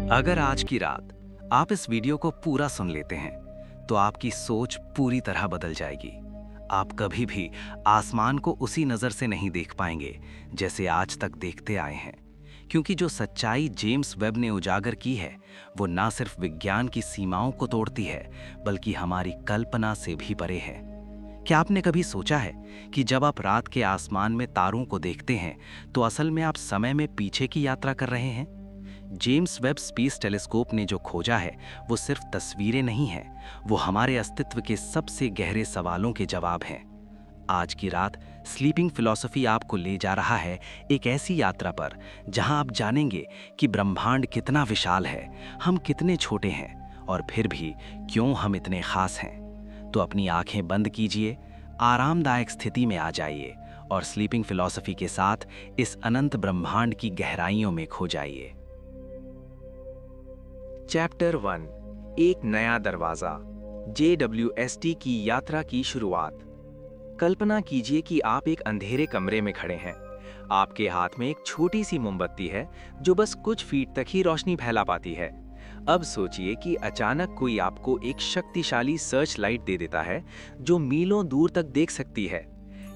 अगर आज की रात आप इस वीडियो को पूरा सुन लेते हैं तो आपकी सोच पूरी तरह बदल जाएगी। आप कभी भी आसमान को उसी नज़र से नहीं देख पाएंगे जैसे आज तक देखते आए हैं, क्योंकि जो सच्चाई जेम्स वेब ने उजागर की है वो ना सिर्फ विज्ञान की सीमाओं को तोड़ती है बल्कि हमारी कल्पना से भी परे है। क्या आपने कभी सोचा है कि जब आप रात के आसमान में तारों को देखते हैं तो असल में आप समय में पीछे की यात्रा कर रहे हैं? जेम्स वेब स्पेस टेलीस्कोप ने जो खोजा है वो सिर्फ तस्वीरें नहीं हैं, वो हमारे अस्तित्व के सबसे गहरे सवालों के जवाब हैं। आज की रात स्लीपिंग फिलॉसफी आपको ले जा रहा है एक ऐसी यात्रा पर जहां आप जानेंगे कि ब्रह्मांड कितना विशाल है, हम कितने छोटे हैं और फिर भी क्यों हम इतने खास हैं। तो अपनी आंखें बंद कीजिए, आरामदायक स्थिति में आ जाइए और स्लीपिंग फिलॉसफी के साथ इस अनंत ब्रह्मांड की गहराइयों में खो जाइए। चैप्टर 1, एक नया दरवाजा, JWST की यात्रा की शुरुआत। कल्पना कीजिए कि आप एक अंधेरे कमरे में खड़े हैं। आपके हाथ में एक छोटी सी मोमबत्ती है जो बस कुछ फीट तक ही रोशनी फैला पाती है। अब सोचिए कि अचानक कोई आपको एक शक्तिशाली सर्च लाइट दे देता है जो मीलों दूर तक देख सकती है।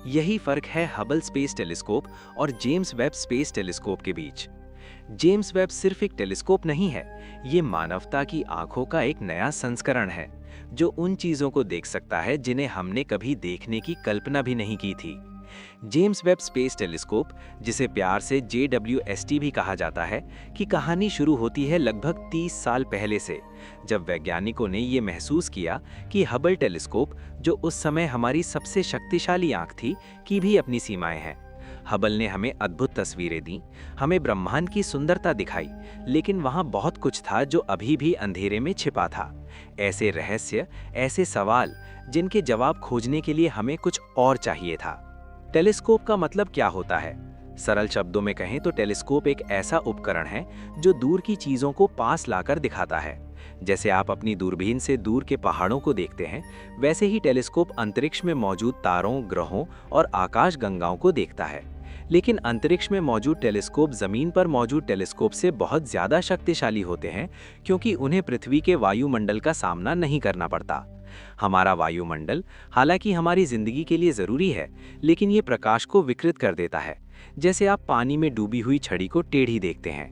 यही फर्क है हबल स्पेस टेलीस्कोप और जेम्स वेब स्पेस टेलीस्कोप के बीच। जेम्स वेब सिर्फ एक टेलीस्कोप नहीं है, ये मानवता की आंखों का एक नया संस्करण है जो उन चीजों को देख सकता है जिन्हें हमने कभी देखने की कल्पना भी नहीं की थी। जेम्स वेब स्पेस टेलीस्कोप, जिसे प्यार से JWST भी कहा जाता है, की कहानी शुरू होती है लगभग 30 साल पहले से, जब वैज्ञानिकों ने ये महसूस किया कि हबल टेलीस्कोप, जो उस समय हमारी सबसे शक्तिशाली आंख थी, की भी अपनी सीमाएं हैं। हबल ने हमें अद्भुत तस्वीरें दी, हमें ब्रह्मांड की सुंदरता दिखाई, लेकिन वहां बहुत कुछ था जो अभी भी अंधेरे में छिपा था। ऐसे रहस्य, ऐसे सवाल जिनके जवाब खोजने के लिए हमें कुछ और चाहिए था। टेलीस्कोप का मतलब क्या होता है? सरल शब्दों में कहें तो टेलीस्कोप एक ऐसा उपकरण है जो दूर की चीजों को पास लाकर दिखाता है। जैसे आप अपनी दूरबीन से दूर के पहाड़ों को देखते हैं, वैसे ही टेलीस्कोप अंतरिक्ष में मौजूद तारों, ग्रहों और आकाशगंगाओं को देखता है। लेकिन अंतरिक्ष में मौजूद टेलीस्कोप जमीन पर मौजूद टेलीस्कोप से बहुत ज्यादा शक्तिशाली होते हैं, क्योंकि उन्हें पृथ्वी के वायुमंडल का सामना नहीं करना पड़ता। हमारा वायुमंडल हालांकि हमारी जिंदगी के लिए जरूरी है, लेकिन ये प्रकाश को विकृत कर देता है, जैसे आप पानी में डूबी हुई छड़ी को टेढ़ी देखते हैं।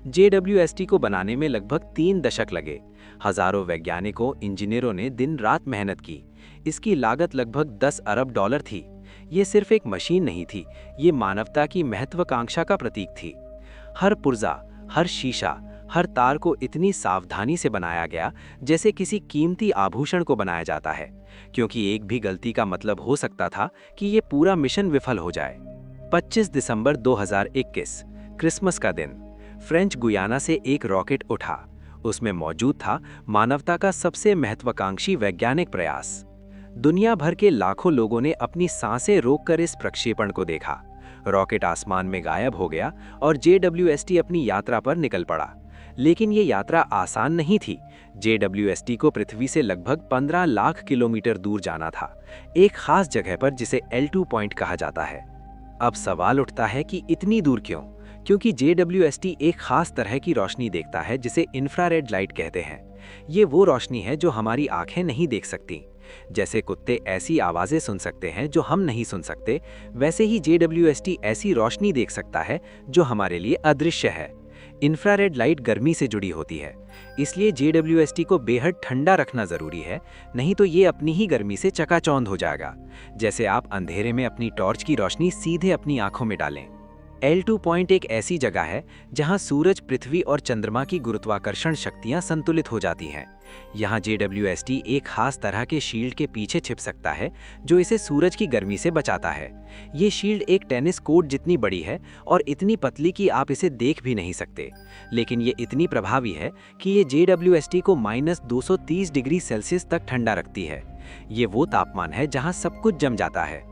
JWST को बनाने में लगभग 3 दशक लगे। हजारों वैज्ञानिकों, इंजीनियरों ने दिन रात मेहनत की। इसकी लागत लगभग 10 अरब डॉलर थी। ये सिर्फ एक मशीन नहीं थी, ये मानवता की महत्वाकांक्षा का प्रतीक थी। हर पुर्जा, हर शीशा, हर तार को इतनी सावधानी से बनाया गया जैसे किसी कीमती आभूषण को बनाया जाता है, क्योंकि एक भी गलती का मतलब हो सकता था कि ये पूरा मिशन विफल हो जाए। 25 दिसंबर 2021, क्रिसमस का दिन, फ्रेंच गुयाना से एक रॉकेट उठा। उसमें मौजूद था मानवता का सबसे महत्वाकांक्षी वैज्ञानिक प्रयास। दुनिया भर के लाखों लोगों ने अपनी सांसें रोककर इस प्रक्षेपण को देखा। रॉकेट आसमान में गायब हो गया और JWST अपनी यात्रा पर निकल पड़ा। लेकिन ये यात्रा आसान नहीं थी। JWST को पृथ्वी से लगभग 15 लाख किलोमीटर दूर जाना था, एक खास जगह पर जिसे L2 पॉइंट कहा जाता है। अब सवाल उठता है कि इतनी दूर क्यों? क्योंकि JWST एक खास तरह की रोशनी देखता है जिसे इंफ्रारेड लाइट कहते हैं। ये वो रोशनी है जो हमारी आंखें नहीं देख सकती। जैसे कुत्ते ऐसी आवाजें सुन सकते हैं जो हम नहीं सुन सकते, वैसे ही JWST ऐसी रोशनी देख सकता है जो हमारे लिए अदृश्य है। इंफ्रारेड लाइट गर्मी से जुड़ी होती है, इसलिए JWST को बेहद ठंडा रखना जरूरी है, नहीं तो ये अपनी ही गर्मी से चकाचौंध हो जाएगा, जैसे आप अंधेरे में अपनी टॉर्च की रोशनी सीधे अपनी आंखों में डालें। L2 पॉइंट एक ऐसी जगह है जहां सूरज, पृथ्वी और चंद्रमा की गुरुत्वाकर्षण शक्तियां संतुलित हो जाती हैं। यहां JWST एक खास तरह के शील्ड के पीछे छिप सकता है जो इसे सूरज की गर्मी से बचाता है। ये शील्ड एक टेनिस कोर्ट जितनी बड़ी है और इतनी पतली कि आप इसे देख भी नहीं सकते, लेकिन ये इतनी प्रभावी है कि ये JWST को -230 डिग्री सेल्सियस तक ठंडा रखती है। ये वो तापमान है जहाँ सब कुछ जम जाता है।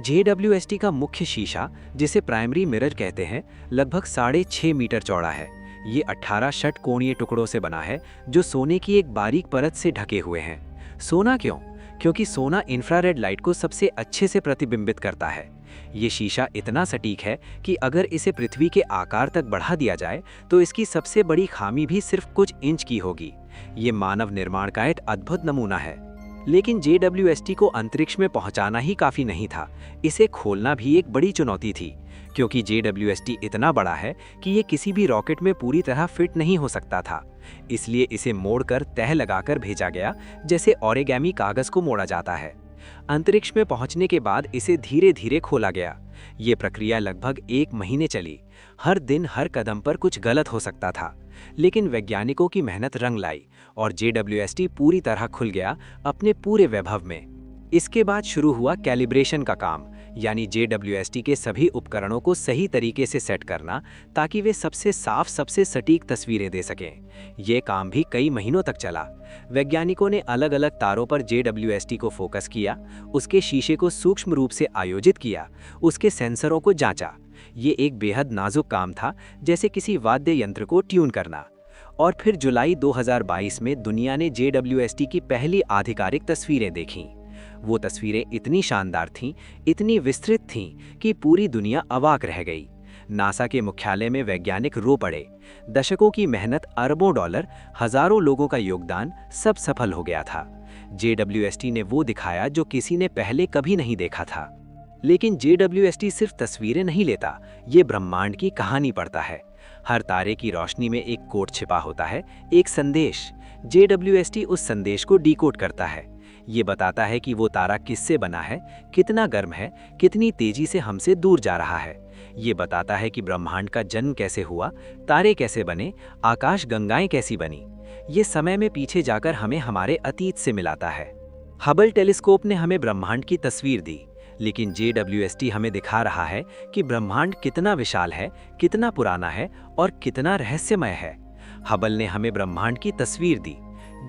JWST का मुख्य शीशा, जिसे प्राइमरी मिरर कहते हैं, लगभग 6.5 मीटर चौड़ा है। ये 18 षटकोणीय टुकड़ों से बना है जो सोने की एक बारीक परत से ढके हुए हैं। सोना क्यों? क्योंकि सोना इंफ्रारेड लाइट को सबसे अच्छे से प्रतिबिंबित करता है। ये शीशा इतना सटीक है कि अगर इसे पृथ्वी के आकार तक बढ़ा दिया जाए तो इसकी सबसे बड़ी खामी भी सिर्फ कुछ इंच की होगी। ये मानव निर्माण का एक अद्भुत नमूना है। लेकिन JWST को अंतरिक्ष में पहुंचाना ही काफी नहीं था, इसे खोलना भी एक बड़ी चुनौती थी, क्योंकि JWST इतना बड़ा है कि ये किसी भी रॉकेट में पूरी तरह फिट नहीं हो सकता था। इसलिए इसे मोड़कर तह लगाकर भेजा गया, जैसे ओरिगेमी कागज को मोड़ा जाता है। अंतरिक्ष में पहुंचने के बाद इसे धीरे धीरे खोला गया। ये प्रक्रिया लगभग 1 महीने चली। हर दिन हर कदम पर कुछ गलत हो सकता था, लेकिन वैज्ञानिकों की मेहनत रंग लाई और JWST पूरी तरह खुल गया अपने पूरे वैभव में। इसके बाद शुरू हुआ कैलिब्रेशन का काम, यानी JWST के सभी उपकरणों को सही तरीके से सेट करना ताकि वे सबसे साफ, सबसे सटीक तस्वीरें दे सकें। ये काम भी कई महीनों तक चला। वैज्ञानिकों ने अलग अलग तारों पर JWST को फोकस किया, उसके शीशे को सूक्ष्म रूप से आयोजित किया, उसके सेंसरों को जांचा। ये एक बेहद नाजुक काम था, जैसे किसी वाद्य यंत्र को ट्यून करना। और फिर जुलाई 2022 में दुनिया ने JWST की पहली आधिकारिक तस्वीरें देखीं। वो तस्वीरें इतनी शानदार थीं, इतनी विस्तृत थीं कि पूरी दुनिया अवाक रह गई। नासा के मुख्यालय में वैज्ञानिक रो पड़े। दशकों की मेहनत, अरबों डॉलर, हजारों लोगों का योगदान, सब सफल हो गया था। JWST ने वो दिखाया जो किसी ने पहले कभी नहीं देखा था। लेकिन JWST सिर्फ तस्वीरें नहीं लेता, ये ब्रह्मांड की कहानी पढ़ता है। हर तारे की रोशनी में एक कोड छिपा होता है, एक संदेश। JWST उस संदेश को डिकोड करता है। ये बताता है कि वो तारा किससे बना है, कितना गर्म है, कितनी तेजी से हमसे दूर जा रहा है। ये बताता है कि ब्रह्मांड का जन्म कैसे हुआ, तारे कैसे बने, आकाश गंगाएं कैसी बनी। ये समय में पीछे जाकर हमें हमारे अतीत से मिलाता है। हबल टेलीस्कोप ने हमें ब्रह्मांड की तस्वीर दी, लेकिन JWST हमें दिखा रहा है कि ब्रह्मांड कितना विशाल है, कितना पुराना है और कितना रहस्यमय है। हबल ने हमें ब्रह्मांड की तस्वीर दी,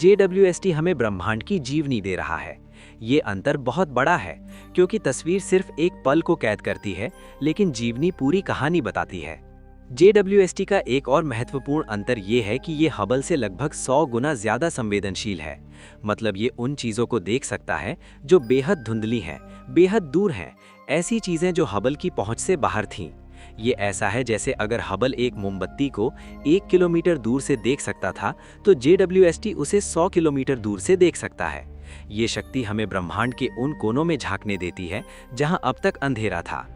JWST हमें ब्रह्मांड की जीवनी दे रहा है। ये अंतर बहुत बड़ा है, क्योंकि तस्वीर सिर्फ एक पल को कैद करती है, लेकिन जीवनी पूरी कहानी बताती है। JWST का एक और महत्वपूर्ण अंतर ये है कि ये हबल से लगभग 100 गुना ज्यादा संवेदनशील है। मतलब ये उन चीजों को देख सकता है जो बेहद धुंधली हैं, बेहद दूर हैं, ऐसी चीजें जो हबल की पहुंच से बाहर थीं। ये ऐसा है जैसे अगर हबल एक मोमबत्ती को 1 किलोमीटर दूर से देख सकता था, तो JWST उसे 100 किलोमीटर दूर से देख सकता है। ये शक्ति हमें ब्रह्मांड के उन कोनों में झांकने देती है जहां अब तक अंधेरा था।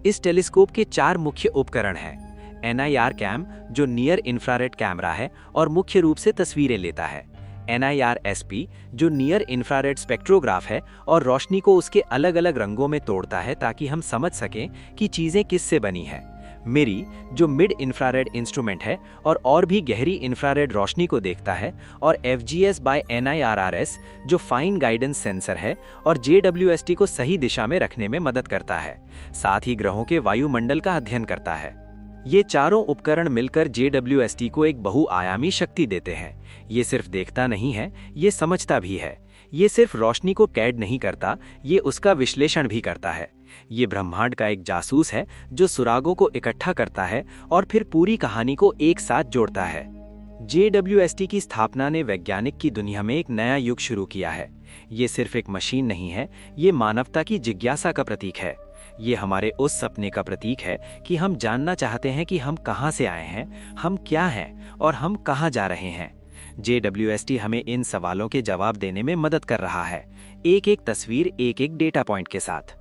इस टेलीस्कोप के 4 मुख्य उपकरण हैं। NIR कैम, जो नियर इंफ्रारेड कैमरा है और मुख्य रूप से तस्वीरें लेता है। NIR-SP, जो नियर इंफ्रारेड स्पेक्ट्रोग्राफ है और रोशनी को उसके अलग अलग रंगों में तोड़ता है ताकि हम समझ सकें कि चीज़ें किससे बनी हैं। मिरी, जो मिड इंफ्रारेड इंस्ट्रूमेंट है और भी गहरी इंफ्रारेड रोशनी को देखता है। और FGS by NIRRS, जो फाइन गाइडेंस सेंसर है और JWST को सही दिशा में रखने में मदद करता है, साथ ही ग्रहों के वायुमंडल का अध्ययन करता है। ये चारों उपकरण मिलकर JWST को एक बहुआयामी शक्ति देते हैं। ये सिर्फ देखता नहीं है, ये समझता भी है। ये सिर्फ रोशनी को कैद नहीं करता, ये उसका विश्लेषण भी करता है। ये ब्रह्मांड का एक जासूस है जो सुरागों को इकट्ठा करता है और फिर पूरी कहानी को एक साथ जोड़ता है। JWST की स्थापना ने वैज्ञानिक की दुनिया में एक नया युग शुरू किया है। ये सिर्फ एक मशीन नहीं है, ये मानवता की जिज्ञासा का प्रतीक है। ये हमारे उस सपने का प्रतीक है कि हम जानना चाहते हैं कि हम कहाँ से आए हैं, हम क्या हैं और हम कहाँ जा रहे हैं। JWST हमें इन सवालों के जवाब देने में मदद कर रहा है, एक एक तस्वीर, एक एक डेटा पॉइंट के साथ।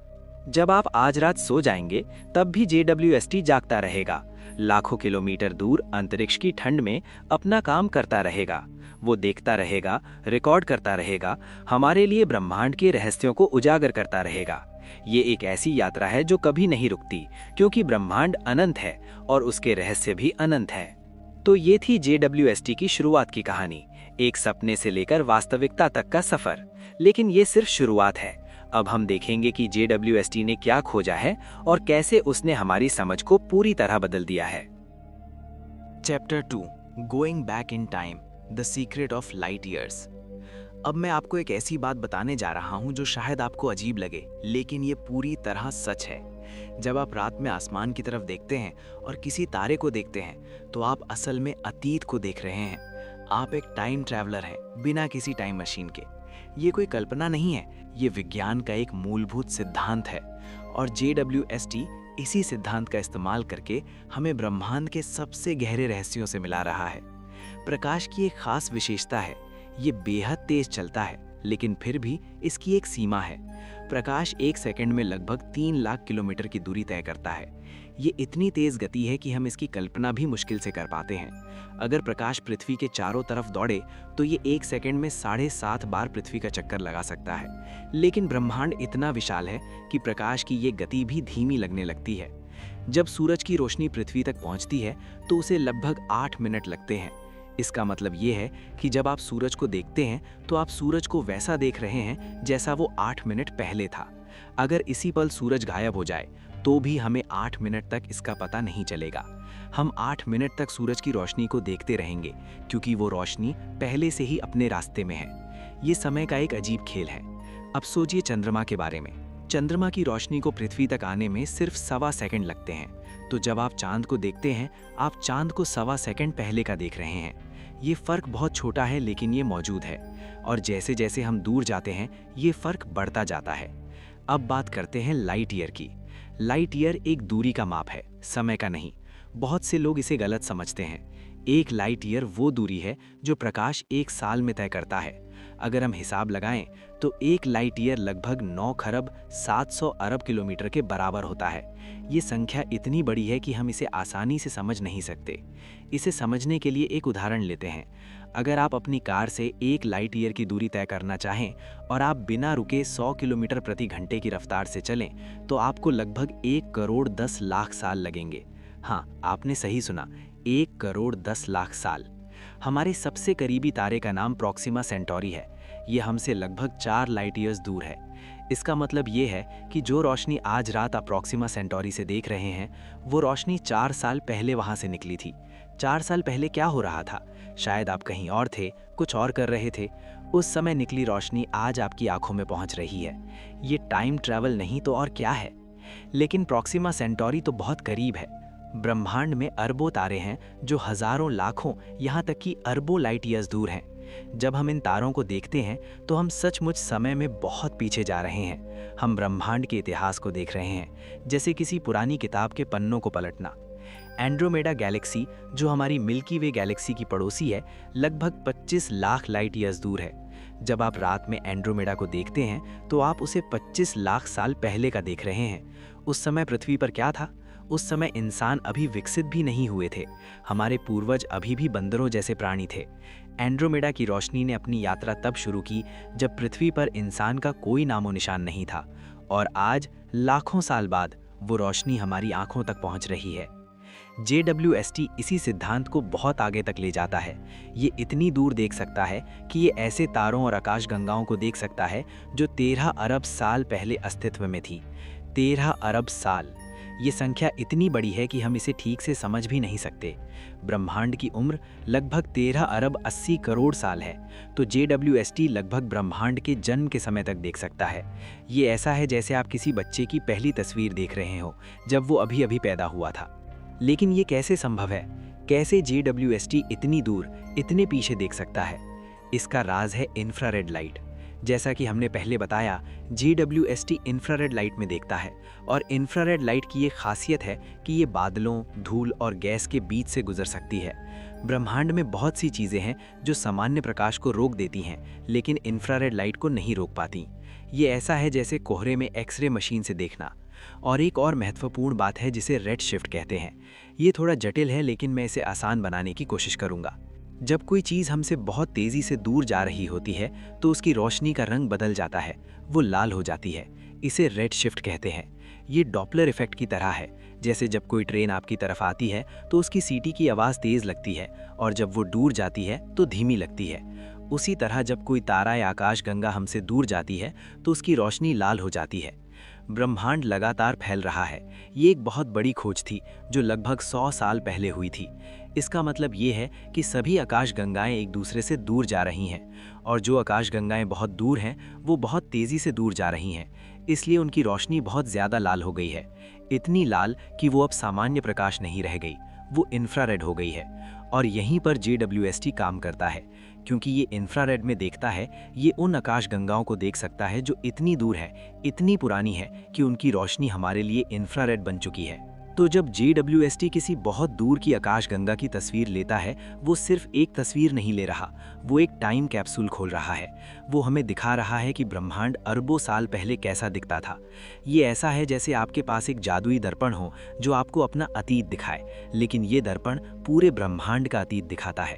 जब आप आज रात सो जाएंगे, तब भी JWST जागता रहेगा, लाखों किलोमीटर दूर अंतरिक्ष की ठंड में अपना काम करता रहेगा। वो देखता रहेगा, रिकॉर्ड करता रहेगा, हमारे लिए ब्रह्मांड के रहस्यों को उजागर करता रहेगा। ये एक ऐसी यात्रा है जो कभी नहीं रुकती, क्योंकि ब्रह्मांड अनंत है और उसके रहस्य भी अनंत हैं। तो ये थी JWST की शुरुआत की कहानी, एक सपने से लेकर वास्तविकता तक का सफर। लेकिन ये सिर्फ शुरुआत है। अब हम देखेंगे कि JWST ने क्या खोजा है और कैसे उसने हमारी समझ को पूरी तरह बदल दिया है। Chapter 2, going back in time, the secret of light years. अब मैं आपको एक ऐसी बात बताने जा रहा हूं जो शायद आपको अजीब लगे, लेकिन ये पूरी तरह सच है। जब आप रात में आसमान की तरफ देखते हैं और किसी तारे को देखते हैं, तो आप असल में अतीत को देख रहे हैं। आप एक टाइम ट्रैवलर हैं, बिना किसी टाइम मशीन के। ये कोई कल्पना नहीं है, ये विज्ञान का एक मूलभूत सिद्धांत है और JWST इसी सिद्धांत का इस्तेमाल करके हमें ब्रह्मांड के सबसे गहरे रहस्यों से मिला रहा है। प्रकाश की एक खास विशेषता है, ये बेहद तेज चलता है, लेकिन फिर भी इसकी एक सीमा है। प्रकाश 1 सेकंड में लगभग 3 लाख किलोमीटर की दूरी तय करता है। ये इतनी तेज गति है कि हम इसकी कल्पना भी मुश्किल से कर पाते हैं। अगर प्रकाश पृथ्वी के चारों तरफ दौड़े तो ये 1 सेकंड में 7.5 बार पृथ्वी का चक्कर लगा सकता है। लेकिन ब्रह्मांड इतना विशाल है कि प्रकाश की ये गति भी धीमी लगने लगती है। जब सूरज की रोशनी पृथ्वी तक पहुंचती है तो उसे लगभग 8 मिनट लगते हैं। इसका मतलब ये है कि जब आप सूरज को देखते हैं तो आप सूरज को वैसा देख रहे हैं जैसा वो 8 मिनट पहले था। अगर इसी पल सूरज गायब हो जाए तो भी हमें 8 मिनट तक इसका पता नहीं चलेगा। हम 8 मिनट तक सूरज की रोशनी को देखते रहेंगे क्योंकि वो रोशनी पहले से ही अपने रास्ते में है। ये समय का एक अजीब खेल है। अब सोचिए चंद्रमा के बारे में। चंद्रमा की रोशनी को पृथ्वी तक आने में सिर्फ 1.25 सेकंड लगते हैं, तो जब आप चांद को देखते हैं आप चांद को 1.25 सेकंड पहले का देख रहे हैं। ये फर्क बहुत छोटा है लेकिन ये मौजूद है, और जैसे जैसे हम दूर जाते हैं ये फर्क बढ़ता जाता है। अब बात करते हैं लाइट ईयर की। लाइट ईयर एक दूरी का माप है, समय का नहीं। बहुत से लोग इसे गलत समझते हैं। एक लाइट ईयर वो दूरी है जो प्रकाश 1 साल में तय करता है। अगर हम हिसाब लगाएं तो एक लाइट ईयर लगभग 9 खरब 700 अरब किलोमीटर के बराबर होता है। ये संख्या इतनी बड़ी है कि हम इसे आसानी से समझ नहीं सकते। इसे समझने के लिए एक उदाहरण लेते हैं। अगर आप अपनी कार से 1 लाइट ईयर की दूरी तय करना चाहें और आप बिना रुके 100 किलोमीटर प्रति घंटे की रफ्तार से चलें तो आपको लगभग 1 करोड़ 10 लाख साल लगेंगे। हाँ, आपने सही सुना, 1 करोड़ 10 लाख साल। हमारे सबसे करीबी तारे का नाम प्रॉक्सिमा सेंटोरी है। ये हमसे लगभग 4 लाइट ईयर्स दूर है। इसका मतलब ये है कि जो रोशनी आज रात आप प्रॉक्सिमा सेंटोरी से देख रहे हैं वो रोशनी 4 साल पहले वहाँ से निकली थी। 4 साल पहले क्या हो रहा था? शायद आप कहीं और थे, कुछ और कर रहे थे। उस समय निकली रोशनी आज आपकी आंखों में पहुँच रही है। ये टाइम ट्रैवल नहीं तो और क्या है? लेकिन प्रॉक्सिमा सेंटोरी तो बहुत करीब है। ब्रह्मांड में अरबों तारे हैं जो हजारों लाखों यहाँ तक कि अरबों लाइट ईयर्स दूर हैं। जब हम इन तारों को देखते हैं तो हम सचमुच समय में बहुत पीछे जा रहे हैं। हम ब्रह्मांड के इतिहास को देख रहे हैं, जैसे किसी पुरानी किताब के पन्नों को पलटना। एंड्रोमेडा गैलेक्सी, जो हमारी मिल्की वे गैलेक्सी की पड़ोसी है, लगभग 25 लाख लाइट ईयर्स दूर है। जब आप रात में एंड्रोमेडा को देखते हैं तो आप उसे 25 लाख साल पहले का देख रहे हैं। उस समय पृथ्वी पर क्या था? उस समय इंसान अभी विकसित भी नहीं हुए थे। हमारे पूर्वज अभी भी बंदरों जैसे प्राणी थे। एंड्रोमेडा की रोशनी ने अपनी यात्रा तब शुरू की जब पृथ्वी पर इंसान का कोई नामो निशान नहीं था, और आज लाखों साल बाद वो रोशनी हमारी आंखों तक पहुंच रही है। JWST इसी सिद्धांत को बहुत आगे तक ले जाता है। ये इतनी दूर देख सकता है कि ये ऐसे तारों और आकाशगंगाओं को देख सकता है जो 13 अरब साल पहले अस्तित्व में थी। 13 अरब साल, ये संख्या इतनी बड़ी है कि हम इसे ठीक से समझ भी नहीं सकते। ब्रह्मांड की उम्र लगभग 13 अरब 80 करोड़ साल है, तो JWST लगभग ब्रह्मांड के जन्म के समय तक देख सकता है। ये ऐसा है जैसे आप किसी बच्चे की पहली तस्वीर देख रहे हो जब वो अभी अभी पैदा हुआ था। लेकिन ये कैसे संभव है? कैसे JWST इतनी दूर, इतने पीछे देख सकता है? इसका राज है इंफ्रारेड लाइट। जैसा कि हमने पहले बताया, JWST इंफ्रारेड लाइट में देखता है, और इंफ्रारेड लाइट की ये खासियत है कि ये बादलों, धूल और गैस के बीच से गुजर सकती है। ब्रह्मांड में बहुत सी चीज़ें हैं जो सामान्य प्रकाश को रोक देती हैं, लेकिन इंफ्रारेड लाइट को नहीं रोक पाती। ये ऐसा है जैसे कोहरे में एक्सरे मशीन से देखना। और एक और महत्वपूर्ण बात है जिसे रेड शिफ्ट कहते हैं। ये थोड़ा जटिल है लेकिन मैं इसे आसान बनाने की कोशिश करूँगा। जब कोई चीज़ हमसे बहुत तेज़ी से दूर जा रही होती है तो उसकी रोशनी का रंग बदल जाता है, वो लाल हो जाती है। इसे रेड शिफ्ट कहते हैं। ये डॉपलर इफेक्ट की तरह है। जैसे जब कोई ट्रेन आपकी तरफ आती है तो उसकी सीटी की आवाज़ तेज़ लगती है, और जब वो दूर जाती है तो धीमी लगती है। उसी तरह जब कोई तारा या आकाशगंगा हमसे दूर जाती है तो उसकी रोशनी लाल हो जाती है। ब्रह्मांड लगातार फैल रहा है। ये एक बहुत बड़ी खोज थी जो लगभग 100 साल पहले हुई थी। इसका मतलब ये है कि सभी आकाशगंगाएं एक दूसरे से दूर जा रही हैं, और जो आकाशगंगाएं बहुत दूर हैं वो बहुत तेज़ी से दूर जा रही हैं। इसलिए उनकी रोशनी बहुत ज़्यादा लाल हो गई है, इतनी लाल कि वो अब सामान्य प्रकाश नहीं रह गई, वो इंफ्रारेड हो गई है। और यहीं पर JWST काम करता है, क्योंकि ये इंफ्रारेड में देखता है। ये उन आकाशगंगाओं को देख सकता है जो इतनी दूर है, इतनी पुरानी है कि उनकी रोशनी हमारे लिए इंफ्रारेड बन चुकी है। तो जब JWST किसी बहुत दूर की आकाशगंगा की तस्वीर लेता है, वो सिर्फ एक तस्वीर नहीं ले रहा, वो एक टाइम कैप्सूल खोल रहा है। वो हमें दिखा रहा है कि ब्रह्मांड अरबों साल पहले कैसा दिखता था। ये ऐसा है जैसे आपके पास एक जादुई दर्पण हो जो आपको अपना अतीत दिखाए, लेकिन ये दर्पण पूरे ब्रह्मांड का अतीत दिखाता है।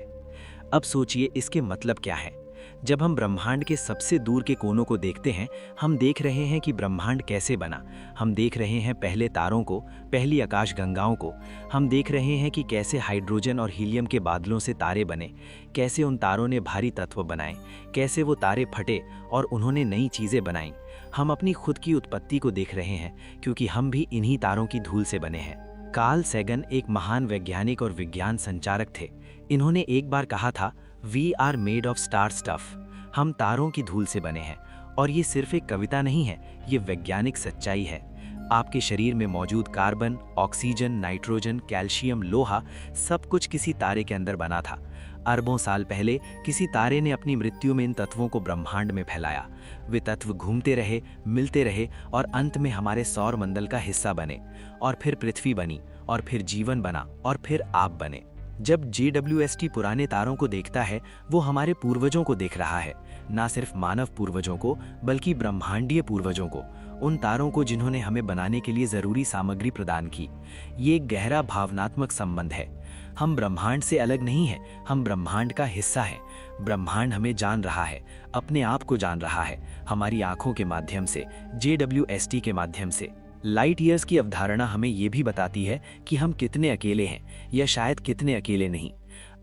अब सोचिए इसके मतलब क्या है। जब हम ब्रह्मांड के सबसे दूर के कोनों को देखते हैं, हम देख रहे हैं कि ब्रह्मांड कैसे बना। हम देख रहे हैं पहले तारों को, पहली आकाशगंगाओं को। हम देख रहे हैं कि कैसे हाइड्रोजन और हीलियम के बादलों से तारे बने, कैसे उन तारों ने भारी तत्व बनाए, कैसे वो तारे फटे और उन्होंने नई चीज़ें बनाईं। हम अपनी खुद की उत्पत्ति को देख रहे हैं, क्योंकि हम भी इन्हीं तारों की धूल से बने हैं। कार्ल सैगन एक महान वैज्ञानिक और विज्ञान संचारक थे। इन्होंने एक बार कहा था, we are made of star stuff. हम तारों की धूल से बने हैं। और ये सिर्फ एक कविता नहीं है, ये वैज्ञानिक सच्चाई है। आपके शरीर में मौजूद कार्बन, ऑक्सीजन, नाइट्रोजन, कैल्शियम, लोहा, सब कुछ किसी तारे के अंदर बना था। अरबों साल पहले किसी तारे ने अपनी मृत्यु में इन तत्वों को ब्रह्मांड में फैलाया। वे तत्व घूमते रहे, मिलते रहे और अंत में हमारे सौर मंडल का हिस्सा बने। और फिर पृथ्वी बनी, और फिर जीवन बना, और फिर आप बने। जब JWST पुराने तारों को देखता है, वो हमारे पूर्वजों को देख रहा है। ना सिर्फ मानव पूर्वजों को, बल्कि ब्रह्मांडीय पूर्वजों को, उन तारों को जिन्होंने हमें बनाने के लिए ज़रूरी सामग्री प्रदान की। ये एक गहरा भावनात्मक संबंध है। हम ब्रह्मांड से अलग नहीं हैं, हम ब्रह्मांड का हिस्सा हैं। ब्रह्मांड हमें जान रहा है, अपने आप को जान रहा है, हमारी आँखों के माध्यम से, JWST के माध्यम से। लाइट ईयर्स की अवधारणा हमें ये भी बताती है कि हम कितने अकेले हैं, या शायद कितने अकेले नहीं।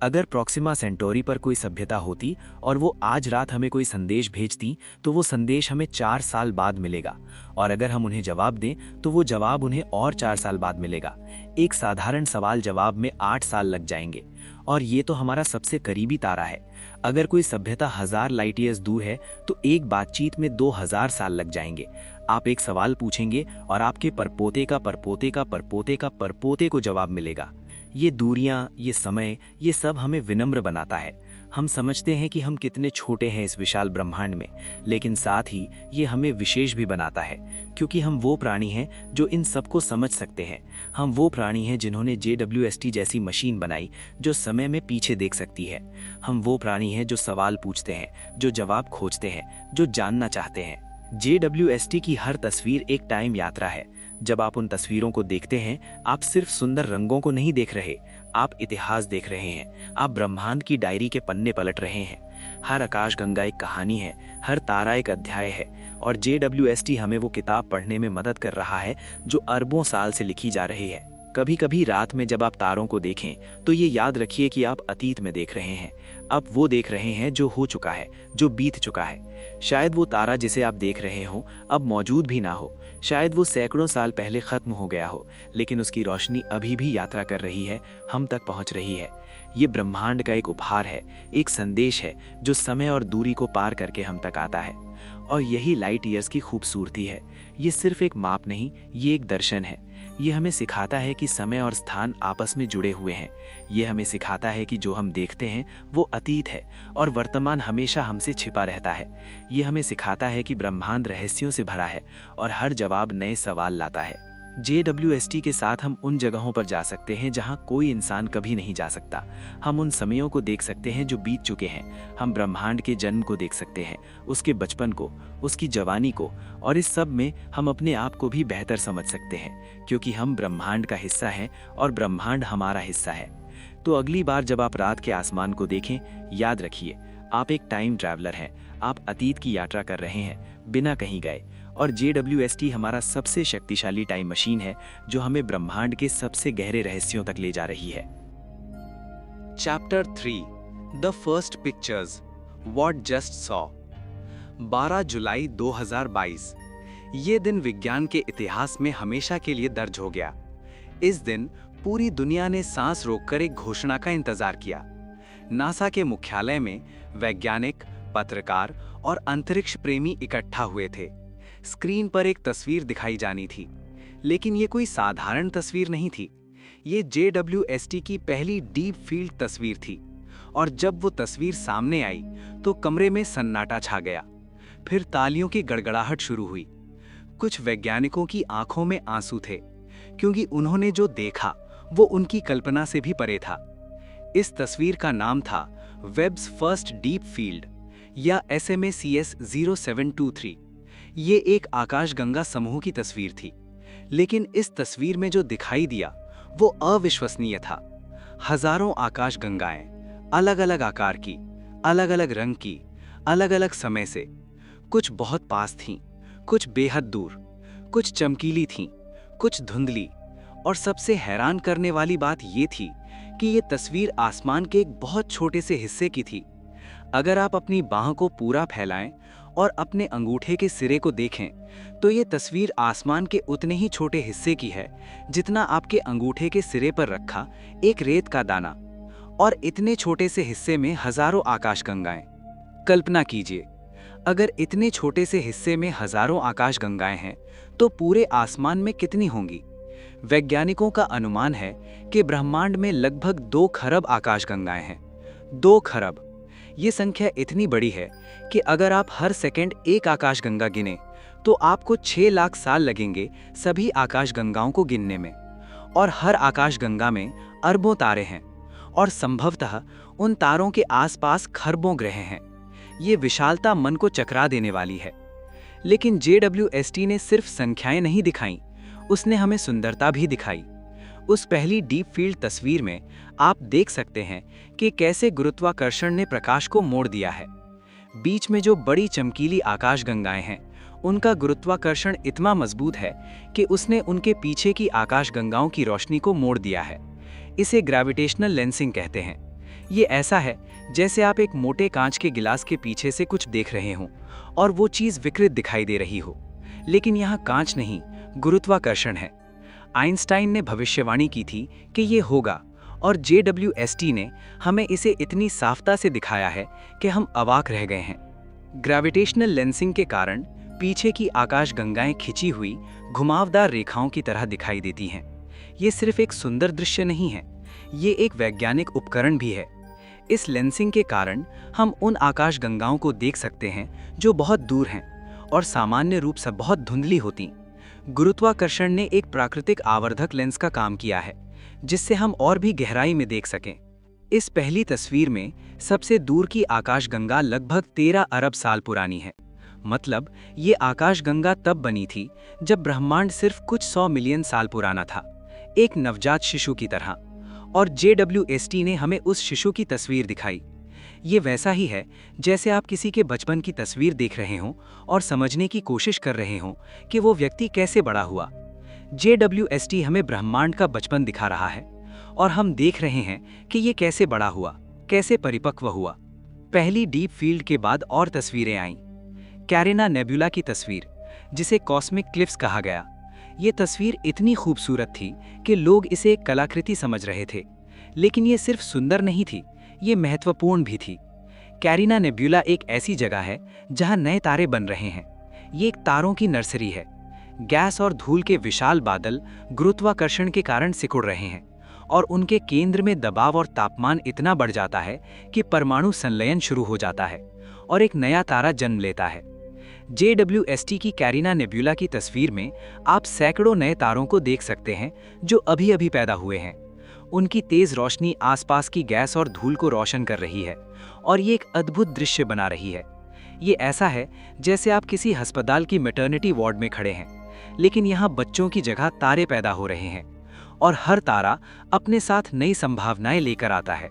अगर प्रॉक्सिमा सेंटोरी पर कोई सभ्यता होती और वो आज रात हमें कोई संदेश भेजती, तो वो संदेश हमें 4 साल बाद मिलेगा। और अगर हम उन्हें जवाब दें, तो वो जवाब उन्हें और 4 साल बाद मिलेगा। एक साधारण सवाल जवाब में 8 साल लग जाएंगे। और ये तो हमारा सबसे करीबी तारा है। अगर कोई सभ्यता 1000 लाइट ईयर्स दूर है, तो एक बातचीत में 2000 साल लग जाएंगे। आप एक सवाल पूछेंगे और आपके परपोते का परपोते का परपोते का परपोते को जवाब मिलेगा। ये दूरियां, ये समय, ये सब हमें विनम्र बनाता है। हम समझते हैं कि हम कितने छोटे हैं इस विशाल ब्रह्मांड में, लेकिन साथ ही ये हमें विशेष भी बनाता है, क्योंकि हम वो प्राणी हैं जो इन सबको समझ सकते हैं। हम वो प्राणी हैं जिन्होंने JWST जैसी मशीन बनाई जो समय में पीछे देख सकती है। हम वो प्राणी हैं जो सवाल पूछते हैं, जो जवाब खोजते हैं, जो जानना चाहते हैं। JWST की हर तस्वीर एक टाइम यात्रा है। जब आप उन तस्वीरों को देखते हैं, आप सिर्फ सुंदर रंगों को नहीं देख रहे, आप इतिहास देख रहे हैं। आप ब्रह्मांड की डायरी के पन्ने पलट रहे हैं। हर आकाशगंगा एक कहानी है, हर तारा एक अध्याय है। और JWST हमें वो किताब पढ़ने में मदद कर रहा है जो अरबों साल से लिखी जा रही है। कभी कभी रात में जब आप तारों को देखें, तो ये याद रखिए कि आप अतीत में देख रहे हैं। आप वो देख रहे हैं जो हो चुका है, जो बीत चुका है। शायद वो तारा जिसे आप देख रहे हो अब मौजूद भी ना हो, शायद वो सैकड़ों साल पहले खत्म हो गया हो, लेकिन उसकी रोशनी अभी भी यात्रा कर रही है, हम तक पहुंच रही है। ये ब्रह्मांड का एक उपहार है, एक संदेश है जो समय और दूरी को पार करके हम तक आता है। और यही लाइट ईयर्स की खूबसूरती है। ये सिर्फ एक माप नहीं, ये एक दर्शन है। ये हमें सिखाता है कि समय और स्थान आपस में जुड़े हुए हैं। ये हमें सिखाता है कि जो हम देखते हैं वो अतीत है और वर्तमान हमेशा हमसे छिपा रहता है। ये हमें सिखाता है कि ब्रह्मांड रहस्यों से भरा है और हर जवाब नए सवाल लाता है। JWST के साथ हम उन जगहों पर जा सकते हैं जहां कोई इंसान कभी नहीं जा सकता। हम उन समयों को देख सकते हैं जो बीत चुके हैं। हम ब्रह्मांड के जन्म को देख सकते हैं, उसके बचपन को, उसकी जवानी को, और इस सब में हम अपने आप को भी बेहतर समझ सकते हैं, क्योंकि हम ब्रह्मांड का हिस्सा हैं और ब्रह्मांड हमारा हिस्सा है। तो अगली बार जब आप रात के आसमान को देखें, याद रखिए, आप एक टाइम ट्रैवलर हैं। आप अतीत की यात्रा कर रहे हैं, बिना कहीं गए। और JWST हमारा सबसे शक्तिशाली टाइम मशीन है जो हमें ब्रह्मांड के सबसे गहरे रहस्यों तक ले जा रही है। Chapter 3 the first pictures what just saw. 12 जुलाई 2022। ये दिन विज्ञान के इतिहास में हमेशा के लिए दर्ज हो गया। इस दिन पूरी दुनिया ने सांस रोककर एक घोषणा का इंतजार किया। नासा के मुख्यालय में वैज्ञानिक, पत्रकार और अंतरिक्ष प्रेमी इकट्ठा हुए थे। स्क्रीन पर एक तस्वीर दिखाई जानी थी, लेकिन ये कोई साधारण तस्वीर नहीं थी। ये JWST की पहली डीप फील्ड तस्वीर थी। और जब वो तस्वीर सामने आई तो कमरे में सन्नाटा छा गया। फिर तालियों की गड़गड़ाहट शुरू हुई। कुछ वैज्ञानिकों की आंखों में आंसू थे, क्योंकि उन्होंने जो देखा वो उनकी कल्पना से भी परे था। इस तस्वीर का नाम था वेब्स फर्स्ट डीप फील्ड या SMACS 0723। ये एक आकाशगंगा समूह की तस्वीर थी, लेकिन इस तस्वीर में जो दिखाई दिया वो अविश्वसनीय था। हजारों आकाशगंगाएं, अलग अलग आकार की, अलग अलग रंग की, अलग अलग समय से। कुछ बहुत पास थीं, कुछ बेहद दूर, कुछ चमकीली थीं, कुछ धुंधली। और सबसे हैरान करने वाली बात ये थी कि ये तस्वीर आसमान के एक बहुत छोटे से हिस्से की थी। अगर आप अपनी बाह को पूरा फैलाएं और अपने अंगूठे के सिरे को देखें तो ये तस्वीर आसमान के उतने ही छोटे हिस्से की है जितना आपके अंगूठे के सिरे पर रखा एक रेत का दाना। और इतने छोटे से हिस्से में हजारों आकाशगंगाएं। कल्पना कीजिए, अगर इतने छोटे से हिस्से में हजारों आकाशगंगाएं हैं तो पूरे आसमान में कितनी होंगी? वैज्ञानिकों का अनुमान है कि ब्रह्मांड में लगभग 2 खरब आकाशगंगाएं हैं। 2 खरब। ये संख्या इतनी बड़ी है कि अगर आप हर सेकंड एक आकाशगंगा गिने तो आपको 6 लाख साल लगेंगे सभी आकाशगंगाओं को गिनने में। और हर आकाशगंगा में अरबों तारे हैं और संभवतः उन तारों के आसपास खरबों ग्रह हैं। ये विशालता मन को चकरा देने वाली है। लेकिन JWST ने सिर्फ संख्याएं नहीं दिखाईं, उसने हमें सुंदरता भी दिखाई। उस पहली डीप फील्ड तस्वीर में आप देख सकते हैं कि कैसे गुरुत्वाकर्षण ने प्रकाश को मोड़ दिया है। बीच में जो बड़ी चमकीली आकाशगंगाएं हैं, उनका गुरुत्वाकर्षण इतना मजबूत है कि उसने उनके पीछे की आकाशगंगाओं की रोशनी को मोड़ दिया है। इसे ग्रेविटेशनल लेंसिंग कहते हैं। ये ऐसा है जैसे आप एक मोटे कांच के गिलास के पीछे से कुछ देख रहे हों और वो चीज़ विकृत दिखाई दे रही हो, लेकिन यहाँ कांच नहीं, गुरुत्वाकर्षण है। आइंस्टाइन ने भविष्यवाणी की थी कि ये होगा और JWST ने हमें इसे इतनी साफता से दिखाया है कि हम अवाक रह गए हैं। ग्रेविटेशनल लेंसिंग के कारण पीछे की आकाशगंगाएं खिंची हुई घुमावदार रेखाओं की तरह दिखाई देती हैं। ये सिर्फ एक सुंदर दृश्य नहीं है, ये एक वैज्ञानिक उपकरण भी है। इस लेंसिंग के कारण हम उन आकाशगंगाओं को देख सकते हैं जो बहुत दूर हैं और सामान्य रूप से बहुत धुंधली होती। गुरुत्वाकर्षण ने एक प्राकृतिक आवर्धक लेंस का काम किया है जिससे हम और भी गहराई में देख सकें। इस पहली तस्वीर में सबसे दूर की आकाशगंगा लगभग 13 अरब साल पुरानी है। मतलब ये आकाशगंगा तब बनी थी जब ब्रह्मांड सिर्फ कुछ 100 मिलियन साल पुराना था, एक नवजात शिशु की तरह। और JWST ने हमें उस शिशु की तस्वीर दिखाई। ये वैसा ही है जैसे आप किसी के बचपन की तस्वीर देख रहे हों और समझने की कोशिश कर रहे हों कि वो व्यक्ति कैसे बड़ा हुआ। JWST हमें ब्रह्मांड का बचपन दिखा रहा है और हम देख रहे हैं कि ये कैसे बड़ा हुआ, कैसे परिपक्व हुआ। पहली डीप फील्ड के बाद और तस्वीरें आईं। कैरिना नेबुला की तस्वीर, जिसे कॉस्मिक क्लिफ्स कहा गया। ये तस्वीर इतनी खूबसूरत थी कि लोग इसे एक कलाकृति समझ रहे थे। लेकिन ये सिर्फ सुंदर नहीं थी, ये महत्वपूर्ण भी थी। कैरिना नेबुला एक ऐसी जगह है जहां नए तारे बन रहे हैं। ये एक तारों की नर्सरी है। गैस और धूल के विशाल बादल गुरुत्वाकर्षण के कारण सिकुड़ रहे हैं और उनके केंद्र में दबाव और तापमान इतना बढ़ जाता है कि परमाणु संलयन शुरू हो जाता है और एक नया तारा जन्म लेता है। JWST की कैरिना नेबुला की तस्वीर में आप सैकड़ों नए तारों को देख सकते हैं जो अभी अभी पैदा हुए हैं। उनकी तेज रोशनी आसपास की गैस और धूल को रोशन कर रही है और ये एक अद्भुत दृश्य बना रही है। ये ऐसा है जैसे आप किसी अस्पताल की मैटरनिटी वार्ड में खड़े हैं, लेकिन यहाँ बच्चों की जगह तारे पैदा हो रहे हैं और हर तारा अपने साथ नई संभावनाएं लेकर आता है।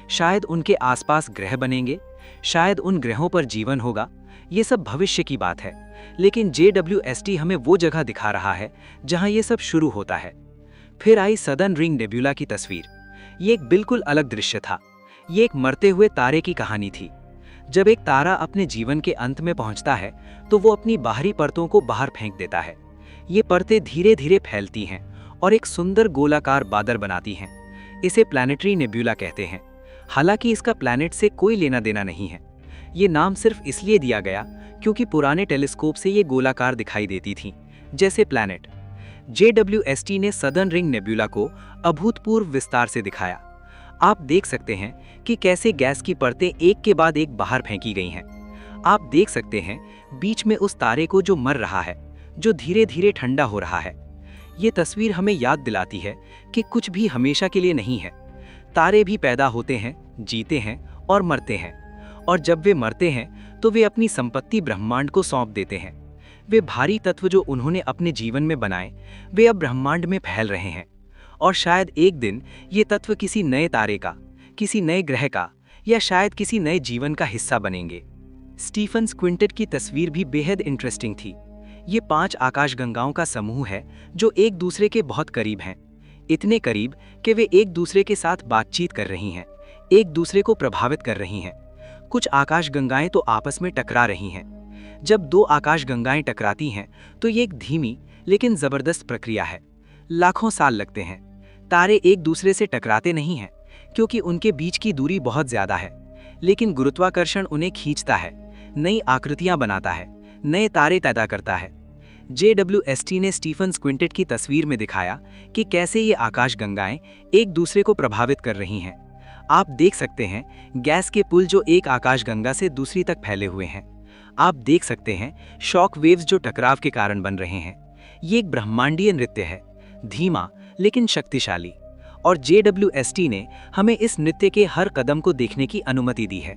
शायद उनके आसपास ग्रह बनेंगे, शायद उन ग्रहों पर जीवन होगा। ये सब भविष्य की बात है, लेकिन JWST हमें वो जगह दिखा रहा है जहां ये सब शुरू होता है। फिर आई सदर्न रिंग नेबुला की तस्वीर। ये एक बिल्कुल अलग दृश्य था। ये एक मरते हुए तारे की कहानी थी। जब एक तारा अपने जीवन के अंत में पहुंचता है तो वो अपनी बाहरी परतों को बाहर फेंक देता है। ये परतें धीरे धीरे फैलती हैं और एक सुंदर गोलाकार बादल बनाती हैं। इसे प्लैनेटरी नेबुला कहते हैं। हालांकि इसका प्लैनेट से कोई लेना देना नहीं है। ये नाम सिर्फ इसलिए दिया गया क्योंकि पुराने टेलीस्कोप से ये गोलाकार दिखाई देती थीं, जैसे प्लैनेट। JWST ने सदर्न रिंग नेबुला को अभूतपूर्व विस्तार से दिखाया। आप देख सकते हैं कि कैसे गैस की परतें एक के बाद एक बाहर फेंकी गई हैं। आप देख सकते हैं बीच में उस तारे को जो मर रहा है, जो धीरे धीरे ठंडा हो रहा है। ये तस्वीर हमें याद दिलाती है कि कुछ भी हमेशा के लिए नहीं है। तारे भी पैदा होते हैं, जीते हैं और मरते हैं, और जब वे मरते हैं तो वे अपनी संपत्ति ब्रह्मांड को सौंप देते हैं। वे भारी तत्व जो उन्होंने अपने जीवन में बनाए, वे अब ब्रह्मांड में फैल रहे हैं, और शायद एक दिन ये तत्व किसी नए तारे का, किसी नए ग्रह का, या शायद किसी नए जीवन का हिस्सा बनेंगे। स्टीफन क्विंटेट की तस्वीर भी बेहद इंटरेस्टिंग थी। ये 5 आकाशगंगाओं का समूह है जो एक दूसरे के बहुत करीब हैं, इतने करीब कि वे एक दूसरे के साथ बातचीत कर रही हैं, एक दूसरे को प्रभावित कर रही हैं। कुछ आकाशगंगाएं तो आपस में टकरा रही हैं। जब 2 आकाशगंगाएं टकराती हैं तो ये एक धीमी लेकिन जबरदस्त प्रक्रिया है। लाखों साल लगते हैं। तारे एक दूसरे से टकराते नहीं हैं क्योंकि उनके बीच की दूरी बहुत ज्यादा है, लेकिन गुरुत्वाकर्षण उन्हें खींचता है, नई आकृतियां बनाता है, नए तारे पैदा करता है। JWST ने स्टीफन क्विंटेट की तस्वीर में दिखाया कि कैसे ये आकाशगंगाएं एक दूसरे को प्रभावित कर रही हैं। आप देख सकते हैं गैस के पुल जो एक आकाशगंगा से दूसरी तक फैले हुए हैं। आप देख सकते हैं शॉक वेव्स जो टकराव के कारण बन रहे हैं। ये एक ब्रह्मांडीय नृत्य है, धीमा लेकिन शक्तिशाली, और JWST ने हमें इस नृत्य के हर कदम को देखने की अनुमति दी है।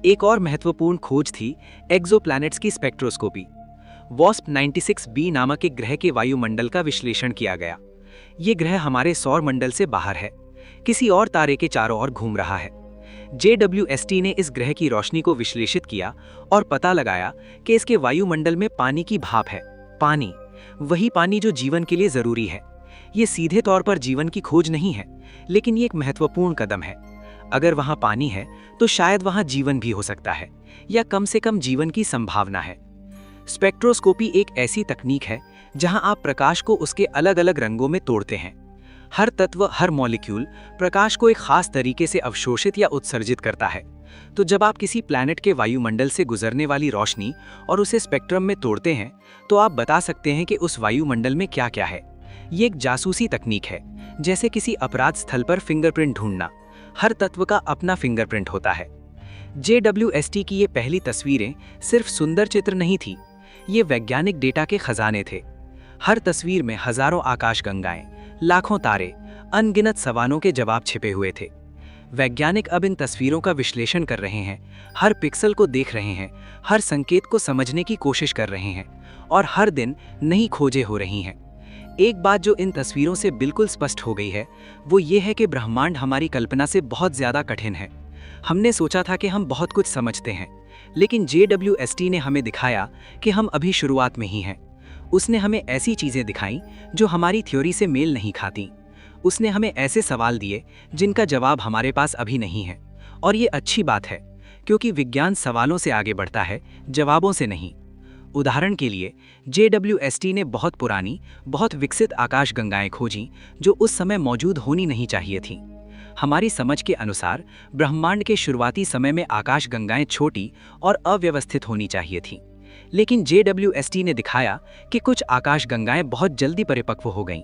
एक और महत्वपूर्ण खोज थी एक्सोप्लैनेट्स की स्पेक्ट्रोस्कोपी। WASP 96b नामक एक ग्रह के वायुमंडल का विश्लेषण किया गया। ये ग्रह हमारे सौर मंडल से बाहर है, किसी और तारे के चारों ओर घूम रहा है। JWST ने इस ग्रह की रोशनी को विश्लेषित किया और पता लगाया कि इसके वायुमंडल में पानी की भाप है। पानी, वही पानी जो जीवन के लिए जरूरी है। ये सीधे तौर पर जीवन की खोज नहीं है, लेकिन ये एक महत्वपूर्ण कदम है। अगर वहां पानी है तो शायद वहां जीवन भी हो सकता है, या कम से कम जीवन की संभावना है। स्पेक्ट्रोस्कोपी एक ऐसी तकनीक है जहां आप प्रकाश को उसके अलग अलग रंगों में तोड़ते हैं। हर तत्व, हर मॉलिक्यूल प्रकाश को एक खास तरीके से अवशोषित या उत्सर्जित करता है। तो जब आप किसी प्लैनेट के वायुमंडल से गुजरने वाली रोशनी और उसे स्पेक्ट्रम में तोड़ते हैं तो आप बता सकते हैं कि उस वायुमंडल में क्या क्या है। ये एक जासूसी तकनीक है, जैसे किसी अपराध स्थल पर फिंगरप्रिंट ढूंढना। हर तत्व का अपना फिंगरप्रिंट होता है। JWST की ये पहली तस्वीरें सिर्फ सुंदर चित्र नहीं थी, ये वैज्ञानिक डेटा के खजाने थे। हर तस्वीर में हजारों आकाशगंगाएं, लाखों तारे, अनगिनत सवालों के जवाब छिपे हुए थे। वैज्ञानिक अब इन तस्वीरों का विश्लेषण कर रहे हैं, हर पिक्सल को देख रहे हैं, हर संकेत को समझने की कोशिश कर रहे हैं, और हर दिन नई खोजें हो रही हैं। एक बात जो इन तस्वीरों से बिल्कुल स्पष्ट हो गई है वो ये है कि ब्रह्मांड हमारी कल्पना से बहुत ज्यादा कठिन है। हमने सोचा था कि हम बहुत कुछ समझते हैं, लेकिन JWST ने हमें दिखाया कि हम अभी शुरुआत में ही हैं। उसने हमें ऐसी चीजें दिखाई जो हमारी थ्योरी से मेल नहीं खाती। उसने हमें ऐसे सवाल दिए जिनका जवाब हमारे पास अभी नहीं है, और ये अच्छी बात है क्योंकि विज्ञान सवालों से आगे बढ़ता है, जवाबों से नहीं। उदाहरण के लिए JWST ने बहुत पुरानी, बहुत विकसित आकाशगंगाएं खोजीं जो उस समय मौजूद होनी नहीं चाहिए थीं। हमारी समझ के अनुसार ब्रह्मांड के शुरुआती समय में आकाशगंगाएं छोटी और अव्यवस्थित होनी चाहिए थीं, लेकिन JWST ने दिखाया कि कुछ आकाशगंगाएं बहुत जल्दी परिपक्व हो गईं।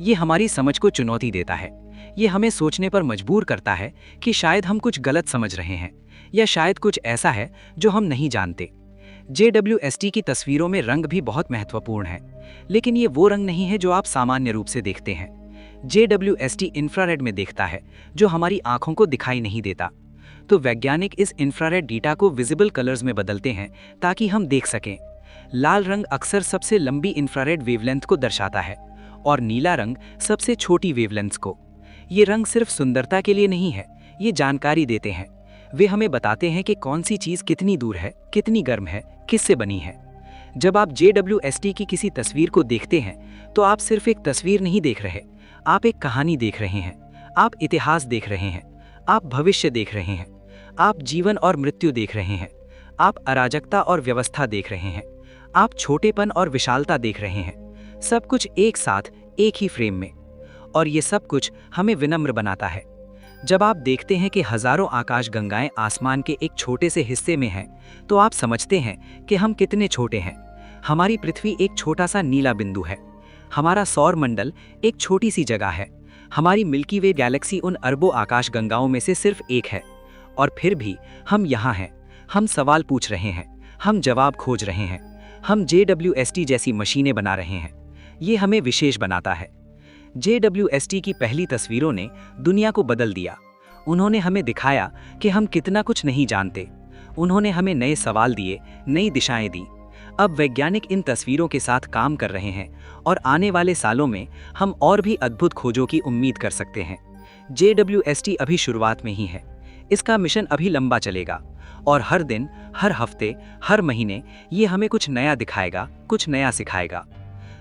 ये हमारी समझ को चुनौती देता है। ये हमें सोचने पर मजबूर करता है कि शायद हम कुछ गलत समझ रहे हैं, या शायद कुछ ऐसा है जो हम नहीं जानते। JWST की तस्वीरों में रंग भी बहुत महत्वपूर्ण है, लेकिन ये वो रंग नहीं है जो आप सामान्य रूप से देखते हैं। JWST इंफ्रारेड में देखता है, जो हमारी आंखों को दिखाई नहीं देता। तो वैज्ञानिक इस इंफ्रारेड डेटा को विजिबल कलर्स में बदलते हैं ताकि हम देख सकें। लाल रंग अक्सर सबसे लंबी इंफ्रारेड वेवलेंथ को दर्शाता है, और नीला रंग सबसे छोटी वेवलेंथ्स को। ये रंग सिर्फ सुंदरता के लिए नहीं है, ये जानकारी देते हैं। वे हमें बताते हैं कि कौन सी चीज़ कितनी दूर है, कितनी गर्म है, किससे बनी है। जब आप JWST की किसी तस्वीर को देखते हैं तो आप सिर्फ एक तस्वीर नहीं देख रहे, आप एक कहानी देख रहे हैं, आप इतिहास देख रहे हैं, आप भविष्य देख रहे हैं, आप जीवन और मृत्यु देख रहे हैं, आप अराजकता और व्यवस्था देख रहे हैं, आप छोटेपन और विशालता देख रहे हैं। सब कुछ एक साथ, एक ही फ्रेम में। और ये सब कुछ हमें विनम्र बनाता है। जब आप देखते हैं कि हजारों आकाशगंगाएं आसमान के एक छोटे से हिस्से में हैं, तो आप समझते हैं कि हम कितने छोटे हैं। हमारी पृथ्वी एक छोटा सा नीला बिंदु है। हमारा सौर मंडल एक छोटी सी जगह है। हमारी मिल्की वे गैलेक्सी उन अरबों आकाशगंगाओं में से सिर्फ एक है, और फिर भी हम यहाँ हैं। हम सवाल पूछ रहे हैं, हम जवाब खोज रहे हैं, हम JWST जैसी मशीनें बना रहे हैं। ये हमें विशेष बनाता है। JWST की पहली तस्वीरों ने दुनिया को बदल दिया। उन्होंने हमें दिखाया कि हम कितना कुछ नहीं जानते। उन्होंने हमें नए सवाल दिए, नई दिशाएं दी। अब वैज्ञानिक इन तस्वीरों के साथ काम कर रहे हैं और आने वाले सालों में हम और भी अद्भुत खोजों की उम्मीद कर सकते हैं। JWST अभी शुरुआत में ही है। इसका मिशन अभी लंबा चलेगा और हर दिन, हर हफ्ते, हर महीने ये हमें कुछ नया दिखाएगा, कुछ नया सिखाएगा।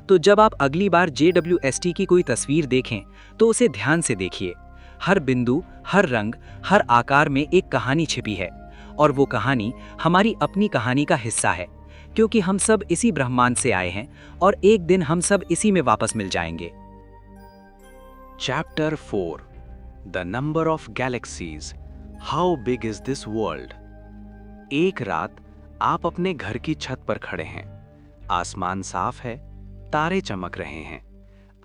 तो जब आप अगली बार JWST की कोई तस्वीर देखें तो उसे ध्यान से देखिए। हर बिंदु, हर रंग, हर आकार में एक कहानी छिपी है, और वो कहानी हमारी अपनी कहानी का हिस्सा है, क्योंकि हम सब इसी ब्रह्मांड से आए हैं और एक दिन हम सब इसी में वापस मिल जाएंगे। Chapter 4 the number of galaxies, how big is this world. एक रात आप अपने घर की छत पर खड़े हैं। आसमान साफ है, तारे चमक रहे हैं।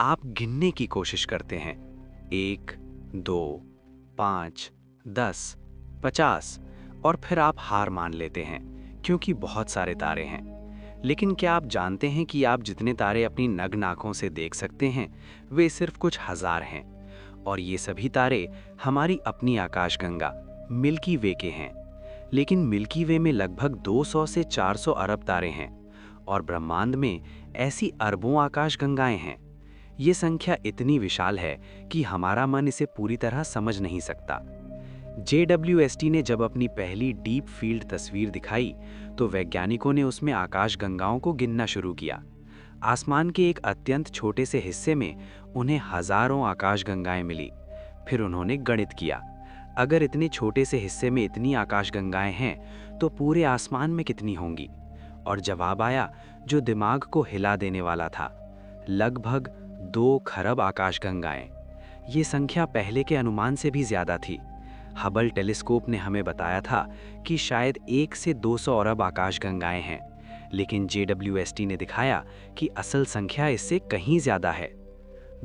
आप गिनने की कोशिश करते हैं, 1, 2, 5, 10, 50, और फिर आप हार मान लेते हैं क्योंकि बहुत सारे तारे हैं। लेकिन क्या आप जानते हैं कि आप जितने तारे अपनी नग्न आंखों से देख सकते हैं वे सिर्फ कुछ हजार हैं, और ये सभी तारे हमारी अपनी आकाशगंगा मिल्की वे के हैं। लेकिन मिल्की वे में लगभग 200 से 400 अरब तारे हैं और ब्रह्मांड में ऐसी अरबों आकाशगंगाएं हैं। ये संख्या इतनी विशाल है कि हमारा मन इसे पूरी तरह समझ नहीं सकता। JWST ने जब अपनी पहली डीप फील्ड तस्वीर दिखाई तो वैज्ञानिकों ने उसमें आकाशगंगाओं को गिनना शुरू किया। आसमान के एक अत्यंत छोटे से हिस्से में उन्हें हजारों आकाशगंगाएं मिली। फिर उन्होंने गणित किया, अगर इतने छोटे से हिस्से में इतनी आकाशगंगाएं हैं तो पूरे आसमान में कितनी होंगी। और जवाब आया जो दिमाग को हिला देने वाला था, लगभग 2 खरब आकाशगंगाएं। ये संख्या पहले के अनुमान से भी ज्यादा थी। हबल टेलीस्कोप ने हमें बताया था कि शायद 1 से 200 अरब आकाशगंगाएं हैं, लेकिन JWST ने दिखाया कि असल संख्या इससे कहीं ज्यादा है।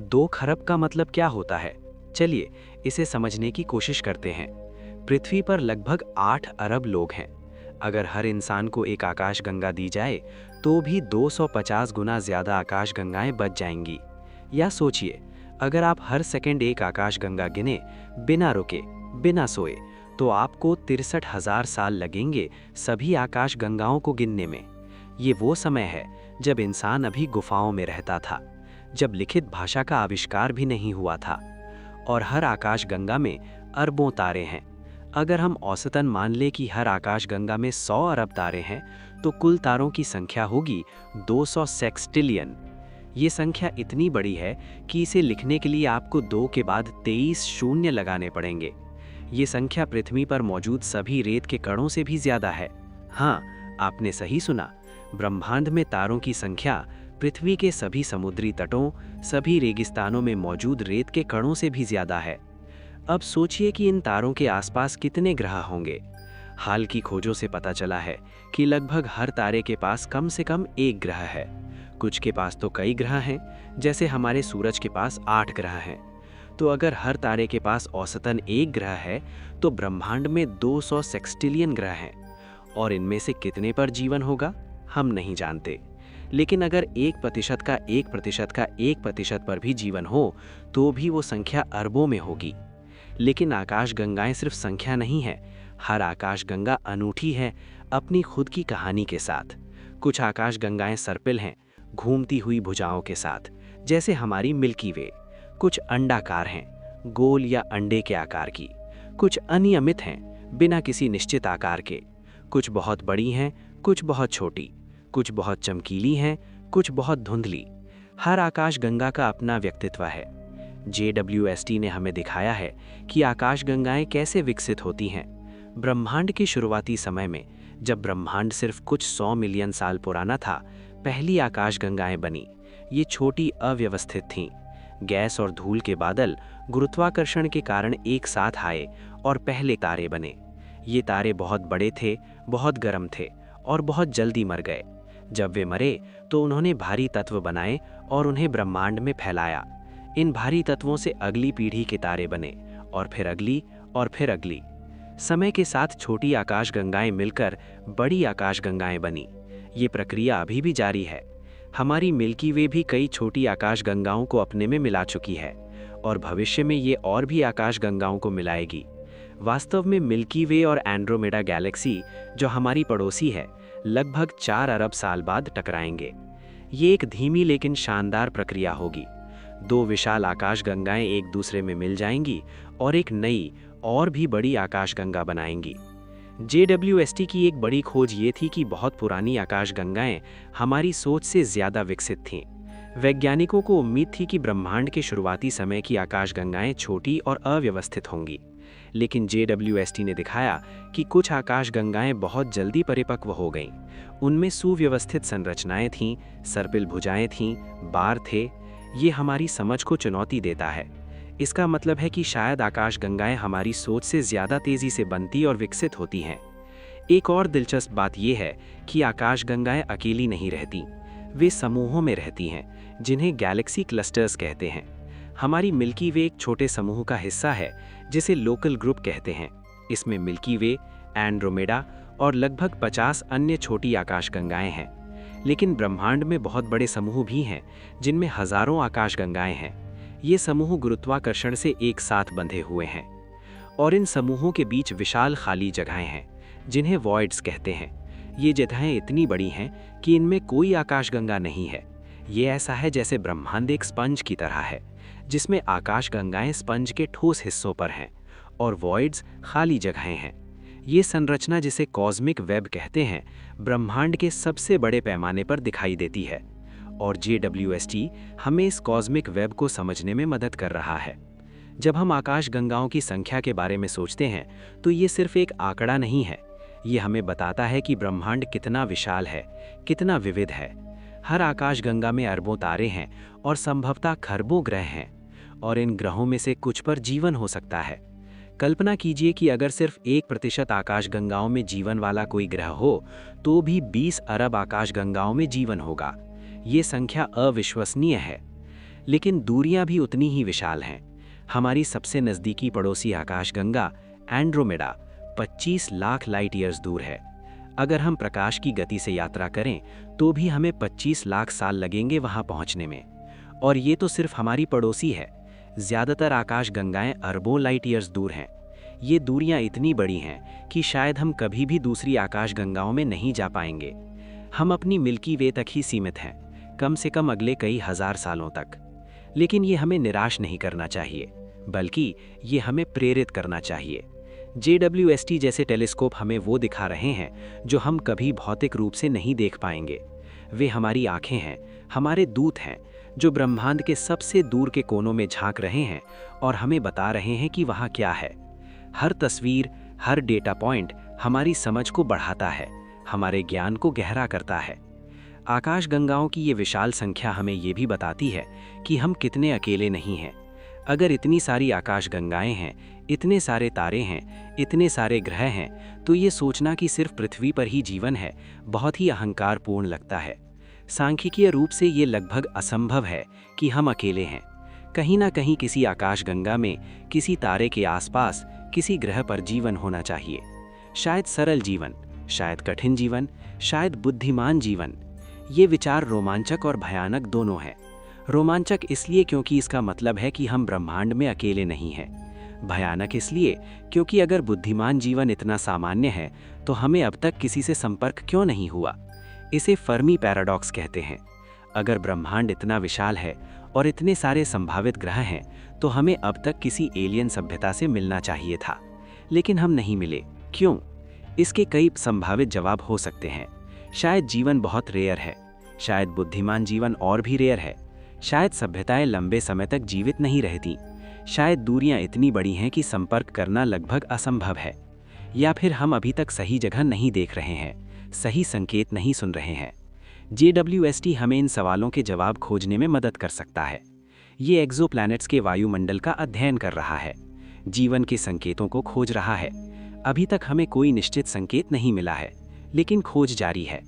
2 खरब का मतलब क्या होता है? चलिए इसे समझने की कोशिश करते हैं। पृथ्वी पर लगभग 8 अरब लोग हैं। अगर हर इंसान को एक आकाशगंगा दी जाए तो भी 250 गुना ज्यादा आकाशगंगाएं बच जाएंगी। या सोचिए, अगर आप हर सेकंड एक आकाशगंगा गिने बिना रुके, बिना सोए, तो आपको 63,000 साल लगेंगे सभी आकाशगंगाओं को गिनने में। ये वो समय है जब इंसान अभी गुफाओं में रहता था, जब लिखित भाषा का आविष्कार भी नहीं हुआ था। और हर आकाशगंगा में अरबों तारे हैं। अगर हम औसतन मान लें कि हर आकाशगंगा में 100 अरब तारे हैं तो कुल तारों की संख्या होगी 200 सेक्सटिलियन। ये संख्या इतनी बड़ी है कि इसे लिखने के लिए आपको 2 के बाद 23 शून्य लगाने पड़ेंगे। ये संख्या पृथ्वी पर मौजूद सभी रेत के कणों से भी ज्यादा है। हाँ, आपने सही सुना, ब्रह्मांड में तारों की संख्या पृथ्वी के सभी समुद्री तटों, सभी रेगिस्तानों में मौजूद रेत के कणों से भी ज्यादा है। अब सोचिए कि इन तारों के आसपास कितने ग्रह होंगे। हाल की खोजों से पता चला है कि लगभग हर तारे के पास कम से कम एक ग्रह है। कुछ के पास तो कई ग्रह हैं, जैसे हमारे सूरज के पास 8 ग्रह हैं। तो अगर हर तारे के पास औसतन एक ग्रह है तो ब्रह्मांड में 200 सेक्सटिलियन ग्रह हैं, और इनमें से कितने पर जीवन होगा हम नहीं जानते। लेकिन अगर 1% का 1% का 1% पर भी जीवन हो तो भी वो संख्या अरबों में होगी। लेकिन आकाशगंगाएं सिर्फ संख्या नहीं है, हर आकाशगंगा अनूठी है अपनी खुद की कहानी के साथ। कुछ आकाशगंगाएं सर्पिल हैं, घूमती हुई भुजाओं के साथ, जैसे हमारी मिल्की वे। कुछ अंडाकार हैं, गोल या अंडे के आकार की। कुछ अनियमित हैं, बिना किसी निश्चित आकार के। कुछ बहुत बड़ी हैं, कुछ बहुत छोटी। कुछ बहुत चमकीली हैं, कुछ बहुत धुंधली। हर आकाशगंगा का अपना व्यक्तित्व है। JWST ने हमें दिखाया है कि आकाशगंगाएं कैसे विकसित होती हैं। ब्रह्मांड के शुरुआती समय में, जब ब्रह्मांड सिर्फ कुछ 100 मिलियन साल पुराना था, पहली आकाशगंगाएं बनी। ये छोटी, अव्यवस्थित थीं। गैस और धूल के बादल गुरुत्वाकर्षण के कारण एक साथ आए और पहले तारे बने। ये तारे बहुत बड़े थे, बहुत गर्म थे और बहुत जल्दी मर गए। जब वे मरे तो उन्होंने भारी तत्व बनाए और उन्हें ब्रह्मांड में फैलाया। इन भारी तत्वों से अगली पीढ़ी के तारे बने और फिर अगली और फिर अगली। समय के साथ छोटी आकाशगंगाएं मिलकर बड़ी आकाशगंगाएं बनी। ये प्रक्रिया अभी भी जारी है। हमारी मिल्की वे भी कई छोटी आकाशगंगाओं को अपने में मिला चुकी है और भविष्य में ये और भी आकाशगंगाओं को मिलाएगी। वास्तव में मिल्की वे और एंड्रोमेडा गैलेक्सी, जो हमारी पड़ोसी है, लगभग 4 अरब साल बाद टकराएंगे। ये एक धीमी लेकिन शानदार प्रक्रिया होगी। 2 विशाल आकाशगंगाएं एक दूसरे में मिल जाएंगी और एक नई और भी बड़ी आकाशगंगा बनाएंगी। JWST की एक बड़ी खोज ये थी कि बहुत पुरानी आकाशगंगाएं हमारी सोच से ज़्यादा विकसित थीं। वैज्ञानिकों को उम्मीद थी कि ब्रह्मांड के शुरुआती समय की आकाशगंगाएं छोटी और अव्यवस्थित होंगी, लेकिन JWST ने दिखाया कि कुछ आकाशगंगाएं बहुत जल्दी परिपक्व हो गईं। उनमें सुव्यवस्थित संरचनाएं थीं, सर्पिल भुजाएं थीं, बार थे। ये हमारी समझ को चुनौती देता है। इसका मतलब है कि शायद आकाशगंगाएं हमारी सोच से ज़्यादा तेज़ी से बनती और विकसित होती हैं। एक और दिलचस्प बात यह है कि आकाशगंगाएं अकेली नहीं रहती, वे समूहों में रहती हैं, जिन्हें गैलेक्सी क्लस्टर्स कहते हैं। हमारी मिल्की वे एक छोटे समूह का हिस्सा है जिसे लोकल ग्रुप कहते हैं। इसमें मिल्की वे, एंड्रोमेडा और लगभग 50 अन्य छोटी आकाशगंगाएं हैं। लेकिन ब्रह्मांड में बहुत बड़े समूह भी हैं जिनमें हजारों आकाशगंगाएं हैं। ये समूह गुरुत्वाकर्षण से एक साथ बंधे हुए हैं और इन समूहों के बीच विशाल खाली जगहें हैं जिन्हें वॉइड्स कहते हैं। ये जगहें इतनी बड़ी हैं कि इनमें कोई आकाशगंगा नहीं है। ये ऐसा है जैसे ब्रह्मांड एक स्पंज की तरह है, जिसमें आकाशगंगाएं स्पंज के ठोस हिस्सों पर हैं और वॉइड्स खाली जगहें हैं। ये संरचना, जिसे कॉस्मिक वेब कहते हैं, ब्रह्मांड के सबसे बड़े पैमाने पर दिखाई देती है और JWST हमें इस कॉस्मिक वेब को समझने में मदद कर रहा है। जब हम आकाशगंगाओं की संख्या के बारे में सोचते हैं तो ये सिर्फ एक आंकड़ा नहीं है। ये हमें बताता है कि ब्रह्मांड कितना विशाल है, कितना विविध है। हर आकाशगंगा में अरबों तारे हैं और संभवतः खरबों ग्रह हैं, और इन ग्रहों में से कुछ पर जीवन हो सकता है। कल्पना कीजिए कि अगर सिर्फ 1% आकाशगंगाओं में जीवन वाला कोई ग्रह हो तो भी 20 अरब आकाशगंगाओं में जीवन होगा। ये संख्या अविश्वसनीय है, लेकिन दूरियां भी उतनी ही विशाल हैं। हमारी सबसे नज़दीकी पड़ोसी आकाशगंगा एंड्रोमेडा 25 लाख लाइट ईयर्स दूर है। अगर हम प्रकाश की गति से यात्रा करें तो भी हमें 25 लाख साल लगेंगे वहां पहुंचने में। और ये तो सिर्फ हमारी पड़ोसी है। ज़्यादातर आकाशगंगाएं अरबों लाइट ईयर्स दूर हैं। ये दूरियां इतनी बड़ी हैं कि शायद हम कभी भी दूसरी आकाशगंगाओं में नहीं जा पाएंगे। हम अपनी मिल्की वे तक ही सीमित हैं, कम से कम अगले कई हजार सालों तक। लेकिन ये हमें निराश नहीं करना चाहिए, बल्कि ये हमें प्रेरित करना चाहिए। JWST जैसे टेलीस्कोप हमें वो दिखा रहे हैं जो हम कभी भौतिक रूप से नहीं देख पाएंगे। वे हमारी आंखें हैं, हमारे दूत हैं, जो ब्रह्मांड के सबसे दूर के कोनों में झांक रहे हैं और हमें बता रहे हैं कि वहाँ क्या है। हर तस्वीर, हर डेटा पॉइंट हमारी समझ को बढ़ाता है, हमारे ज्ञान को गहरा करता है। आकाशगंगाओं की ये विशाल संख्या हमें ये भी बताती है कि हम कितने अकेले नहीं हैं। अगर इतनी सारी आकाशगंगाएं हैं, इतने सारे तारे हैं, इतने सारे ग्रह हैं, तो ये सोचना कि सिर्फ पृथ्वी पर ही जीवन है बहुत ही अहंकारपूर्ण लगता है। सांख्यिकीय रूप से ये लगभग असंभव है कि हम अकेले हैं। कहीं ना कहीं किसी आकाशगंगा में, किसी तारे के आसपास, किसी ग्रह पर जीवन होना चाहिए। शायद सरल जीवन, शायद कठिन जीवन, शायद बुद्धिमान जीवन। ये विचार रोमांचक और भयानक दोनों हैं। रोमांचक इसलिए क्योंकि इसका मतलब है कि हम ब्रह्मांड में अकेले नहीं हैं। भयानक इसलिए क्योंकि अगर बुद्धिमान जीवन इतना सामान्य है तो हमें अब तक किसी से संपर्क क्यों नहीं हुआ। इसे फर्मी पैराडॉक्स कहते हैं। अगर ब्रह्मांड इतना विशाल है और इतने सारे संभावित ग्रह हैं तो हमें अब तक किसी एलियन सभ्यता से मिलना चाहिए था, लेकिन हम नहीं मिले। क्यों? इसके कई संभावित जवाब हो सकते हैं। शायद जीवन बहुत रेयर है, शायद बुद्धिमान जीवन और भी रेयर है, शायद सभ्यताएं लंबे समय तक जीवित नहीं रहती, शायद दूरियां इतनी बड़ी हैं कि संपर्क करना लगभग असंभव है, या फिर हम अभी तक सही जगह नहीं देख रहे हैं, सही संकेत नहीं सुन रहे हैं। JWST हमें इन सवालों के जवाब खोजने में मदद कर सकता है। ये एक्सोप्लैनेट्स के वायुमंडल का अध्ययन कर रहा है, जीवन के संकेतों को खोज रहा है। अभी तक हमें कोई निश्चित संकेत नहीं मिला है, लेकिन खोज जारी है।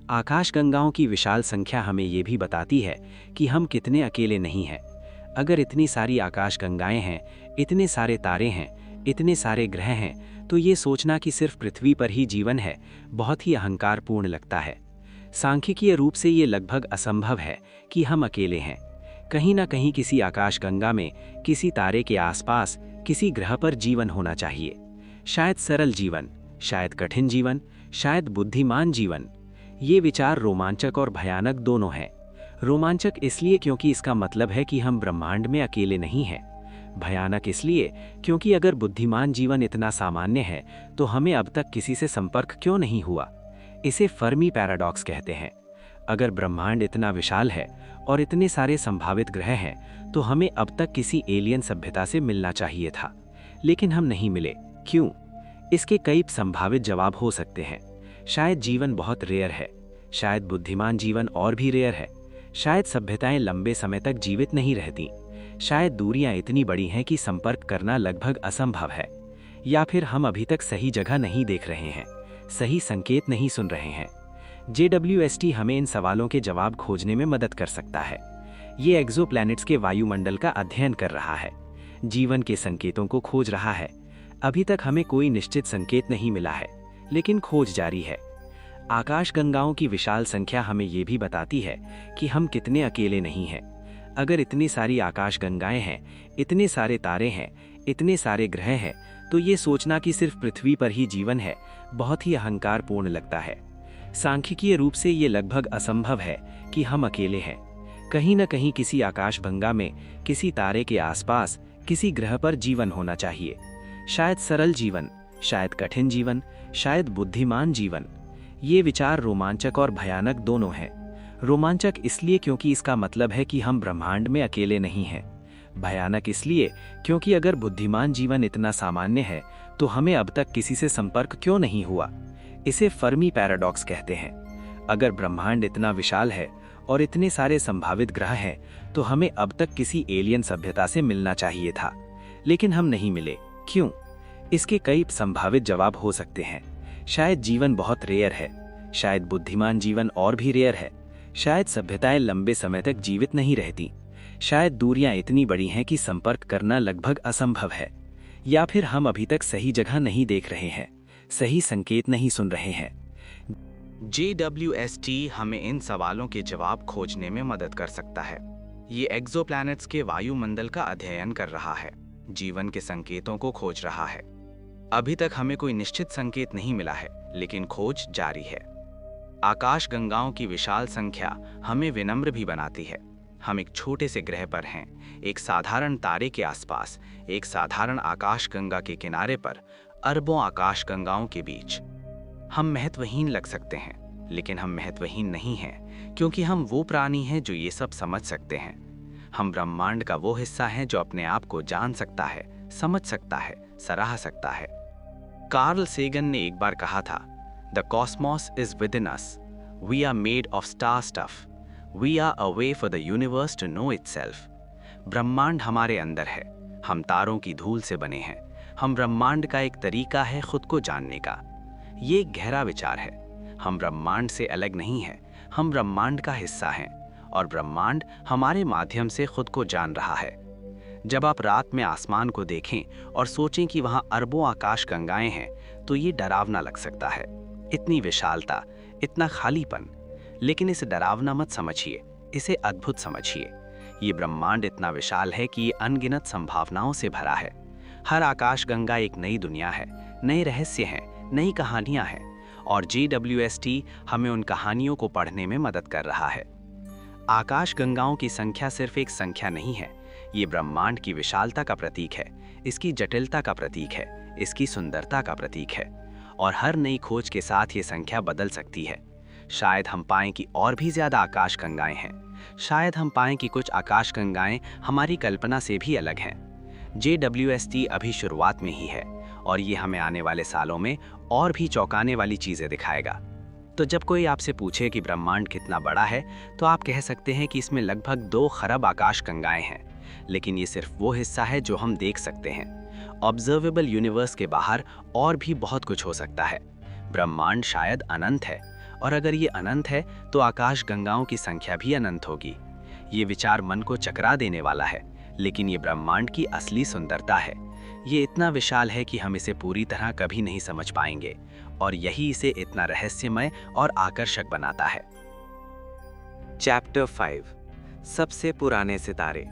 आकाशगंगाओं की विशाल संख्या हमें ये भी बताती है कि हम कितने अकेले नहीं हैं। अगर इतनी सारी आकाशगंगाएं हैं, इतने सारे तारे हैं, इतने सारे ग्रह हैं, तो ये सोचना कि सिर्फ पृथ्वी पर ही जीवन है बहुत ही अहंकारपूर्ण लगता है। सांख्यिकीय रूप से ये लगभग असंभव है कि हम अकेले हैं। कहीं ना कहीं किसी आकाशगंगा में, किसी तारे के आसपास, किसी ग्रह पर जीवन होना चाहिए। शायद सरल जीवन, शायद कठिन जीवन, शायद बुद्धिमान जीवन। ये विचार रोमांचक और भयानक दोनों हैं। रोमांचक इसलिए क्योंकि इसका मतलब है कि हम ब्रह्मांड में अकेले नहीं हैं। भयानक इसलिए क्योंकि अगर बुद्धिमान जीवन इतना सामान्य है तो हमें अब तक किसी से संपर्क क्यों नहीं हुआ। इसे फर्मी पैराडॉक्स कहते हैं। अगर ब्रह्मांड इतना विशाल है और इतने सारे संभावित ग्रह हैं तो हमें अब तक किसी एलियन सभ्यता से मिलना चाहिए था, लेकिन हम नहीं मिले। क्यों? इसके कई संभावित जवाब हो सकते हैं। शायद जीवन बहुत रेयर है, शायद बुद्धिमान जीवन और भी रेयर है, शायद सभ्यताएं लंबे समय तक जीवित नहीं रहती, शायद दूरियां इतनी बड़ी हैं कि संपर्क करना लगभग असंभव है, या फिर हम अभी तक सही जगह नहीं देख रहे हैं, सही संकेत नहीं सुन रहे हैं। JWST हमें इन सवालों के जवाब खोजने में मदद कर सकता है। ये एक्सोप्लैनेट्स के वायुमंडल का अध्ययन कर रहा है, जीवन के संकेतों को खोज रहा है। अभी तक हमें कोई निश्चित संकेत नहीं मिला है, लेकिन खोज जारी है। आकाशगंगाओं की विशाल संख्या हमें ये भी बताती है कि हम कितने अकेले नहीं हैं। अगर इतनी सारी आकाशगंगाएं हैं, इतने सारे तारे हैं, इतने सारे ग्रह हैं, तो ये सोचना कि सिर्फ पृथ्वी पर ही जीवन है बहुत ही अहंकारपूर्ण लगता है। सांख्यिकीय रूप से ये लगभग असंभव है कि हम अकेले हैं। कहीं न कहीं किसी आकाशगंगा में, किसी तारे के आसपास, किसी ग्रह पर जीवन होना चाहिए। शायद सरल जीवन, शायद कठिन जीवन, शायद बुद्धिमान जीवन। ये विचार रोमांचक और भयानक दोनों हैं। रोमांचक इसलिए क्योंकि इसका मतलब है कि हम ब्रह्मांड में अकेले नहीं हैं। भयानक इसलिए क्योंकि अगर बुद्धिमान जीवन इतना सामान्य है तो हमें अब तक किसी से संपर्क क्यों नहीं हुआ। इसे फर्मी पैराडॉक्स कहते हैं। अगर ब्रह्मांड इतना विशाल है और इतने सारे संभावित ग्रह हैं तो हमें अब तक किसी एलियन सभ्यता से मिलना चाहिए था, लेकिन हम नहीं मिले। क्यों? इसके कई संभावित जवाब हो सकते हैं। शायद जीवन बहुत रेयर है, शायद बुद्धिमान जीवन और भी रेयर है, शायद सभ्यताएं लंबे समय तक जीवित नहीं रहती, शायद दूरियां इतनी बड़ी हैं कि संपर्क करना लगभग असंभव है, या फिर हम अभी तक सही जगह नहीं देख रहे हैं, सही संकेत नहीं सुन रहे हैं। JWST हमें इन सवालों के जवाब खोजने में मदद कर सकता है। ये एक्सोप्लैनेट्स के वायुमंडल का अध्ययन कर रहा है, जीवन के संकेतों को खोज रहा है। अभी तक हमें कोई निश्चित संकेत नहीं मिला है, लेकिन खोज जारी है। आकाशगंगाओं की विशाल संख्या हमें विनम्र भी बनाती है। हम एक छोटे से ग्रह पर हैं, एक साधारण तारे के आसपास, एक साधारण आकाशगंगा के किनारे पर, अरबों आकाशगंगाओं के बीच। हम महत्वहीन लग सकते हैं, लेकिन हम महत्वहीन नहीं हैं, क्योंकि हम वो प्राणी हैं जो ये सब समझ सकते हैं। हम ब्रह्मांड का वो हिस्सा हैं जो अपने आप को जान सकता है, समझ सकता है, सराह सकता है। कार्ल सेगन ने एक बार कहा था, the cosmos is within us, we are made of star stuff, we are a way for the universe to know itself. ब्रह्मांड हमारे अंदर है, हम तारों की धूल से बने हैं। हम ब्रह्मांड का एक तरीका है खुद को जानने का। ये एक गहरा विचार है। हम ब्रह्मांड से अलग नहीं हैं, हम ब्रह्मांड का हिस्सा हैं, और ब्रह्मांड हमारे माध्यम से खुद को जान रहा है। जब आप रात में आसमान को देखें और सोचें कि वहां अरबों आकाशगंगाएं हैं, तो ये डरावना लग सकता है। इतनी विशालता, इतना खालीपन। लेकिन इसे डरावना मत समझिए, इसे अद्भुत समझिए। ये ब्रह्मांड इतना विशाल है कि ये अनगिनत संभावनाओं से भरा है। हर आकाशगंगा एक नई दुनिया है, नए रहस्य हैं, नई कहानियां हैं, और JWST हमें उन कहानियों को पढ़ने में मदद कर रहा है। आकाशगंगाओं की संख्या सिर्फ एक संख्या नहीं है, ये ब्रह्मांड की विशालता का प्रतीक है, इसकी जटिलता का प्रतीक है, इसकी सुंदरता का प्रतीक है। और हर नई खोज के साथ ये संख्या बदल सकती है। शायद हम पाएं कि और भी ज्यादा आकाशगंगाएं हैं, शायद हम पाएं कि कुछ आकाशगंगाएं हमारी कल्पना से भी अलग हैं। JWST अभी शुरुआत में ही है, और ये हमें आने वाले सालों में और भी चौंकाने वाली चीजें दिखाएगा। तो जब कोई आपसे पूछे कि ब्रह्मांड कितना बड़ा है, तो आप कह सकते हैं कि इसमें लगभग 2 खरब आकाशगंगाएं हैं, लेकिन ये सिर्फ वो हिस्सा है जो हम देख सकते हैं। ऑब्जर्वेबल यूनिवर्स के बाहर और भी बहुत कुछ हो सकता है। ब्रह्मांड शायद अनंत है, और अगर ये अनंत है तो आकाशगंगाओं की संख्या भी अनंत होगी। ये विचार मन को चकरा देने वाला है, लेकिन ये ब्रह्मांड की असली सुंदरता है। ये इतना विशाल है कि हम इसे पूरी तरह कभी नहीं समझ पाएंगे, और यही इसे इतना रहस्यमय और आकर्षक बनाता है। चैप्टर 5, सबसे पुराने सितारे,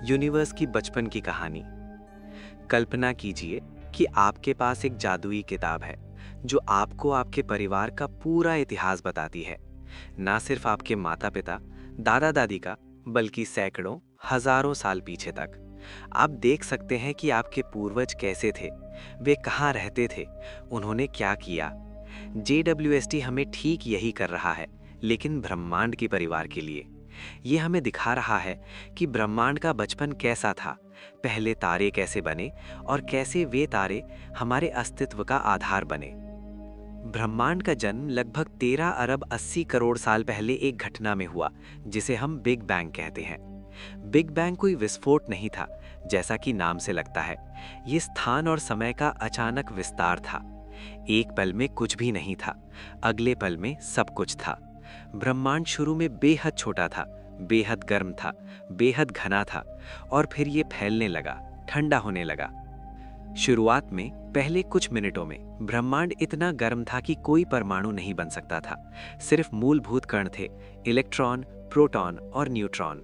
यूनिवर्स की बचपन की कहानी। कल्पना कीजिए कि आपके पास एक जादुई किताब है जो आपको आपके परिवार का पूरा इतिहास बताती है। ना सिर्फ आपके माता पिता, दादा दादी का, बल्कि सैकड़ों, हजारों साल पीछे तक। आप देख सकते हैं कि आपके पूर्वज कैसे थे, वे कहाँ रहते थे, उन्होंने क्या किया। JWST हमें ठीक यही कर रहा है, लेकिन ब्रह्मांड के परिवार के लिए। ये हमें दिखा रहा है कि ब्रह्मांड का बचपन कैसा था, पहले तारे कैसे बने और कैसे वे तारे हमारे अस्तित्व का आधार बने। ब्रह्मांड का जन्म लगभग 13 अरब 80 करोड़ साल पहले एक घटना में हुआ, जिसे हम बिग बैंग कहते हैं। बिग बैंग कोई विस्फोट नहीं था, जैसा कि नाम से लगता है। ये स्थान और समय का अचानक विस्तार था। एक पल में कुछ भी नहीं था, अगले पल में सब कुछ था। ब्रह्मांड शुरू में बेहद छोटा था, बेहद गर्म था, बेहद घना था, और फिर ये फैलने लगा, ठंडा होने लगा। शुरुआत में पहले कुछ मिनटों में ब्रह्मांड इतना गर्म था कि कोई परमाणु नहीं बन सकता था। सिर्फ मूलभूत कण थे, इलेक्ट्रॉन, प्रोटॉन और न्यूट्रॉन।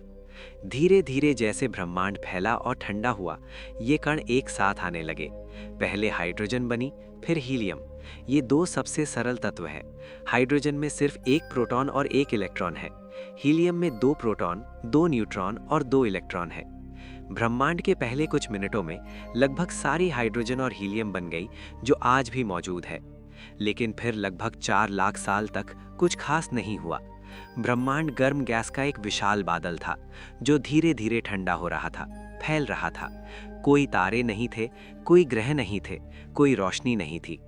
धीरे धीरे जैसे ब्रह्मांड फैला और ठंडा हुआ, ये कण एक साथ आने लगे। पहले हाइड्रोजन बनी, फिर हीलियम। ये दो सबसे सरल तत्व हैं। हाइड्रोजन में सिर्फ एक प्रोटॉन और एक इलेक्ट्रॉन है। हीलियम में 2 प्रोटॉन, 2 न्यूट्रॉन और 2 इलेक्ट्रॉन है। ब्रह्मांड के पहले कुछ मिनटों में लगभग सारी हाइड्रोजन और हीलियम बन गई, जो आज भी मौजूद है। लेकिन फिर लगभग 4 लाख साल तक कुछ खास नहीं हुआ। ब्रह्मांड गर्म गैस का एक विशाल बादल था, जो धीरे धीरे ठंडा हो रहा था, फैल रहा था। कोई तारे नहीं थे, कोई ग्रह नहीं थे, कोई रोशनी नहीं थी।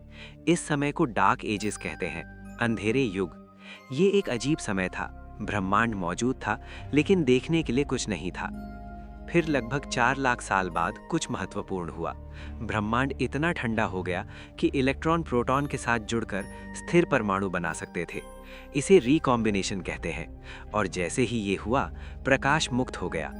इस समय को डार्क एजेस कहते हैं, अंधेरे युग। ये एक अजीब समय था। ब्रह्मांड मौजूद था, लेकिन देखने के लिए कुछ नहीं था। फिर लगभग 4 लाख साल बाद कुछ महत्वपूर्ण हुआ। ब्रह्मांड इतना ठंडा हो गया कि इलेक्ट्रॉन प्रोटॉन के साथ जुड़कर स्थिर परमाणु बना सकते थे। इसे रिकॉम्बिनेशन कहते हैं। और जैसे ही ये हुआ, प्रकाश मुक्त हो गया।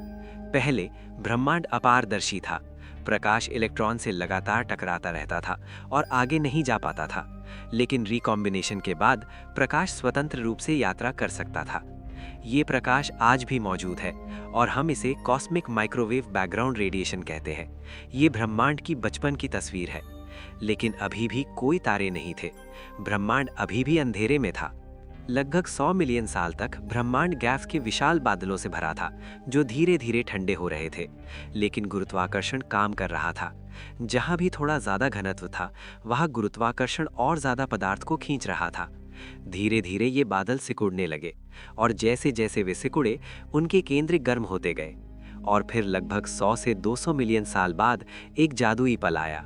पहले ब्रह्मांड अपारदर्शी था। प्रकाश इलेक्ट्रॉन से लगातार टकराता रहता था और आगे नहीं जा पाता था। लेकिन रिकॉम्बिनेशन के बाद प्रकाश स्वतंत्र रूप से यात्रा कर सकता था। ये प्रकाश आज भी मौजूद है और हम इसे कॉस्मिक माइक्रोवेव बैकग्राउंड रेडिएशन कहते हैं। ये ब्रह्मांड की बचपन की तस्वीर है। लेकिन अभी भी कोई तारे नहीं थे। ब्रह्मांड अभी भी अंधेरे में था। लगभग 100 मिलियन साल तक ब्रह्मांड गैस के विशाल बादलों से भरा था, जो धीरे धीरे ठंडे हो रहे थे। लेकिन गुरुत्वाकर्षण काम कर रहा था। जहां भी थोड़ा ज्यादा घनत्व था, वहां गुरुत्वाकर्षण और ज्यादा पदार्थ को खींच रहा था। धीरे धीरे ये बादल सिकुड़ने लगे, और जैसे जैसे वे सिकुड़े, उनके केंद्र गर्म होते गए। और फिर लगभग 100 से 200 मिलियन साल बाद एक जादुई पल आया।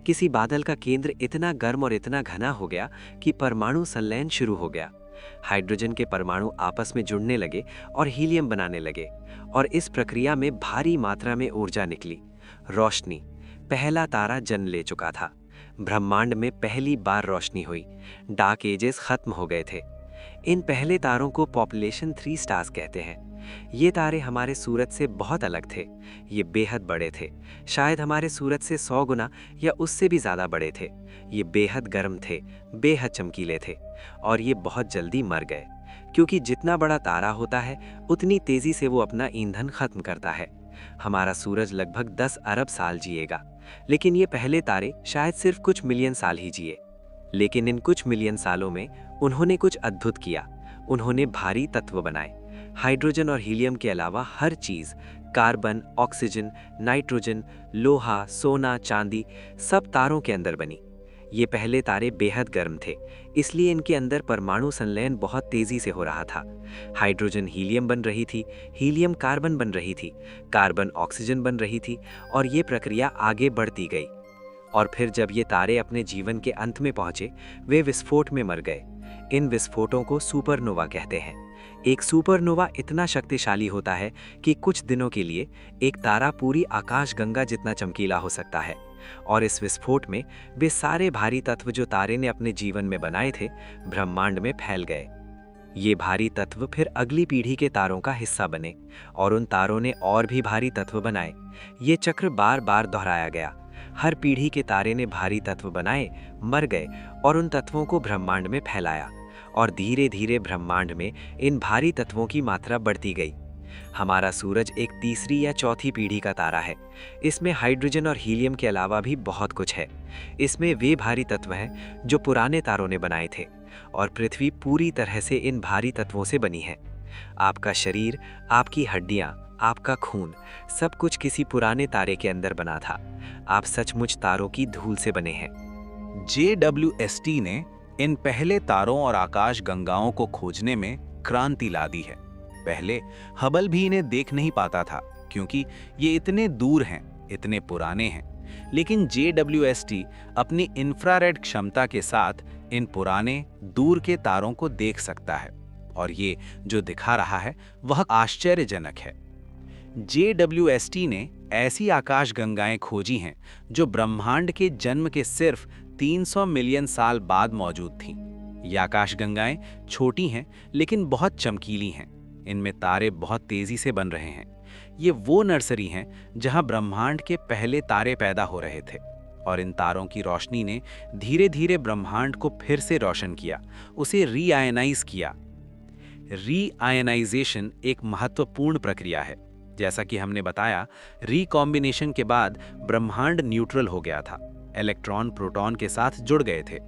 किसी बादल का केंद्र इतना गर्म और इतना घना हो गया कि परमाणु संलयन शुरू हो गया। हाइड्रोजन के परमाणु आपस में जुड़ने लगे और हीलियम बनाने लगे, और इस प्रक्रिया में भारी मात्रा में ऊर्जा निकली। रोशनी। पहला तारा जन्म ले चुका था। ब्रह्मांड में पहली बार रोशनी हुई। डार्क एजेस खत्म हो गए थे। इन पहले तारों को पॉपुलेशन 3 स्टार्स कहते हैं। ये तारे हमारे सूरज से बहुत अलग थे। ये बेहद बड़े थे, शायद हमारे सूरज से 100 गुना या उससे भी ज़्यादा बड़े थे। ये बेहद गर्म थे, बेहद चमकीले थे, और ये बहुत जल्दी मर गए, क्योंकि जितना बड़ा तारा होता है, उतनी तेज़ी से वो अपना ईंधन खत्म करता है। हमारा सूरज लगभग 10 अरब साल जिएगा, लेकिन ये पहले तारे शायद सिर्फ कुछ मिलियन साल ही जिए। लेकिन इन कुछ मिलियन सालों में उन्होंने कुछ अद्भुत किया। उन्होंने भारी तत्व बनाए। हाइड्रोजन और हीलियम के अलावा हर चीज़, कार्बन, ऑक्सीजन, नाइट्रोजन, लोहा, सोना, चांदी, सब तारों के अंदर बनी। ये पहले तारे बेहद गर्म थे, इसलिए इनके अंदर परमाणु संलयन बहुत तेज़ी से हो रहा था। हाइड्रोजन हीलियम बन रही थी, हीलियम कार्बन बन रही थी, कार्बन ऑक्सीजन बन रही थी, और ये प्रक्रिया आगे बढ़ती गई। और फिर जब ये तारे अपने जीवन के अंत में पहुंचे, वे विस्फोट में मर गए। इन विस्फोटों को सुपरनोवा कहते हैं। एक सुपरनोवा इतना शक्तिशाली होता है कि कुछ दिनों के लिए एक तारा पूरी आकाशगंगा जितना चमकीला हो सकता है। और इस विस्फोट में वे सारे भारी तत्व जो तारे ने अपने जीवन में बनाए थे, ब्रह्मांड में फैल गए। ये भारी तत्व फिर अगली पीढ़ी के तारों का हिस्सा बने और उन तारों ने और भी भारी तत्व बनाए। ये चक्र बार बार दोहराया गया। हर पीढ़ी के तारे ने भारी तत्व बनाए, मर गए और उन तत्वों को ब्रह्मांड में फैलाया और धीरे धीरे ब्रह्मांड में इन भारी तत्वों की मात्रा बढ़ती गई। हमारा सूरज एक तीसरी या चौथी पीढ़ी का तारा है। इसमें हाइड्रोजन और हीलियम के अलावा भी बहुत कुछ है। इसमें वे भारी तत्व हैं जो पुराने तारों ने बनाए थे और पृथ्वी पूरी तरह से इन भारी तत्वों से बनी है। आपका शरीर, आपकी हड्डियां, आपका खून, सब कुछ किसी पुराने तारे के अंदर बना था। आप सचमुच तारों की धूल से बने हैं। JWST ने इन पहले तारों और आकाश गंगाओं को खोजने में क्रांति ला दी है। पहले हबल भी इन्हें देख नहीं पाता था क्योंकि ये इतने दूर हैं, इतने पुराने हैं। लेकिन JWST अपनी इंफ्रारेड क्षमता के साथ इन पुराने दूर के तारों को देख सकता है और ये जो दिखा रहा है वह आश्चर्यजनक है। JWST ने ऐसी आकाश गंगाएं खोजी हैं जो ब्रह्मांड के जन्म के सिर्फ 300 मिलियन साल बाद मौजूद थीं। ये आकाश गंगाएं छोटी हैं लेकिन बहुत चमकीली हैं। इनमें तारे बहुत तेजी से बन रहे हैं। ये वो नर्सरी हैं जहां ब्रह्मांड के पहले तारे पैदा हो रहे थे और इन तारों की रोशनी ने धीरे धीरे ब्रह्मांड को फिर से रोशन किया, उसे रीआयनाइज किया। रीआयनाइजेशन एक महत्वपूर्ण प्रक्रिया है। जैसा कि हमने बताया, रिकॉम्बिनेशन के बाद ब्रह्मांड न्यूट्रल हो गया था। इलेक्ट्रॉन प्रोटॉन के साथ जुड़ गए थे।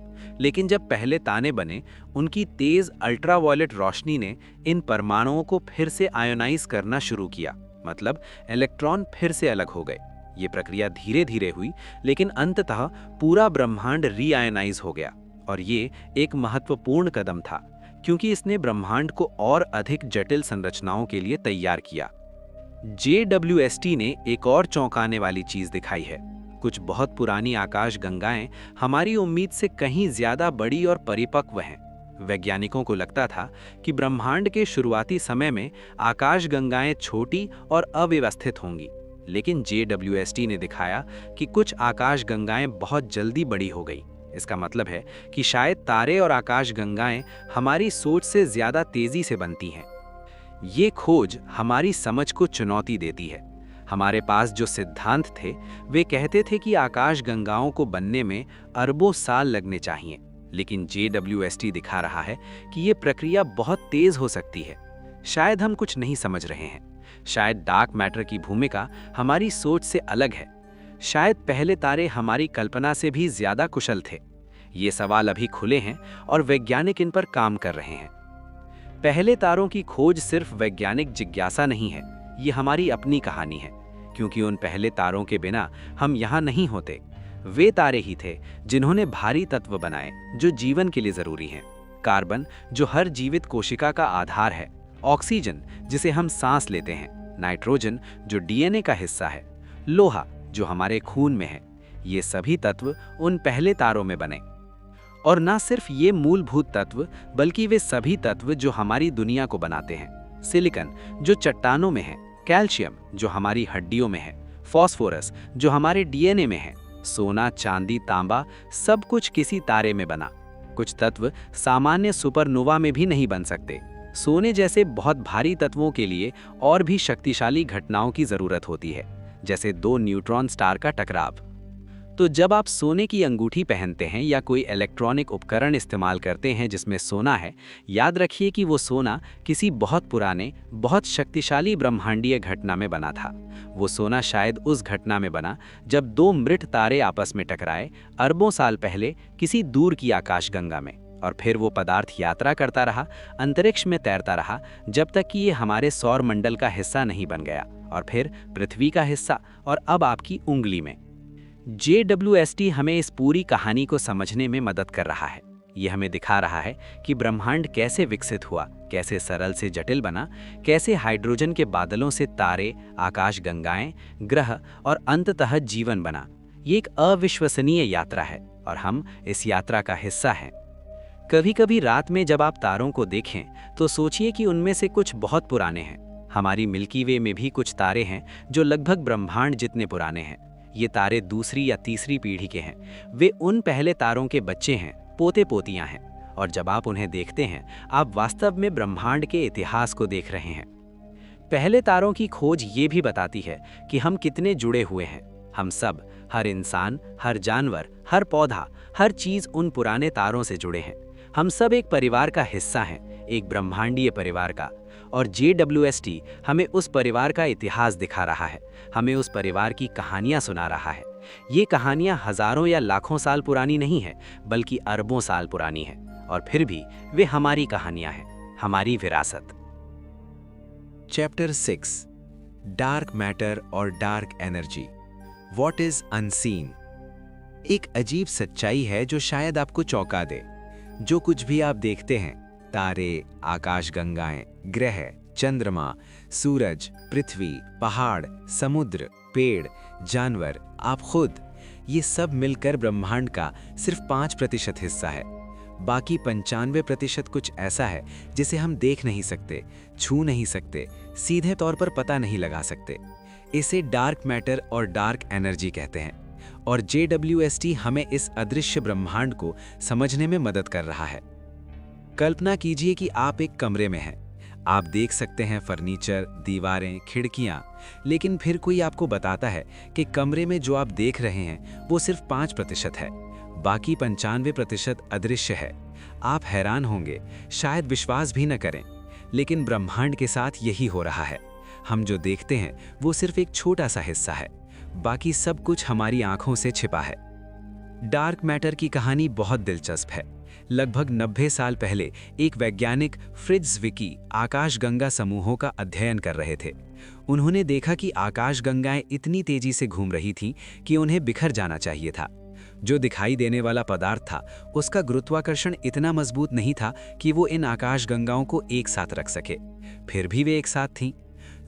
लेकिन जब पहले ताने बने, उनकी तेज अल्ट्रावायलेट रोशनी ने इन परमाणुओं को फिर से आयोनाइज करना शुरू किया, मतलब इलेक्ट्रॉन फिर से अलग हो गए। ये प्रक्रिया धीरे धीरे हुई, लेकिन अंततः पूरा ब्रह्मांड रीआयोनाइज हो गया और ये एक महत्वपूर्ण कदम था क्योंकि इसने ब्रह्मांड को और अधिक जटिल संरचनाओं के लिए तैयार किया। JWST ने एक और चौंकाने वाली चीज दिखाई है। कुछ बहुत पुरानी आकाश गंगाएं हमारी उम्मीद से कहीं ज्यादा बड़ी और परिपक्व हैं। वैज्ञानिकों को लगता था कि ब्रह्मांड के शुरुआती समय में आकाश गंगाएं छोटी और अव्यवस्थित होंगी, लेकिन JWST ने दिखाया कि कुछ आकाश गंगाएं बहुत जल्दी बड़ी हो गई। इसका मतलब है कि शायद तारे और आकाश गंगाएं हमारी सोच से ज्यादा तेजी से बनती हैं। ये खोज हमारी समझ को चुनौती देती है। हमारे पास जो सिद्धांत थे वे कहते थे कि आकाश गंगाओं को बनने में अरबों साल लगने चाहिए, लेकिन JWST दिखा रहा है कि ये प्रक्रिया बहुत तेज हो सकती है। शायद हम कुछ नहीं समझ रहे हैं। शायद डार्क मैटर की भूमिका हमारी सोच से अलग है। शायद पहले तारे हमारी कल्पना से भी ज्यादा कुशल थे। ये सवाल अभी खुले हैं और वैज्ञानिक इन पर काम कर रहे हैं। पहले तारों की खोज सिर्फ वैज्ञानिक जिज्ञासा नहीं है, ये हमारी अपनी कहानी है, क्योंकि उन पहले तारों के बिना हम यहाँ नहीं होते। वे तारे ही थे जिन्होंने भारी तत्व बनाए जो जीवन के लिए जरूरी हैं। कार्बन, जो हर जीवित कोशिका का आधार है, ऑक्सीजन, जिसे हम सांस लेते हैं, नाइट्रोजन, जो DNA का हिस्सा है, लोहा, जो हमारे खून में है। ये सभी तत्व उन पहले तारों में बने। और ना सिर्फ ये मूलभूत तत्व, बल्कि वे सभी तत्व जो हमारी दुनिया को बनाते हैं। सिलिकॉन, जो चट्टानों में है, कैल्शियम, जो हमारी हड्डियों में है, फास्फोरस, जो हमारे DNA में है, सोना, चांदी, तांबा, सब कुछ किसी तारे में बना। कुछ तत्व सामान्य सुपरनोवा में भी नहीं बन सकते। सोने जैसे बहुत भारी तत्वों के लिए और भी शक्तिशाली घटनाओं की जरूरत होती है, जैसे 2 न्यूट्रॉन स्टार का टकराव। तो जब आप सोने की अंगूठी पहनते हैं या कोई इलेक्ट्रॉनिक उपकरण इस्तेमाल करते हैं जिसमें सोना है, याद रखिए कि वो सोना किसी बहुत पुराने, बहुत शक्तिशाली ब्रह्मांडीय घटना में बना था। वो सोना शायद उस घटना में बना जब 2 मृत तारे आपस में टकराए अरबों साल पहले किसी दूर की आकाशगंगा में, और फिर वो पदार्थ यात्रा करता रहा, अंतरिक्ष में तैरता रहा, जब तक कि ये हमारे सौर मंडल का हिस्सा नहीं बन गया, और फिर पृथ्वी का हिस्सा, और अब आपकी उंगली में। JWST हमें इस पूरी कहानी को समझने में मदद कर रहा है। ये हमें दिखा रहा है कि ब्रह्मांड कैसे विकसित हुआ, कैसे सरल से जटिल बना, कैसे हाइड्रोजन के बादलों से तारे, आकाश गंगाएं, ग्रह और अंततः जीवन बना। ये एक अविश्वसनीय यात्रा है और हम इस यात्रा का हिस्सा हैं। कभी कभी रात में जब आप तारों को देखें तो सोचिए कि उनमें से कुछ बहुत पुराने हैं। हमारी मिल्की वे में भी कुछ तारे हैं जो लगभग ब्रह्मांड जितने पुराने हैं। ये तारे दूसरी या तीसरी पीढ़ी के हैं। वे उन पहले तारों के बच्चे हैं, पोते पोतियां हैं, और जब आप उन्हें देखते हैं, आप वास्तव में ब्रह्मांड के इतिहास को देख रहे हैं। पहले तारों की खोज ये भी बताती है कि हम कितने जुड़े हुए हैं। हम सब, हर इंसान, हर जानवर, हर पौधा, हर चीज उन पुराने तारों से जुड़े हैं। हम सब एक परिवार का हिस्सा हैं, एक ब्रह्मांडीय परिवार का। और JWST हमें उस परिवार का इतिहास दिखा रहा है, हमें उस परिवार की कहानियां सुना रहा है। ये कहानियां हजारों या लाखों साल पुरानी नहीं हैं, बल्कि अरबों साल पुरानी हैं। और फिर भी वे हमारी कहानियां हैं, हमारी विरासत। चैप्टर 6, डार्क मैटर और dark energy, what is unseen. एक अजीब सच्चाई है जो शायद आपको चौंका दे। जो कुछ भी आप देखते हैं, तारे, आकाशगंगाएं, ग्रह, चंद्रमा, सूरज, पृथ्वी, पहाड़, समुद्र, पेड़, जानवर, आप खुद, ये सब मिलकर ब्रह्मांड का सिर्फ 5% हिस्सा है। बाकी 95% कुछ ऐसा है जिसे हम देख नहीं सकते, छू नहीं सकते, सीधे तौर पर पता नहीं लगा सकते। इसे डार्क मैटर और डार्क एनर्जी कहते हैं। और JWST हमें इस अदृश्य ब्रह्मांड को समझने में मदद कर रहा है। कल्पना कीजिए कि आप एक कमरे में हैं। आप देख सकते हैं फर्नीचर, दीवारें, खिड़कियां, लेकिन फिर कोई आपको बताता है कि कमरे में जो आप देख रहे हैं वो सिर्फ 5% है, बाकी 95% अदृश्य है। आप हैरान होंगे, शायद विश्वास भी न करें, लेकिन ब्रह्मांड के साथ यही हो रहा है। हम जो देखते हैं वो सिर्फ एक छोटा सा हिस्सा है, बाकी सब कुछ हमारी आंखों से छिपा है। डार्क मैटर की कहानी बहुत दिलचस्प है। लगभग 90 साल पहले एक वैज्ञानिक फ्रिट्ज़विकी आकाशगंगा समूहों का अध्ययन कर रहे थे। उन्होंने देखा कि आकाशगंगाएं इतनी तेजी से घूम रही थीं कि उन्हें बिखर जाना चाहिए था। जो दिखाई देने वाला पदार्थ था, उसका गुरुत्वाकर्षण इतना मजबूत नहीं था कि वो इन आकाशगंगाओं को एक साथ रख सके। फिर भी वे एक साथ थीं।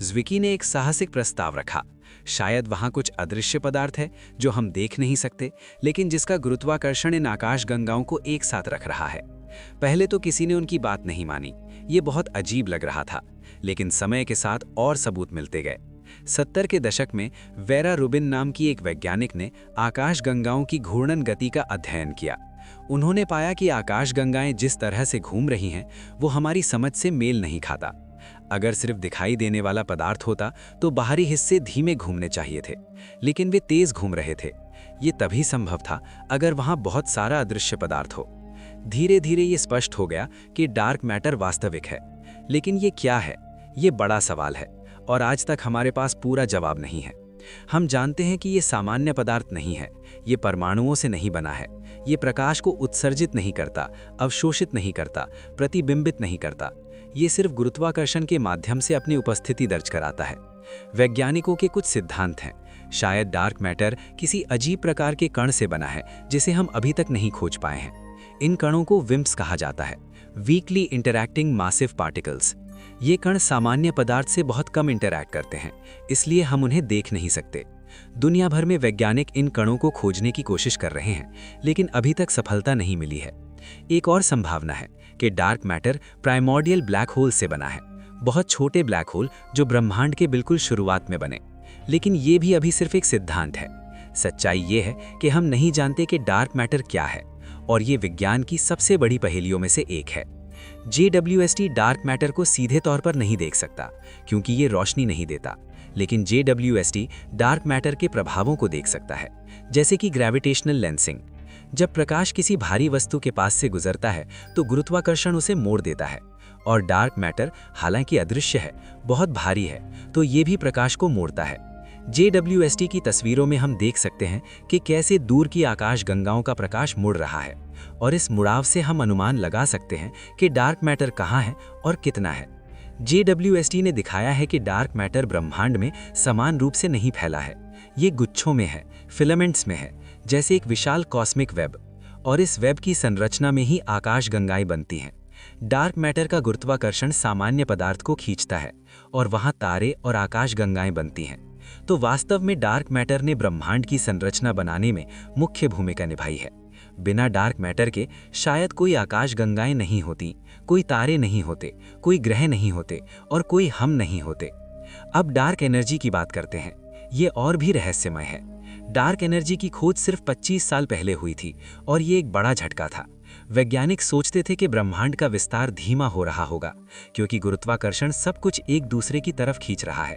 ज़्विकी ने एक साहसिक प्रस्ताव रखा। शायद वहां कुछ अदृश्य पदार्थ है जो हम देख नहीं सकते, लेकिन जिसका गुरुत्वाकर्षण इन आकाशगंगाओं को एक साथ रख रहा है। पहले तो किसी ने उनकी बात नहीं मानी, ये बहुत अजीब लग रहा था, लेकिन समय के साथ और सबूत मिलते गए। 70 के दशक में वेरा रुबिन नाम की एक वैज्ञानिक ने आकाशगंगाओं की घूर्णन गति का अध्ययन किया। उन्होंने पाया कि आकाशगंगाएं जिस तरह से घूम रही हैं, वो हमारी समझ से मेल नहीं खाता। अगर सिर्फ दिखाई देने वाला पदार्थ होता तो बाहरी हिस्से धीमे घूमने चाहिए थे, लेकिन वे तेज घूम रहे थे। ये तभी संभव था अगर वहां बहुत सारा अदृश्य पदार्थ हो। धीरे धीरे ये स्पष्ट हो गया कि डार्क मैटर वास्तविक है, लेकिन ये क्या है, ये बड़ा सवाल है और आज तक हमारे पास पूरा जवाब नहीं है। हम जानते हैं कि ये सामान्य पदार्थ नहीं है, ये परमाणुओं से नहीं बना है, ये प्रकाश को उत्सर्जित नहीं करता, अवशोषित नहीं करता, प्रतिबिंबित नहीं करता। ये सिर्फ गुरुत्वाकर्षण के माध्यम से अपनी उपस्थिति दर्ज कराता है। वैज्ञानिकों के कुछ सिद्धांत हैं। शायद डार्क मैटर किसी अजीब प्रकार के कण से बना है जिसे हम अभी तक नहीं खोज पाए हैं। इन कणों को विम्प्स कहा जाता है, वीकली इंटरैक्टिंग मासिव पार्टिकल्स। ये कण सामान्य पदार्थ से बहुत कम इंटरैक्ट करते हैं, इसलिए हम उन्हें देख नहीं सकते। दुनिया भर में वैज्ञानिक इन कणों को खोजने की कोशिश कर रहे हैं, लेकिन अभी तक सफलता नहीं मिली है। एक और संभावना है कि dark matter primordial black hole से बना है, बहुत छोटे ब्लैक होल जो ब्रह्मांड के बिल्कुल शुरुआत में बने। लेकिन ये भी अभी सिर्फ एक सिद्धांत है। सच्चाई ये है कि हम नहीं जानते कि डार्क मैटर क्या है, और ये विज्ञान की सबसे बड़ी पहेलियों में से एक है। JWST डार्क मैटर को सीधे तौर पर नहीं देख सकता क्योंकि ये रोशनी नहीं देता, लेकिन JWST डार्क मैटर के प्रभावों को देख सकता है, जैसे कि ग्रेविटेशनल लेंसिंग। जब प्रकाश किसी भारी वस्तु के पास से गुजरता है तो गुरुत्वाकर्षण उसे मोड़ देता है, और डार्क मैटर हालांकि अदृश्य है, बहुत भारी है, तो ये भी प्रकाश को मोड़ता है। JWST की तस्वीरों में हम देख सकते हैं कि कैसे दूर की आकाशगंगाओं का प्रकाश मुड़ रहा है, और इस मुड़ाव से हम अनुमान लगा सकते हैं कि डार्क मैटर कहाँ है और कितना है। JWST ने दिखाया है कि डार्क मैटर ब्रह्मांड में समान रूप से नहीं फैला है। ये गुच्छों में है, फिलामेंट्स में है, जैसे एक विशाल कॉस्मिक वेब, और इस वेब की संरचना में ही आकाशगंगाएं बनती हैं। डार्क मैटर का गुरुत्वाकर्षण सामान्य पदार्थ को खींचता है और वहां तारे और आकाशगंगाएं बनती हैं। तो वास्तव में डार्क मैटर ने ब्रह्मांड की संरचना बनाने में मुख्य भूमिका निभाई है। बिना डार्क मैटर के शायद कोई आकाशगंगाएं नहीं होती, कोई तारे नहीं होते, कोई ग्रह नहीं होते, और कोई हम नहीं होते। अब डार्क एनर्जी की बात करते हैं। ये और भी रहस्यमय है। डार्क एनर्जी की खोज सिर्फ 25 साल पहले हुई थी, और ये एक बड़ा झटका था। वैज्ञानिक सोचते थे कि ब्रह्मांड का विस्तार धीमा हो रहा होगा क्योंकि गुरुत्वाकर्षण सब कुछ एक दूसरे की तरफ खींच रहा है,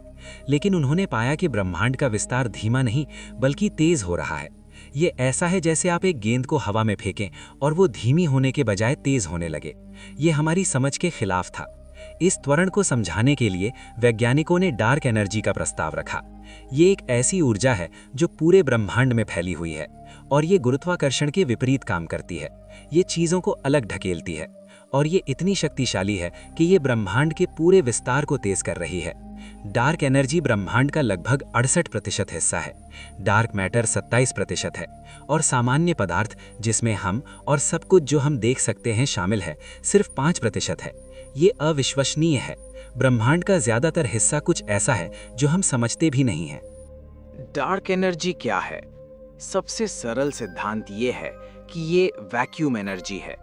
लेकिन उन्होंने पाया कि ब्रह्मांड का विस्तार धीमा नहीं बल्कि तेज हो रहा है। ये ऐसा है जैसे आप एक गेंद को हवा में फेंकें और वो धीमी होने के बजाय तेज होने लगे। ये हमारी समझ के खिलाफ था। इस त्वरण को समझाने के लिए वैज्ञानिकों ने डार्क एनर्जी का प्रस्ताव रखा। ये एक ऐसी ऊर्जा है जो पूरे ब्रह्मांड में फैली हुई है और ये गुरुत्वाकर्षण के विपरीत काम करती है। ये चीज़ों को अलग ढकेलती है और ये इतनी शक्तिशाली है कि ये ब्रह्मांड के पूरे विस्तार को तेज कर रही है। डार्क एनर्जी ब्रह्मांड का लगभग 68% हिस्सा है, डार्क मैटर 27% है और सामान्य पदार्थ जिसमें हम और सब कुछ जो हम देख सकते हैं शामिल है सिर्फ 5% है। ये अविश्वसनीय है। ब्रह्मांड का ज्यादातर हिस्सा कुछ ऐसा है जो हम समझते भी नहीं हैं। डार्क एनर्जी क्या है? सबसे सरल सिद्धांत ये है कि ये वैक्यूम एनर्जी है।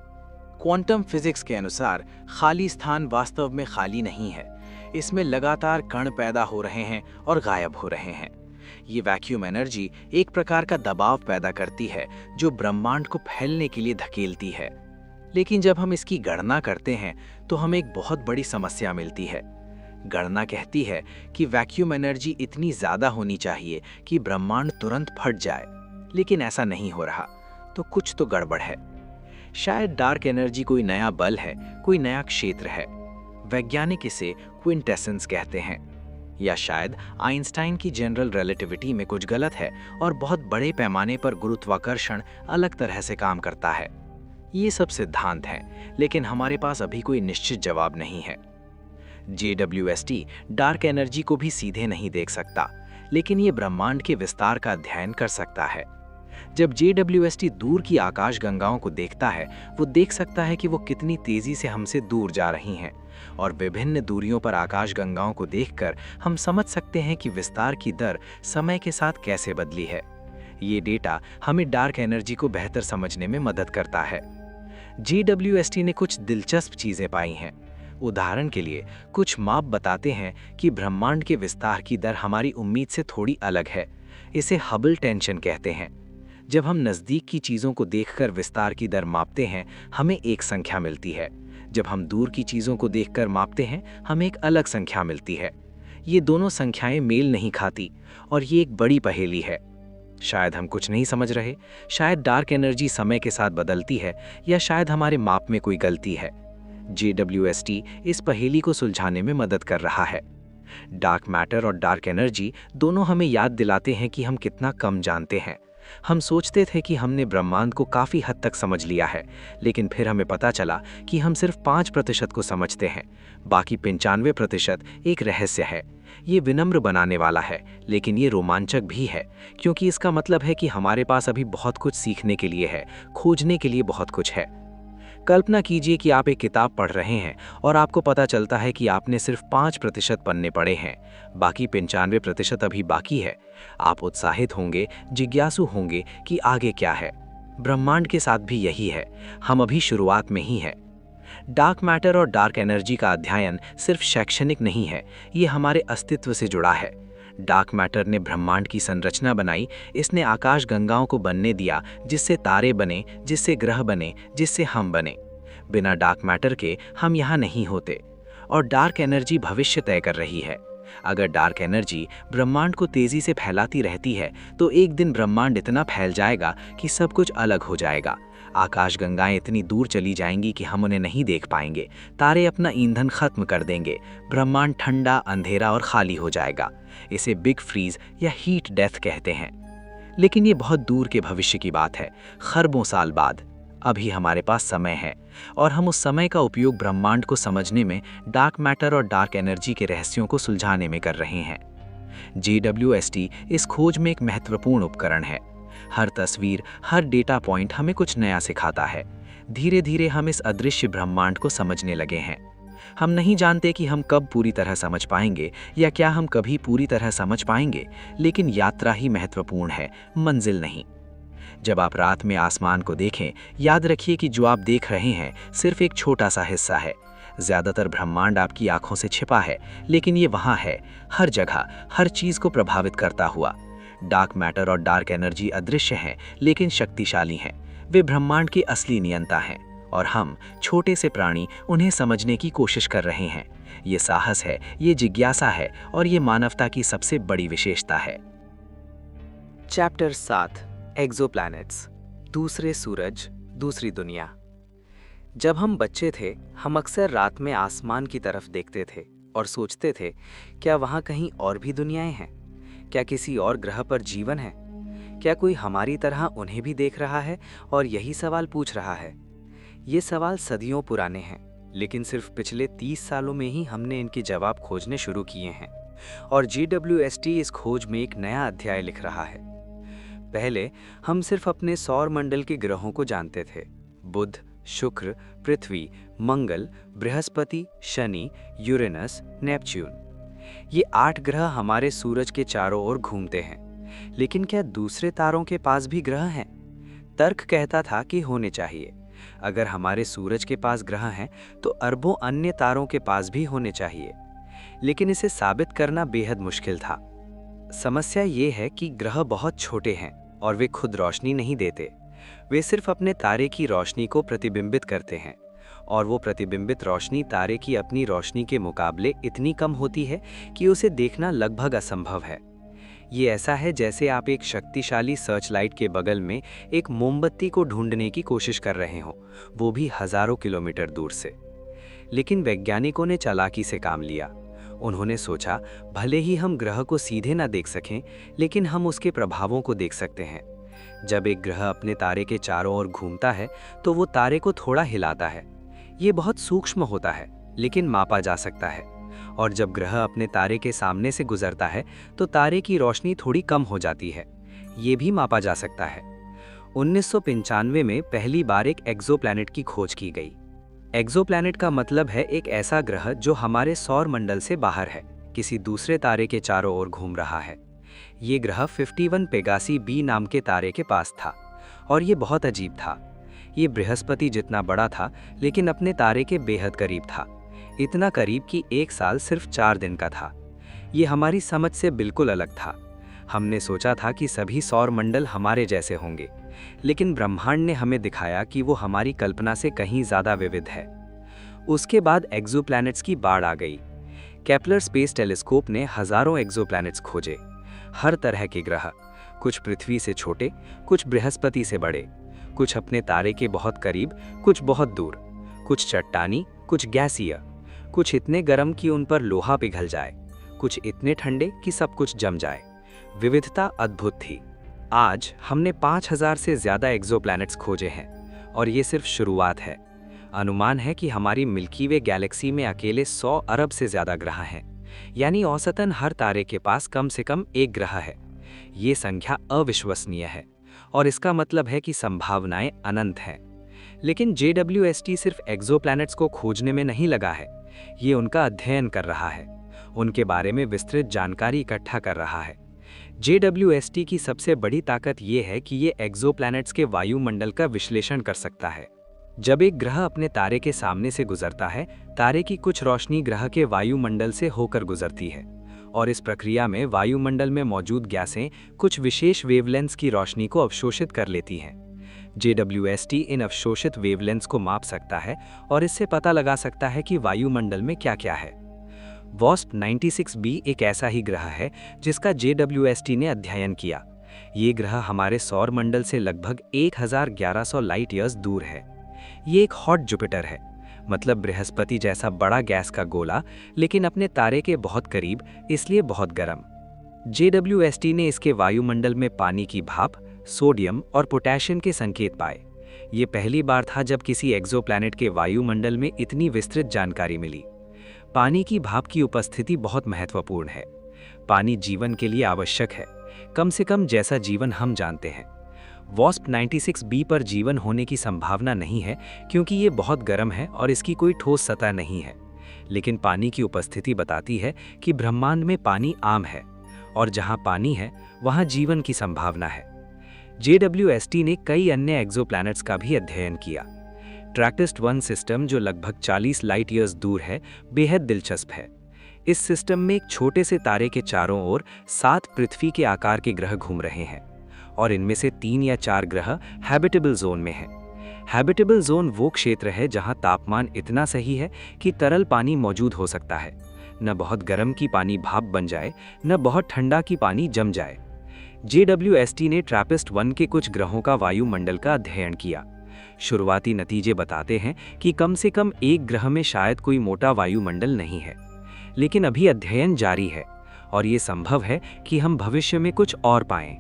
क्वांटम फिजिक्स के अनुसार खाली स्थान वास्तव में खाली नहीं है, इसमें लगातार कण पैदा हो रहे हैं और गायब हो रहे हैं। ये वैक्यूम एनर्जी एक प्रकार का दबाव पैदा करती है जो ब्रह्मांड को फैलने के लिए धकेलती है। लेकिन जब हम इसकी गणना करते हैं तो हमें एक बहुत बड़ी समस्या मिलती है। गणना कहती है कि वैक्यूम एनर्जी इतनी ज्यादा होनी चाहिए कि ब्रह्मांड तुरंत फट जाए, लेकिन ऐसा नहीं हो रहा। तो कुछ तो गड़बड़ है। शायद डार्क एनर्जी कोई नया बल है, कोई नया क्षेत्र है। वैज्ञानिक इसे क्विंटेसेंस कहते हैं। या शायद आइंस्टाइन की जनरल रिलेटिविटी में कुछ गलत है और बहुत बड़े पैमाने पर गुरुत्वाकर्षण अलग तरह से काम करता है। ये सब सिद्धांत हैं, लेकिन हमारे पास अभी कोई निश्चित जवाब नहीं है। JWST डार्क एनर्जी को भी सीधे नहीं देख सकता, लेकिन ये ब्रह्मांड के विस्तार का अध्ययन कर सकता है। जब JWST दूर की आकाशगंगाओं को देखता है, वो देख सकता है कि वो कितनी तेजी से हमसे दूर जा रही हैं, और विभिन्न दूरियों पर आकाशगंगाओं को देखकर हम समझ सकते हैं कि विस्तार की दर समय के साथ कैसे बदली है। ये डेटा हमें डार्क एनर्जी को बेहतर समझने में मदद करता है। JWST ने कुछ दिलचस्प चीजें पाई हैं। उदाहरण के लिए कुछ माप बताते हैं कि ब्रह्मांड के विस्तार की दर हमारी उम्मीद से थोड़ी अलग है। इसे हबल टेंशन कहते हैं। जब हम नज़दीक की चीज़ों को देखकर विस्तार की दर मापते हैं, हमें एक संख्या मिलती है। जब हम दूर की चीज़ों को देखकर मापते हैं, हमें एक अलग संख्या मिलती है। ये दोनों संख्याएं मेल नहीं खाती और ये एक बड़ी पहेली है। शायद हम कुछ नहीं समझ रहे, शायद डार्क एनर्जी समय के साथ बदलती है, या शायद हमारे माप में कोई गलती है। JWST इस पहेली को सुलझाने में मदद कर रहा है। डार्क मैटर और डार्क एनर्जी दोनों हमें याद दिलाते हैं कि हम कितना कम जानते हैं। हम सोचते थे कि हमने ब्रह्मांड को काफ़ी हद तक समझ लिया है, लेकिन फिर हमें पता चला कि हम सिर्फ 5% को समझते हैं। बाकी 95% एक रहस्य है। ये विनम्र बनाने वाला है, लेकिन ये रोमांचक भी है, क्योंकि इसका मतलब है कि हमारे पास अभी बहुत कुछ सीखने के लिए है, खोजने के लिए बहुत कुछ है। कल्पना कीजिए कि आप एक किताब पढ़ रहे हैं और आपको पता चलता है कि आपने सिर्फ 5% पन्ने पढ़े हैं, बाकी 95% अभी बाकी है। आप उत्साहित होंगे, जिज्ञासु होंगे कि आगे क्या है। ब्रह्मांड के साथ भी यही है, हम अभी शुरुआत में ही हैं। डार्क मैटर और डार्क एनर्जी का अध्ययन सिर्फ शैक्षणिक नहीं है, ये हमारे अस्तित्व से जुड़ा है। डार्क मैटर ने ब्रह्मांड की संरचना बनाई, इसने आकाश गंगाओं को बनने दिया, जिससे तारे बने, जिससे ग्रह बने, जिससे हम बने। बिना डार्क मैटर के हम यहाँ नहीं होते। और डार्क एनर्जी भविष्य तय कर रही है। अगर डार्क एनर्जी ब्रह्मांड को तेजी से फैलाती रहती है, तो एक दिन ब्रह्मांड इतना फैल जाएगा कि सब कुछ अलग हो जाएगा। आकाशगंगाएं इतनी दूर चली जाएंगी कि हम उन्हें नहीं देख पाएंगे। तारे अपना ईंधन खत्म कर देंगे। ब्रह्मांड ठंडा, अंधेरा और खाली हो जाएगा। इसे बिग फ्रीज या हीट डेथ कहते हैं। लेकिन ये बहुत दूर के भविष्य की बात है, खरबों साल बाद। अभी हमारे पास समय है और हम उस समय का उपयोग ब्रह्मांड को समझने में, डार्क मैटर और डार्क एनर्जी के रहस्यों को सुलझाने में कर रहे हैं। JWST इस खोज में एक महत्वपूर्ण उपकरण है। हर तस्वीर, हर डेटा पॉइंट हमें कुछ नया सिखाता है। धीरे धीरे हम इस अदृश्य ब्रह्मांड को समझने लगे हैं। हम नहीं जानते कि हम कब पूरी तरह समझ पाएंगे या क्या हम कभी पूरी तरह समझ पाएंगे, लेकिन यात्रा ही महत्वपूर्ण है, मंजिल नहीं। जब आप रात में आसमान को देखें, याद रखिए कि जो आप देख रहे हैं सिर्फ एक छोटा सा हिस्सा है। ज्यादातर ब्रह्मांड आपकी आंखों से छिपा है, लेकिन ये वहाँ है, हर जगह, हर चीज को प्रभावित करता हुआ। डार्क मैटर और डार्क एनर्जी अदृश्य हैं, लेकिन शक्तिशाली हैं। वे ब्रह्मांड के असली नियंता हैं। और हम छोटे से प्राणी उन्हें समझने की कोशिश कर रहे हैं। ये साहस है, ये जिज्ञासा है और ये मानवता की सबसे बड़ी विशेषता है। चैप्टर 7 एक्सोप्लैनेट्स, दूसरे सूरज, दूसरी दुनिया। जब हम बच्चे थे, हम अक्सर रात में आसमान की तरफ देखते थे और सोचते थे, क्या वहाँ कहीं और भी दुनियाएं हैं? क्या किसी और ग्रह पर जीवन है? क्या कोई हमारी तरह उन्हें भी देख रहा है और यही सवाल पूछ रहा है? ये सवाल सदियों पुराने हैं, लेकिन सिर्फ पिछले 30 सालों में ही हमने इनके जवाब खोजने शुरू किए हैं और JWST इस खोज में एक नया अध्याय लिख रहा है। पहले हम सिर्फ अपने सौर मंडल के ग्रहों को जानते थे, बुध, शुक्र, पृथ्वी, मंगल, बृहस्पति, शनि, यूरेनस, नेपच्यून। ये 8 ग्रह हमारे सूरज के चारों ओर घूमते हैं। लेकिन क्या दूसरे तारों के पास भी ग्रह हैं? तर्क कहता था कि होने चाहिए। अगर हमारे सूरज के पास ग्रह हैं, तो अरबों अन्य तारों के पास भी होने चाहिए। लेकिन इसे साबित करना बेहद मुश्किल था। समस्या ये है कि ग्रह बहुत छोटे हैं और वे खुद रोशनी नहीं देते। वे सिर्फ अपने तारे की रोशनी को प्रतिबिंबित करते हैं और वो प्रतिबिंबित रोशनी तारे की अपनी रोशनी के मुकाबले इतनी कम होती है कि उसे देखना लगभग असंभव है। ये ऐसा है जैसे आप एक शक्तिशाली सर्च लाइट के बगल में एक मोमबत्ती को ढूंढने की कोशिश कर रहे हो, वो भी हजारों किलोमीटर दूर से। लेकिन वैज्ञानिकों ने चालाकी से काम लिया। उन्होंने सोचा, भले ही हम ग्रह को सीधे ना देख सकें, लेकिन हम उसके प्रभावों को देख सकते हैं। जब एक ग्रह अपने तारे के चारों ओर घूमता है, तो वो तारे को थोड़ा हिलाता है। ये बहुत सूक्ष्म होता है, लेकिन मापा जा सकता है। और जब ग्रह अपने तारे के सामने से गुजरता है, तो तारे की रोशनी थोड़ी कम हो जाती है। ये भी मापा जा सकता है। 1995 में पहली बार एक एक्सोप्लैनेट की खोज की गई। एक्सोप्लैनेट का मतलब है एक ऐसा ग्रह जो हमारे सौर मंडल से बाहर है, किसी दूसरे तारे के चारों ओर घूम रहा है। ये ग्रह 51 पेगासी b नाम के तारे के पास था और ये बहुत अजीब था। ये बृहस्पति जितना बड़ा था, लेकिन अपने तारे के बेहद करीब था। इतना करीब कि एक साल सिर्फ 4 दिन का था। ये हमारी समझ से बिल्कुल अलग था। हमने सोचा था कि सभी सौर मंडल हमारे जैसे होंगे, लेकिन ब्रह्मांड ने हमें दिखाया कि वो हमारी कल्पना से कहीं ज़्यादा विविध है। उसके बाद एक्सोप्लैनेट्स की बाढ़ आ गई। केपलर स्पेस टेलीस्कोप ने हज़ारों एक्सोप्लैनेट्स खोजे, हर तरह के ग्रह, कुछ पृथ्वी से छोटे, कुछ बृहस्पति से बड़े, कुछ अपने तारे के बहुत करीब, कुछ बहुत दूर, कुछ चट्टानी, कुछ गैसीय, कुछ इतने गर्म कि उन पर लोहा पिघल जाए, कुछ इतने ठंडे कि सब कुछ जम जाए। विविधता अद्भुत थी। आज हमने 5000 से ज़्यादा एक्सोप्लैनेट्स खोजे हैं और ये सिर्फ शुरुआत है। अनुमान है कि हमारी मिल्की वे गैलेक्सी में अकेले 100 अरब से ज़्यादा ग्रह हैं, यानी औसतन हर तारे के पास कम से कम एक ग्रह है। ये संख्या अविश्वसनीय है और इसका मतलब है कि संभावनाएं अनंत हैं। लेकिन JWST सिर्फ एक्सोप्लैनेट्स को खोजने में नहीं लगा है, ये उनका अध्ययन कर रहा है, उनके बारे में विस्तृत जानकारी इकट्ठा कर रहा है। JWST की सबसे बड़ी ताकत ये है कि ये एक्सोप्लैनेट्स के वायुमंडल का विश्लेषण कर सकता है। जब एक ग्रह अपने तारे के सामने से गुजरता है, तारे की कुछ रोशनी ग्रह के वायुमंडल से होकर गुजरती है और इस प्रक्रिया में वायुमंडल में मौजूद गैसें कुछ विशेष वेवलेंथ्स की रोशनी को अवशोषित कर लेती हैं। JWST इन अवशोषित वेवलेंथ्स को माप सकता है और इससे पता लगा सकता है कि वायुमंडल में क्या-क्या है। WASP 96b एक ऐसा ही ग्रह है जिसका JWST ने अध्ययन किया। ये ग्रह हमारे सौर मंडल से लगभग 1100 लाइट ईयर्स दूर है। ये एक हॉट जुपिटर है, मतलब बृहस्पति जैसा बड़ा गैस का गोला, लेकिन अपने तारे के बहुत करीब, इसलिए बहुत गर्म। JWST ने इसके वायुमंडल में पानी की भाप, सोडियम और पोटेशियम के संकेत पाए। ये पहली बार था जब किसी एक्सोप्लैनेट के वायुमंडल में इतनी विस्तृत जानकारी मिली। पानी की भाप की उपस्थिति बहुत महत्वपूर्ण है। पानी जीवन के लिए आवश्यक है, कम से कम जैसा जीवन हम जानते हैं। WASP 96b पर जीवन होने की संभावना नहीं है क्योंकि ये बहुत गर्म है और इसकी कोई ठोस सतह नहीं है। लेकिन पानी की उपस्थिति बताती है कि ब्रह्मांड में पानी आम है और जहाँ पानी है वहाँ जीवन की संभावना है। JWST ने कई अन्य एक्सोप्लैनेट्स का भी अध्ययन किया। ट्रैकिस्ट-1 सिस्टम, जो लगभग 40 लाइट ईयर्स दूर है, बेहद दिलचस्प है। इस सिस्टम में एक छोटे से तारे के चारों ओर 7 पृथ्वी के आकार के ग्रह घूम रहे हैं और इनमें से 3 या 4 ग्रह हैबिटेबल जोन में हैं। हैबिटेबल जोन वो क्षेत्र है जहां तापमान इतना सही है कि तरल पानी मौजूद हो सकता है, न बहुत गर्म की पानी भाप बन जाए, न बहुत ठंडा की पानी जम जाए। JWST ने ट्रैपिस्ट-1 के कुछ ग्रहों का वायुमंडल का अध्ययन किया। शुरुआती नतीजे बताते हैं कि कम से कम एक ग्रह में शायद कोई मोटा वायुमंडल नहीं है, लेकिन अभी अध्ययन जारी है और ये संभव है कि हम भविष्य में कुछ और पाएं।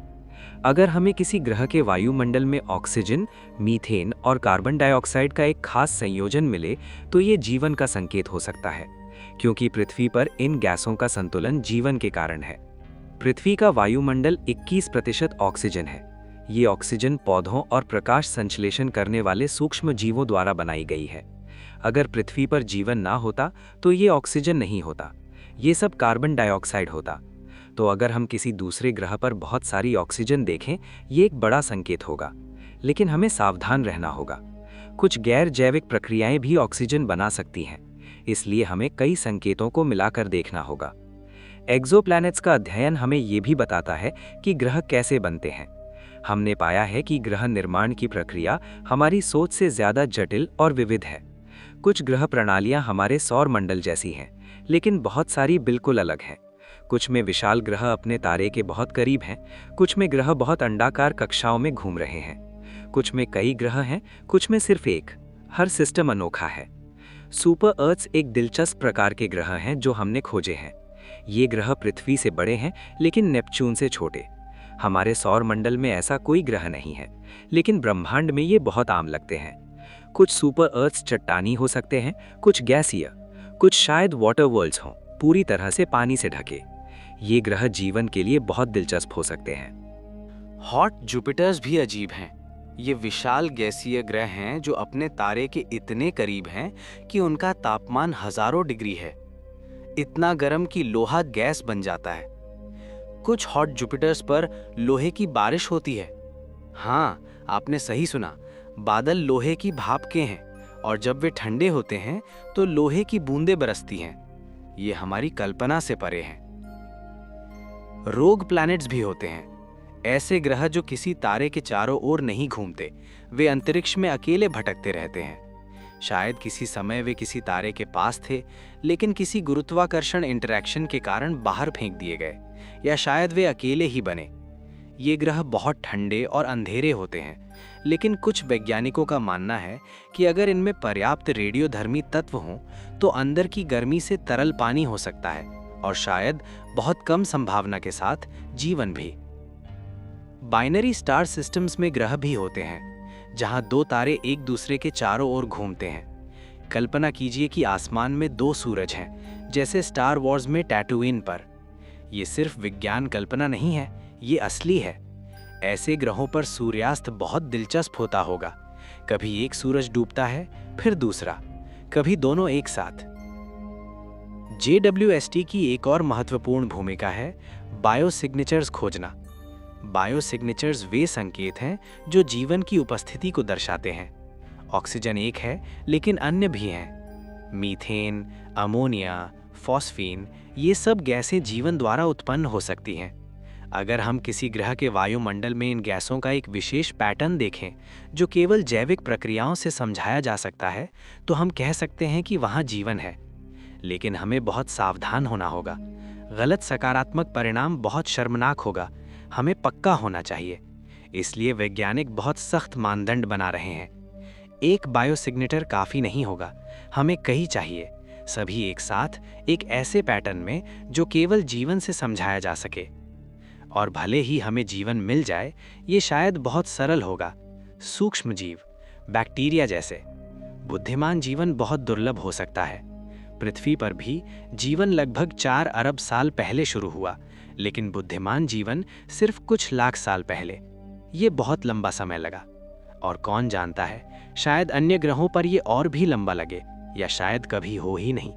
अगर हमें किसी ग्रह के वायुमंडल में ऑक्सीजन, मीथेन और कार्बन डाइऑक्साइड का एक खास संयोजन मिले तो ये जीवन का संकेत हो सकता है, क्योंकि पृथ्वी पर इन गैसों का संतुलन जीवन के कारण है। पृथ्वी का वायुमंडल 21% ऑक्सीजन है। ये ऑक्सीजन पौधों और प्रकाश संश्लेषण करने वाले सूक्ष्म जीवों द्वारा बनाई गई है। अगर पृथ्वी पर जीवन ना होता तो ये ऑक्सीजन नहीं होता, ये सब कार्बन डाइऑक्साइड होता। तो अगर हम किसी दूसरे ग्रह पर बहुत सारी ऑक्सीजन देखें, ये एक बड़ा संकेत होगा, लेकिन हमें सावधान रहना होगा। कुछ गैर जैविक प्रक्रियाएं भी ऑक्सीजन बना सकती हैं, इसलिए हमें कई संकेतों को मिलाकर देखना होगा। एक्सोप्लैनेट्स का अध्ययन हमें ये भी बताता है कि ग्रह कैसे बनते हैं। हमने पाया है कि ग्रह निर्माण की प्रक्रिया हमारी सोच से ज्यादा जटिल और विविध है। कुछ ग्रह प्रणालियां हमारे सौर मंडल जैसी हैं, लेकिन बहुत सारी बिल्कुल अलग हैं। कुछ में विशाल ग्रह अपने तारे के बहुत करीब हैं, कुछ में ग्रह बहुत अंडाकार कक्षाओं में घूम रहे हैं, कुछ में कई ग्रह हैं, कुछ में सिर्फ एक। हर सिस्टम अनोखा है। सुपर अर्थ्स एक दिलचस्प प्रकार के ग्रह हैं जो हमने खोजे हैं। ये ग्रह पृथ्वी से बड़े हैं, लेकिन नेपच्यून से छोटे। हमारे सौर मंडल में ऐसा कोई ग्रह नहीं है, लेकिन ब्रह्मांड में ये बहुत आम लगते हैं। कुछ सुपर अर्थ्स चट्टानी हो सकते हैं, कुछ गैसीय, कुछ शायद वाटर वर्ल्ड्स हों, पूरी तरह से पानी से ढके। ये ग्रह जीवन के लिए बहुत दिलचस्प हो सकते हैं। हॉट जुपिटर्स भी अजीब हैं। ये विशाल गैसीय ग्रह हैं जो अपने तारे के इतने करीब हैं कि उनका तापमान हजारों डिग्री है। इतना गर्म कि लोहा गैस बन जाता है। कुछ हॉट जुपिटर्स पर लोहे की बारिश होती है। हाँ, आपने सही सुना, बादल लोहे की भाप के हैं और जब वे ठंडे होते हैं तो लोहे की बूंदें बरसती हैं। ये हमारी कल्पना से परे हैं। रोग प्लैनेट्स भी होते हैं, ऐसे ग्रह जो किसी तारे के चारों ओर नहीं घूमते। वे अंतरिक्ष में अकेले भटकते रहते हैं। शायद किसी समय वे किसी तारे के पास थे, लेकिन किसी गुरुत्वाकर्षण इंटरैक्शन के कारण बाहर फेंक दिए गए, या शायद वे अकेले ही बने। ये ग्रह बहुत ठंडे और अंधेरे होते हैं, लेकिन कुछ वैज्ञानिकों का मानना है कि अगर इनमें पर्याप्त रेडियोधर्मी तत्व हों तो अंदर की गर्मी से तरल पानी हो सकता है, और शायद बहुत कम संभावना के साथ जीवन भी। बाइनरी स्टार सिस्टम्स में ग्रह भी होते हैं, जहां दो तारे एक दूसरे के चारों ओर घूमते हैं। कल्पना कीजिए कि आसमान में दो सूरज हैं, जैसे स्टार वॉर्स में टैटूइन पर। ये सिर्फ विज्ञान कल्पना नहीं है, ये असली है। ऐसे ग्रहों पर सूर्यास्त बहुत दिलचस्प होता होगा। कभी एक सूरज डूबता है, फिर दूसरा, कभी दोनों एक साथ। JWST की एक और महत्वपूर्ण भूमिका है बायोसिग्नेचर्स खोजना। बायोसिग्नेचर्स वे संकेत हैं जो जीवन की उपस्थिति को दर्शाते हैं। ऑक्सीजन एक है, लेकिन अन्य भी हैं। मीथेन, अमोनिया, फॉस्फीन, ये सब गैसें जीवन द्वारा उत्पन्न हो सकती हैं। अगर हम किसी ग्रह के वायुमंडल में इन गैसों का एक विशेष पैटर्न देखें जो केवल जैविक प्रक्रियाओं से समझाया जा सकता है, तो हम कह सकते हैं कि वहाँ जीवन है। लेकिन हमें बहुत सावधान होना होगा। गलत सकारात्मक परिणाम बहुत शर्मनाक होगा। हमें पक्का होना चाहिए। इसलिए वैज्ञानिक बहुत सख्त मानदंड बना रहे हैं। एक बायोसिग्नेटर काफ़ी नहीं होगा, हमें कई चाहिए, सभी एक साथ, एक ऐसे पैटर्न में जो केवल जीवन से समझाया जा सके। और भले ही हमें जीवन मिल जाए, ये शायद बहुत सरल होगा, सूक्ष्म जीव, बैक्टीरिया जैसे। बुद्धिमान जीवन बहुत दुर्लभ हो सकता है। पृथ्वी पर भी जीवन लगभग 4 अरब साल पहले शुरू हुआ, लेकिन बुद्धिमान जीवन सिर्फ कुछ लाख साल पहले। ये बहुत लंबा समय लगा, और कौन जानता है, शायद अन्य ग्रहों पर ये और भी लंबा लगे, या शायद कभी हो ही नहीं।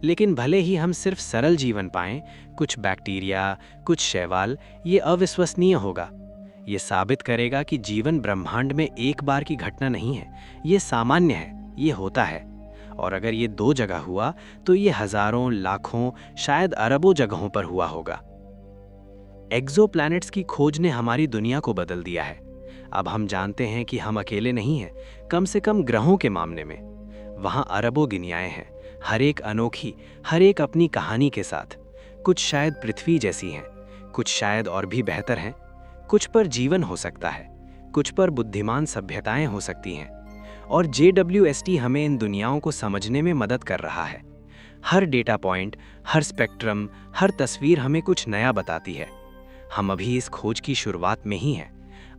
लेकिन भले ही हम सिर्फ सरल जीवन पाएं, कुछ बैक्टीरिया, कुछ शैवाल, ये अविश्वसनीय होगा। ये साबित करेगा कि जीवन ब्रह्मांड में एक बार की घटना नहीं है, ये सामान्य है, ये होता है। और अगर ये 2 जगह हुआ तो ये हजारों, लाखों, शायद अरबों जगहों पर हुआ होगा। एक्सोप्लैनेट्स की खोज ने हमारी दुनिया को बदल दिया है। अब हम जानते हैं कि हम अकेले नहीं हैं, कम से कम ग्रहों के मामले में। वहाँ अरबों गिनियाएं हैं, हर एक अनोखी, हर एक अपनी कहानी के साथ। कुछ शायद पृथ्वी जैसी हैं, कुछ शायद और भी बेहतर हैं। कुछ पर जीवन हो सकता है, कुछ पर बुद्धिमान सभ्यताएं हो सकती हैं। और JWST हमें इन दुनियाओं को समझने में मदद कर रहा है। हर डेटा पॉइंट, हर स्पेक्ट्रम, हर तस्वीर हमें कुछ नया बताती है। हम अभी इस खोज की शुरुआत में ही हैं।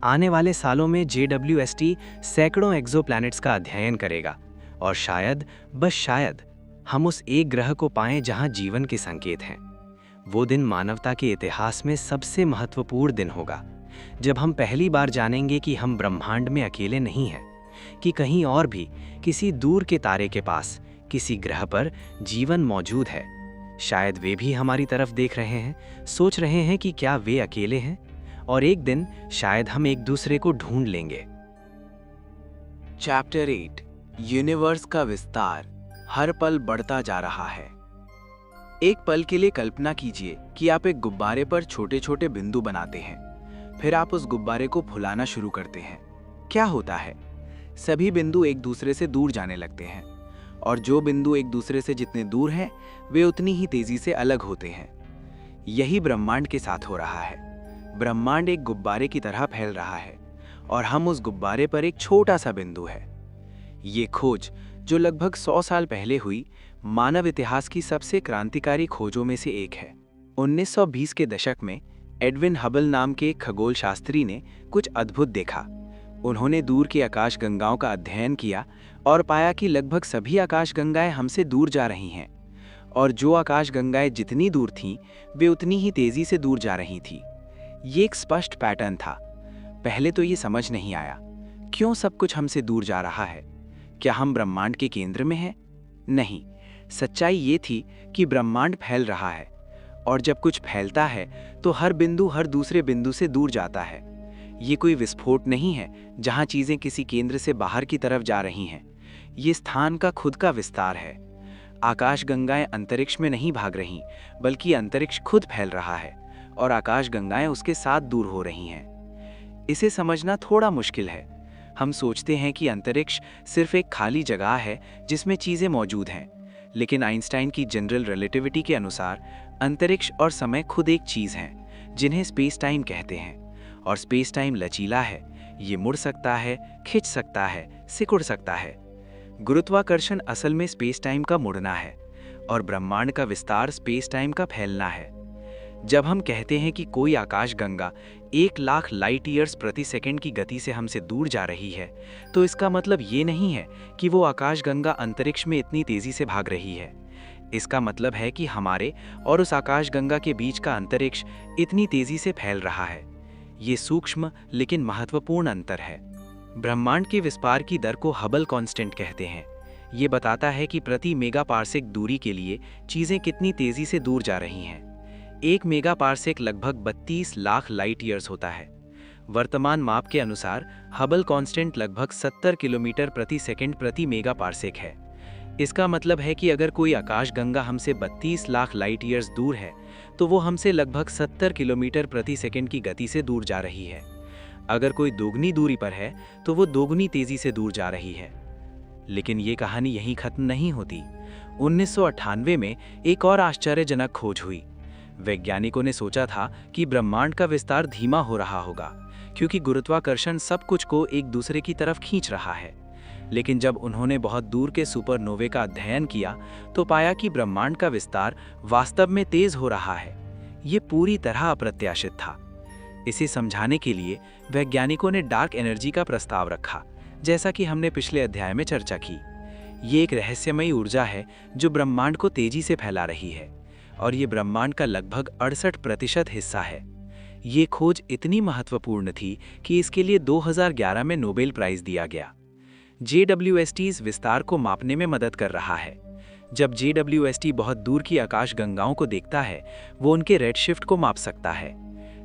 आने वाले सालों में JWST सैकड़ों एक्सोप्लैनेट्स का अध्ययन करेगा और शायद, बस शायद, हम उस एक ग्रह को पाएं जहां जीवन के संकेत हैं। वो दिन मानवता के इतिहास में सबसे महत्वपूर्ण दिन होगा, जब हम पहली बार जानेंगे कि हम ब्रह्मांड में अकेले नहीं हैं, कि कहीं और भी, किसी दूर के तारे के पास, किसी ग्रह पर जीवन मौजूद है। शायद वे भी हमारी तरफ देख रहे हैं, सोच रहे हैं कि क्या वे अकेले हैं, और एक दिन शायद हम एक दूसरे को ढूंढ लेंगे। चैप्टर 8 यूनिवर्स का विस्तार हर पल बढ़ता जा रहा है। एक पल के लिए कल्पना कीजिए कि आप एक गुब्बारे पर छोटे छोटे बिंदु बनाते हैं। फिर आप उस गुब्बारे को फुलाना शुरू करते हैं। क्या होता है? सभी बिंदु एक दूसरे से दूर जाने लगते हैं, और जो बिंदु एक दूसरे से जितने दूर हैं, वे उतनी ही तेजी से अलग होते हैं। यही ब्रह्मांड के साथ हो रहा है। ब्रह्मांड एक गुब्बारे की तरह फैल रहा है, और हम उस गुब्बारे पर एक छोटा सा बिंदु है। ये खोज, जो लगभग 100 साल पहले हुई, मानव इतिहास की सबसे क्रांतिकारी खोजों में से एक है। 1920 के दशक में एडविन हबल नाम के एक खगोल शास्त्री ने कुछ अद्भुत देखा। उन्होंने दूर की आकाशगंगाओं का अध्ययन किया और पाया कि लगभग सभी आकाशगंगाएं हमसे दूर जा रही हैं, और जो आकाशगंगाएं जितनी दूर थीं, वे उतनी ही तेजी से दूर जा रही थीं। ये एक स्पष्ट पैटर्न था। पहले तो ये समझ नहीं आया, क्यों सब कुछ हमसे दूर जा रहा है? क्या हम ब्रह्मांड के केंद्र में हैं? नहीं, सच्चाई ये थी कि ब्रह्मांड फैल रहा है, और जब कुछ फैलता है तो हर बिंदु हर दूसरे बिंदु से दूर जाता है। ये कोई विस्फोट नहीं है जहां चीजें किसी केंद्र से बाहर की तरफ जा रही हैं। ये स्थान का खुद का विस्तार है। आकाशगंगाएं अंतरिक्ष में नहीं भाग रहीं, बल्कि अंतरिक्ष खुद फैल रहा है, और आकाशगंगाएं उसके साथ दूर हो रही हैं। इसे समझना थोड़ा मुश्किल है। हम सोचते हैं कि अंतरिक्ष सिर्फ एक खाली जगह है जिसमें चीजें मौजूद हैं, लेकिन आइंस्टाइन की जनरल रिलेटिविटी के अनुसार अंतरिक्ष और समय खुद एक चीज हैं, जिन्हें स्पेस टाइम कहते हैं। और स्पेस टाइम लचीला है। ये मुड़ सकता है, खिंच सकता है, सिकुड़ सकता है। गुरुत्वाकर्षण असल में स्पेस टाइम का मुड़ना है, और ब्रह्मांड का विस्तार स्पेस टाइम का फैलना है। जब हम कहते हैं कि कोई आकाशगंगा 1,00,000 लाइट ईयर्स प्रति सेकंड की गति से हमसे दूर जा रही है, तो इसका मतलब ये नहीं है कि वो आकाशगंगा अंतरिक्ष में इतनी तेजी से भाग रही है। इसका मतलब है कि हमारे और उस आकाशगंगा के बीच का अंतरिक्ष इतनी तेजी से फैल रहा है। ये सूक्ष्म लेकिन महत्वपूर्ण अंतर है। ब्रह्मांड के विस्तार की दर को हबल कांस्टेंट कहते हैं। ये बताता है कि प्रति मेगापार्सेक दूरी के लिए चीजें कितनी तेजी से दूर जा रही हैं। 1 मेगापार्सेक लगभग 32 लाख लाइट ईयर्स होता है। वर्तमान माप के अनुसार हबल कांस्टेंट लगभग 70 किलोमीटर प्रति सेकंड प्रति मेगापार्सेक है। इसका मतलब है कि अगर कोई आकाशगंगा हमसे 32 लाख लाइट ईयर्स दूर है, तो वो हमसे लगभग 70 किलोमीटर प्रति सेकंड की गति से दूर जा रही है। अगर कोई दोगुनी दूरी पर है, तो वो दोगुनी तेजी से दूर जा रही है। लेकिन ये कहानी यहीं खत्म नहीं होती। 1998 में एक और आश्चर्यजनक खोज हुई। वैज्ञानिकों ने सोचा था कि ब्रह्मांड का विस्तार धीमा हो रहा होगा, क्योंकि गुरुत्वाकर्षण सब कुछ को एक दूसरे की तरफ खींच रहा है। लेकिन जब उन्होंने बहुत दूर के सुपरनोवे का अध्ययन किया, तो पाया कि ब्रह्मांड का विस्तार वास्तव में तेज हो रहा है। ये पूरी तरह अप्रत्याशित था। इसे समझाने के लिए वैज्ञानिकों ने डार्क एनर्जी का प्रस्ताव रखा, जैसा कि हमने पिछले अध्याय में चर्चा की। ये एक रहस्यमयी ऊर्जा है जो ब्रह्मांड को तेजी से फैला रही है, और ये ब्रह्मांड का लगभग 68% हिस्सा है। ये खोज इतनी महत्वपूर्ण थी कि इसके लिए 2011 में नोबेल प्राइज दिया गया। JWST इस विस्तार को मापने में मदद कर रहा है। जब JWST बहुत दूर की आकाशगंगाओं को देखता है, वो उनके रेडशिफ्ट को माप सकता है।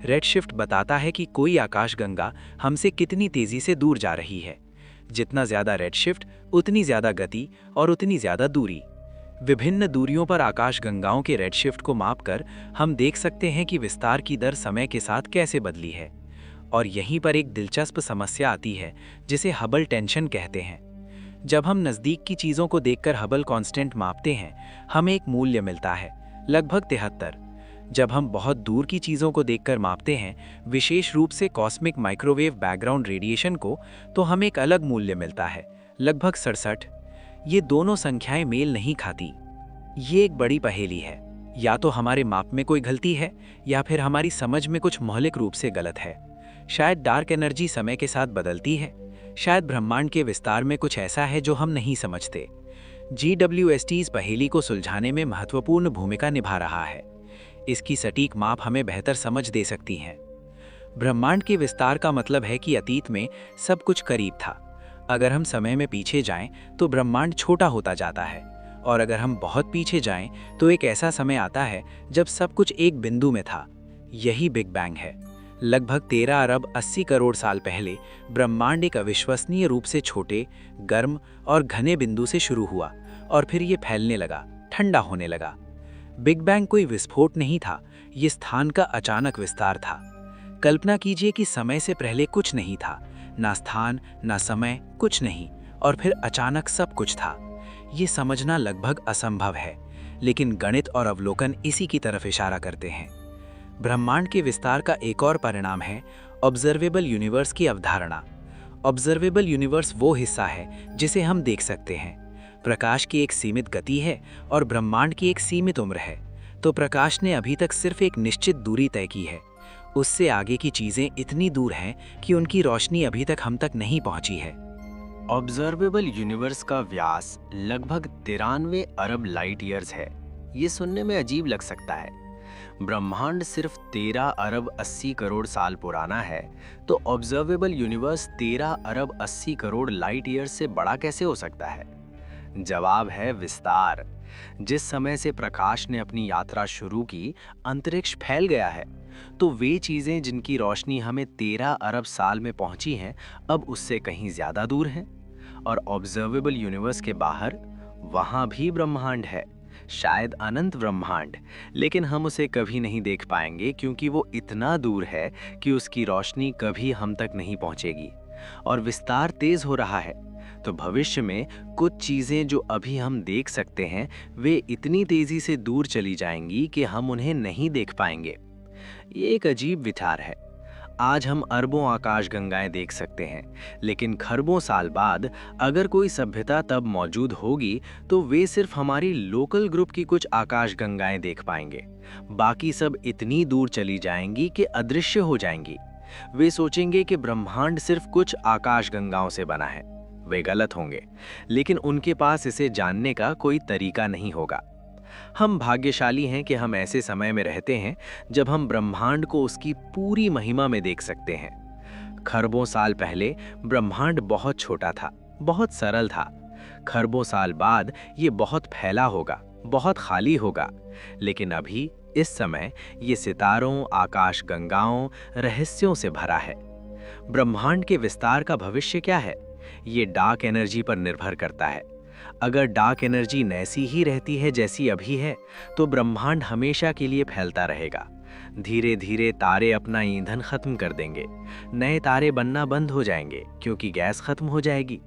रेडशिफ्ट बताता है कि कोई आकाशगंगा हमसे कितनी तेजी से दूर जा रही है। जितना ज्यादा रेडशिफ्ट, उतनी ज्यादा गति और उतनी ज्यादा दूरी। विभिन्न दूरियों पर आकाशगंगाओं के रेडशिफ्ट को मापकर हम देख सकते हैं कि विस्तार की दर समय के साथ कैसे बदली है। और यहीं पर एक दिलचस्प समस्या आती है जिसे हबल टेंशन कहते हैं। जब हम नज़दीक की चीज़ों को देखकर हबल कांस्टेंट मापते हैं, हमें एक मूल्य मिलता है, लगभग 73। जब हम बहुत दूर की चीज़ों को देखकर मापते हैं, विशेष रूप से कॉस्मिक माइक्रोवेव बैकग्राउंड रेडिएशन को, तो हमें एक अलग मूल्य मिलता है, लगभग 67। ये दोनों संख्याएं मेल नहीं खाती। ये एक बड़ी पहेली है। या तो हमारे माप में कोई गलती है या फिर हमारी समझ में कुछ मौलिक रूप से गलत है। शायद डार्क एनर्जी समय के साथ बदलती है, शायद ब्रह्मांड के विस्तार में कुछ ऐसा है जो हम नहीं समझते। GWST इस पहेली को सुलझाने में महत्वपूर्ण भूमिका निभा रहा है। इसकी सटीक माप हमें बेहतर समझ दे सकती हैं। ब्रह्मांड के विस्तार का मतलब है कि अतीत में सब कुछ करीब था। अगर हम समय में पीछे जाएं तो ब्रह्मांड छोटा होता जाता है, और अगर हम बहुत पीछे जाएं तो एक ऐसा समय आता है जब सब कुछ एक बिंदु में था। यही बिग बैंग है। लगभग 13 अरब 80 करोड़ साल पहले ब्रह्मांड एक अविश्वसनीय रूप से छोटे, गर्म और घने बिंदु से शुरू हुआ और फिर ये फैलने लगा, ठंडा होने लगा। बिग बैंग कोई विस्फोट नहीं था, ये स्थान का अचानक विस्तार था। कल्पना कीजिए कि समय से पहले कुछ नहीं था, ना स्थान ना समय, कुछ नहीं, और फिर अचानक सब कुछ था। ये समझना लगभग असंभव है, लेकिन गणित और अवलोकन इसी की तरफ इशारा करते हैं। ब्रह्मांड के विस्तार का एक और परिणाम है ऑब्जर्वेबल यूनिवर्स की अवधारणा। ऑब्जर्वेबल यूनिवर्स वो हिस्सा है जिसे हम देख सकते हैं। प्रकाश की एक सीमित गति है और ब्रह्मांड की एक सीमित उम्र है, तो प्रकाश ने अभी तक सिर्फ एक निश्चित दूरी तय की है। उससे आगे की चीज़ें इतनी दूर हैं कि उनकी रोशनी अभी तक हम तक नहीं पहुंची है। ऑब्जर्वेबल यूनिवर्स का व्यास लगभग 93 अरब लाइट ईयर्स है। ये सुनने में अजीब लग सकता है। ब्रह्मांड सिर्फ 13 अरब 80 करोड़ साल पुराना है, तो ऑब्जर्वेबल यूनिवर्स 13 अरब 80 करोड़ लाइट ईयर्स से बड़ा कैसे हो सकता है? जवाब है विस्तार। जिस समय से प्रकाश ने अपनी यात्रा शुरू की, अंतरिक्ष फैल गया है। तो वे चीजें जिनकी रोशनी हमें 13 अरब साल में पहुंची हैं, अब उससे कहीं ज्यादा दूर हैं। और ऑब्जर्वेबल यूनिवर्स के बाहर वहां भी ब्रह्मांड है, शायद अनंत ब्रह्मांड, लेकिन हम उसे कभी नहीं देख पाएंगे क्योंकि वो इतना दूर है कि उसकी रोशनी कभी हम तक नहीं पहुंचेगी। और विस्तार तेज हो रहा है, तो भविष्य में कुछ चीजें जो अभी हम देख सकते हैं, वे इतनी तेजी से दूर चली जाएंगी कि हम उन्हें नहीं देख पाएंगे। ये एक अजीब विचार है। आज हम अरबों आकाशगंगाएं देख सकते हैं, लेकिन खरबों साल बाद अगर कोई सभ्यता तब मौजूद होगी तो वे सिर्फ हमारी लोकल ग्रुप की कुछ आकाशगंगाएं देख पाएंगे। बाकी सब इतनी दूर चली जाएंगी कि अदृश्य हो जाएंगी। वे सोचेंगे कि ब्रह्मांड सिर्फ कुछ आकाशगंगाओं से बना है। वे गलत होंगे, लेकिन उनके पास इसे जानने का कोई तरीका नहीं होगा। हम भाग्यशाली हैं कि हम ऐसे समय में रहते हैं जब हम ब्रह्मांड को उसकी पूरी महिमा में देख सकते हैं। खरबों साल पहले ब्रह्मांड बहुत छोटा था, बहुत सरल था। खरबों साल बाद ये बहुत फैला होगा, बहुत खाली होगा। लेकिन अभी इस समय ये सितारों, आकाशगंगाओं, रहस्यों से भरा है। ब्रह्मांड के विस्तार का भविष्य क्या है? ये डार्क एनर्जी पर निर्भर करता है। अगर डार्क एनर्जी ऐसी ही रहती है जैसी अभी है, तो ब्रह्मांड हमेशा के लिए फैलता रहेगा। धीरे धीरे तारे अपना ईंधन खत्म कर देंगे, नए तारे बनना बंद हो जाएंगे क्योंकि गैस खत्म हो जाएगी।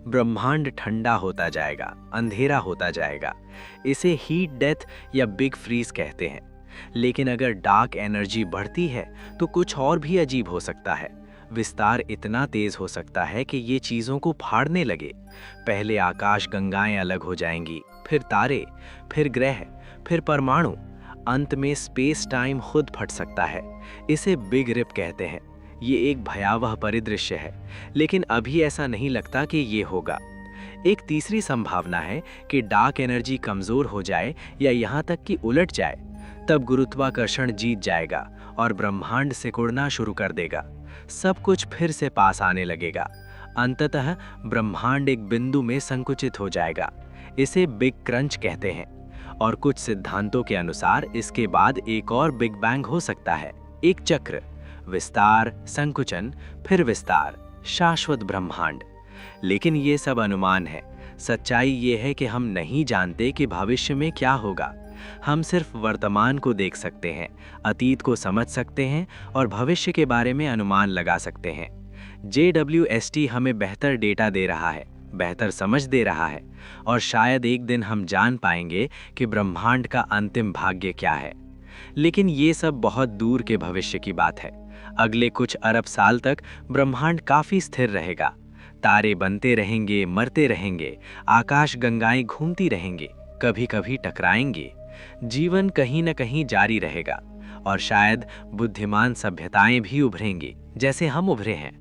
ब्रह्मांड ठंडा होता जाएगा, अंधेरा होता जाएगा। इसे हीट डेथ या बिग फ्रीज कहते हैं। लेकिन अगर डार्क एनर्जी बढ़ती है तो कुछ और भी अजीब हो सकता है। विस्तार इतना तेज हो सकता है कि ये चीज़ों को फाड़ने लगे। पहले आकाशगंगाएं अलग हो जाएंगी, फिर तारे, फिर ग्रह, फिर परमाणु। अंत में स्पेस टाइम खुद फट सकता है। इसे बिग रिप कहते हैं। ये एक भयावह परिदृश्य है, लेकिन अभी ऐसा नहीं लगता कि ये होगा। एक तीसरी संभावना है कि डार्क एनर्जी कमज़ोर हो जाए या यहाँ तक कि उलट जाए। तब गुरुत्वाकर्षण जीत जाएगा और ब्रह्मांड सिकुड़ना शुरू कर देगा। सब कुछ फिर से पास आने लगेगा। अंततः ब्रह्मांड एक बिंदु में संकुचित हो जाएगा। इसे बिग क्रंच कहते हैं। और कुछ सिद्धांतों के अनुसार इसके बाद एक और बिग बैंग हो सकता है। एक चक्र, विस्तार, संकुचन, फिर विस्तार, शाश्वत ब्रह्मांड। लेकिन ये सब अनुमान है। सच्चाई ये है कि हम नहीं जानते कि भविष्य में क्या होगा। हम सिर्फ वर्तमान को देख सकते हैं, अतीत को समझ सकते हैं और भविष्य के बारे में अनुमान लगा सकते हैं। JWST हमें बेहतर डेटा दे रहा है, बेहतर समझ दे रहा है, और शायद एक दिन हम जान पाएंगे कि ब्रह्मांड का अंतिम भाग्य क्या है। लेकिन ये सब बहुत दूर के भविष्य की बात है। अगले कुछ अरब साल तक ब्रह्मांड काफी स्थिर रहेगा। तारे बनते रहेंगे, मरते रहेंगे, आकाश गंगाएं घूमती रहेंगी, कभी कभी टकराएंगी। जीवन कहीं न कहीं जारी रहेगा और शायद बुद्धिमान सभ्यताएं भी उभरेंगी, जैसे हम उभरे हैं।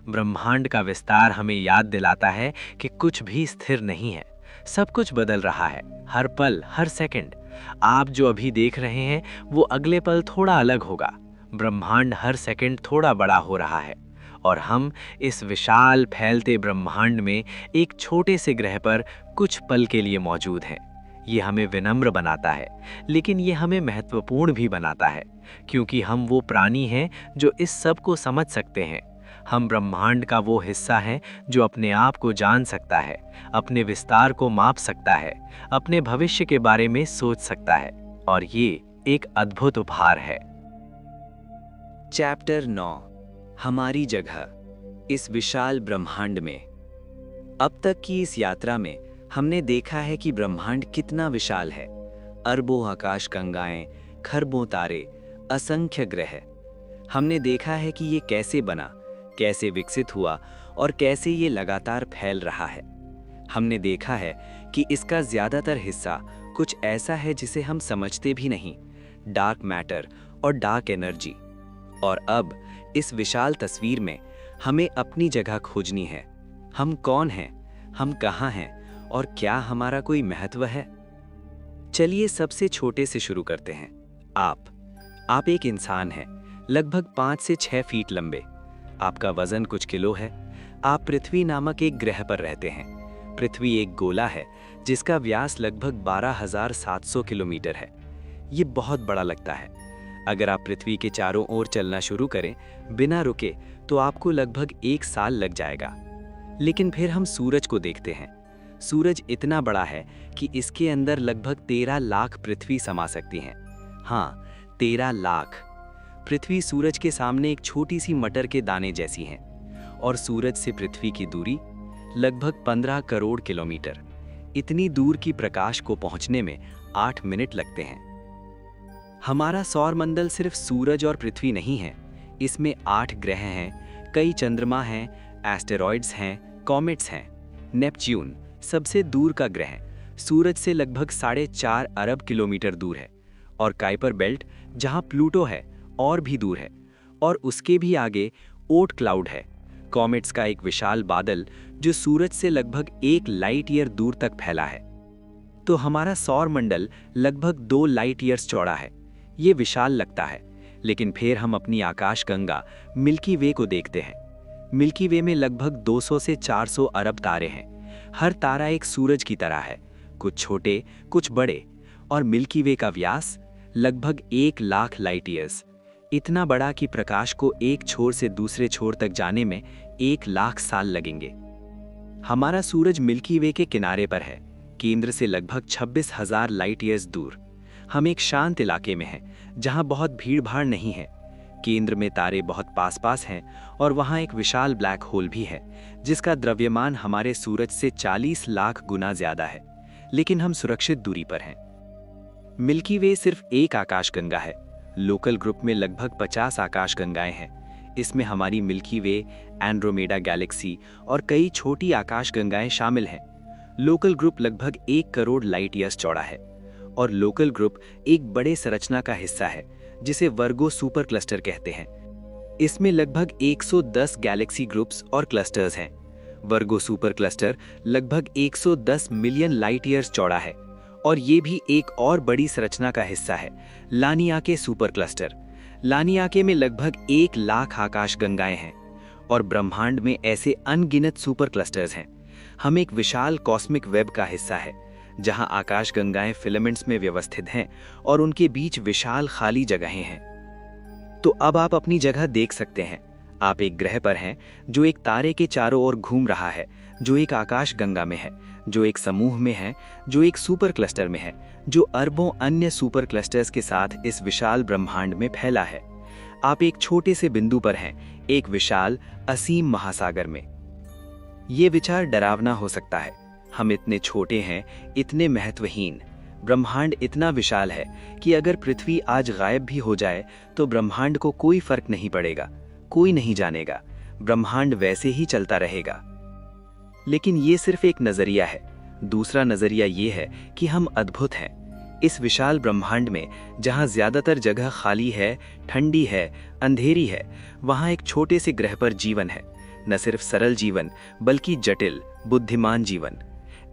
ब्रह्मांड का विस्तार हमें याद दिलाता है कि कुछ भी स्थिर नहीं है, सब कुछ बदल रहा है, हर पल, हर सेकंड। आप जो अभी देख रहे हैं वो अगले पल थोड़ा अलग होगा। ब्रह्मांड हर सेकंड थोड़ा बड़ा हो रहा है और हम इस विशाल फैलते ब्रह्मांड में एक छोटे से ग्रह पर कुछ पल के लिए मौजूद हैं। ये हमें विनम्र बनाता है, लेकिन ये हमें महत्वपूर्ण भी बनाता है, क्योंकि हम वो प्राणी हैं जो इस सब को समझ सकते हैं। हम ब्रह्मांड का वो हिस्सा हैं जो अपने आप को जान सकता है, अपने विस्तार को माप सकता है, अपने भविष्य के बारे में सोच सकता है, और ये एक अद्भुत उपहार है। चैप्टर 9, हमारी जगह इस विशाल ब्रह्मांड में। अब तक की इस यात्रा में हमने देखा है कि ब्रह्मांड कितना विशाल है। अरबों आकाश गंगाएं, खरबों तारे, असंख्य ग्रह। हमने देखा है कि ये कैसे बना, कैसे विकसित हुआ और कैसे ये लगातार फैल रहा है। हमने देखा है कि इसका ज्यादातर हिस्सा कुछ ऐसा है जिसे हम समझते भी नहीं, डार्क मैटर और डार्क एनर्जी। और अब इस विशाल तस्वीर में हमें अपनी जगह खोजनी है। हम कौन हैं, हम कहाँ हैं और क्या हमारा कोई महत्व है? चलिए सबसे छोटे से शुरू करते हैं। आप एक इंसान हैं, लगभग 5 से 6 फीट लंबे। आपका वजन कुछ किलो है। आप पृथ्वी नामक एक ग्रह पर रहते हैं। पृथ्वी एक गोला है जिसका व्यास लगभग 12,700 किलोमीटर है। ये बहुत बड़ा लगता है। अगर आप पृथ्वी के चारों ओर चलना शुरू करें बिना रुके तो आपको लगभग 1 साल लग जाएगा। लेकिन फिर हम सूरज को देखते हैं। सूरज इतना बड़ा है कि इसके अंदर लगभग 13 लाख पृथ्वी समा सकती हैं। हाँ, 13 लाख। पृथ्वी सूरज के सामने एक छोटी सी मटर के दाने जैसी है और सूरज से पृथ्वी की दूरी लगभग 15 करोड़ किलोमीटर। इतनी दूर की प्रकाश को पहुंचने में 8 मिनट लगते हैं। हमारा सौर मंडल सिर्फ सूरज और पृथ्वी नहीं है, इसमें 8 ग्रह हैं, कई चंद्रमा हैं, एस्टेरॉइड्स हैं, कॉमेट्स हैं। नेपच्यून सबसे दूर का ग्रह सूरज से लगभग 4.5 अरब किलोमीटर दूर है, और काइपर बेल्ट जहां प्लूटो है और भी दूर है, और उसके भी आगे ओट क्लाउड है, कॉमेट्स का एक विशाल बादल जो सूरज से लगभग 1 लाइट ईयर दूर तक फैला है। तो हमारा सौर मंडल लगभग 2 लाइट ईयर्स चौड़ा है। ये विशाल लगता है, लेकिन फिर हम अपनी आकाश गंगा मिल्की वे को देखते हैं। मिल्की वे में लगभग 200 से 400 अरब तारे हैं। हर तारा एक सूरज की तरह है, कुछ छोटे, कुछ बड़े, और मिल्की वे का व्यास लगभग 1 लाख लाइट ईयर्स। इतना बड़ा कि प्रकाश को एक छोर से दूसरे छोर तक जाने में 1 लाख साल लगेंगे। हमारा सूरज मिल्की वे के किनारे पर है, केंद्र से लगभग 26,000 लाइट ईयर्स दूर। हम एक शांत इलाके में हैं, जहां बहुत भीड़ भाड़ नहीं है। केंद्र में तारे बहुत पास पास हैं और वहां एक विशाल ब्लैक होल भी है, जिसका द्रव्यमान हमारे सूरज से 40 लाख गुना ज्यादा है, लेकिन हम सुरक्षित दूरी पर हैं। मिल्की वे सिर्फ एक आकाशगंगा है। लोकल ग्रुप में लगभग 50 आकाशगंगाएं हैं। इसमें हमारी मिल्की वे, एंड्रोमेडा गैलेक्सी और कई छोटी आकाशगंगाएं शामिल हैं। लोकल ग्रुप लगभग 1 करोड़ लाइट ईयर्स चौड़ा है, और लोकल ग्रुप एक बड़े संरचना का हिस्सा है जिसे वर्गो सुपर क्लस्टर कहते हैं। इसमें लगभग 110 गैलेक्सी ग्रुप्स और क्लस्टर्स हैं। वर्गो सुपर क्लस्टर लगभग 110 मिलियन लाइट ईयर्स चौड़ा है, और ये भी एक और बड़ी संरचना का हिस्सा है, लानियाके सुपर क्लस्टर। लानियाके में लगभग 1 लाख आकाशगंगाएं हैं, और ब्रह्मांड में ऐसे अनगिनत सुपर क्लस्टर्स हैं। हम एक विशाल कॉस्मिक वेब का हिस्सा है, जहां आकाशगंगाएं फिलामेंट्स में व्यवस्थित हैं और उनके बीच विशाल खाली जगहें हैं। तो अब आप अपनी जगह देख सकते हैं। आप एक ग्रह पर हैं जो एक तारे के चारों ओर घूम रहा है, जो एक आकाशगंगा में है, जो एक समूह में है, जो एक सुपर क्लस्टर में है, जो अरबों अन्य सुपर क्लस्टर्स के साथ इस विशाल ब्रह्मांड में फैला है। आप एक छोटे से बिंदु पर हैं, एक विशाल असीम महासागर में। ये विचार डरावना हो सकता है। हम इतने छोटे हैं, इतने महत्वहीन। ब्रह्मांड इतना विशाल है कि अगर पृथ्वी आज गायब भी हो जाए तो ब्रह्मांड को कोई फर्क नहीं पड़ेगा, कोई नहीं जानेगा। ब्रह्मांड वैसे ही चलता रहेगा। लेकिन ये सिर्फ एक नजरिया है। दूसरा नजरिया ये है कि हम अद्भुत हैं। इस विशाल ब्रह्मांड में जहाँ ज्यादातर जगह खाली है, ठंडी है, अंधेरी है, वहाँ एक छोटे से ग्रह पर जीवन है। न सिर्फ सरल जीवन, बल्कि जटिल, बुद्धिमान जीवन।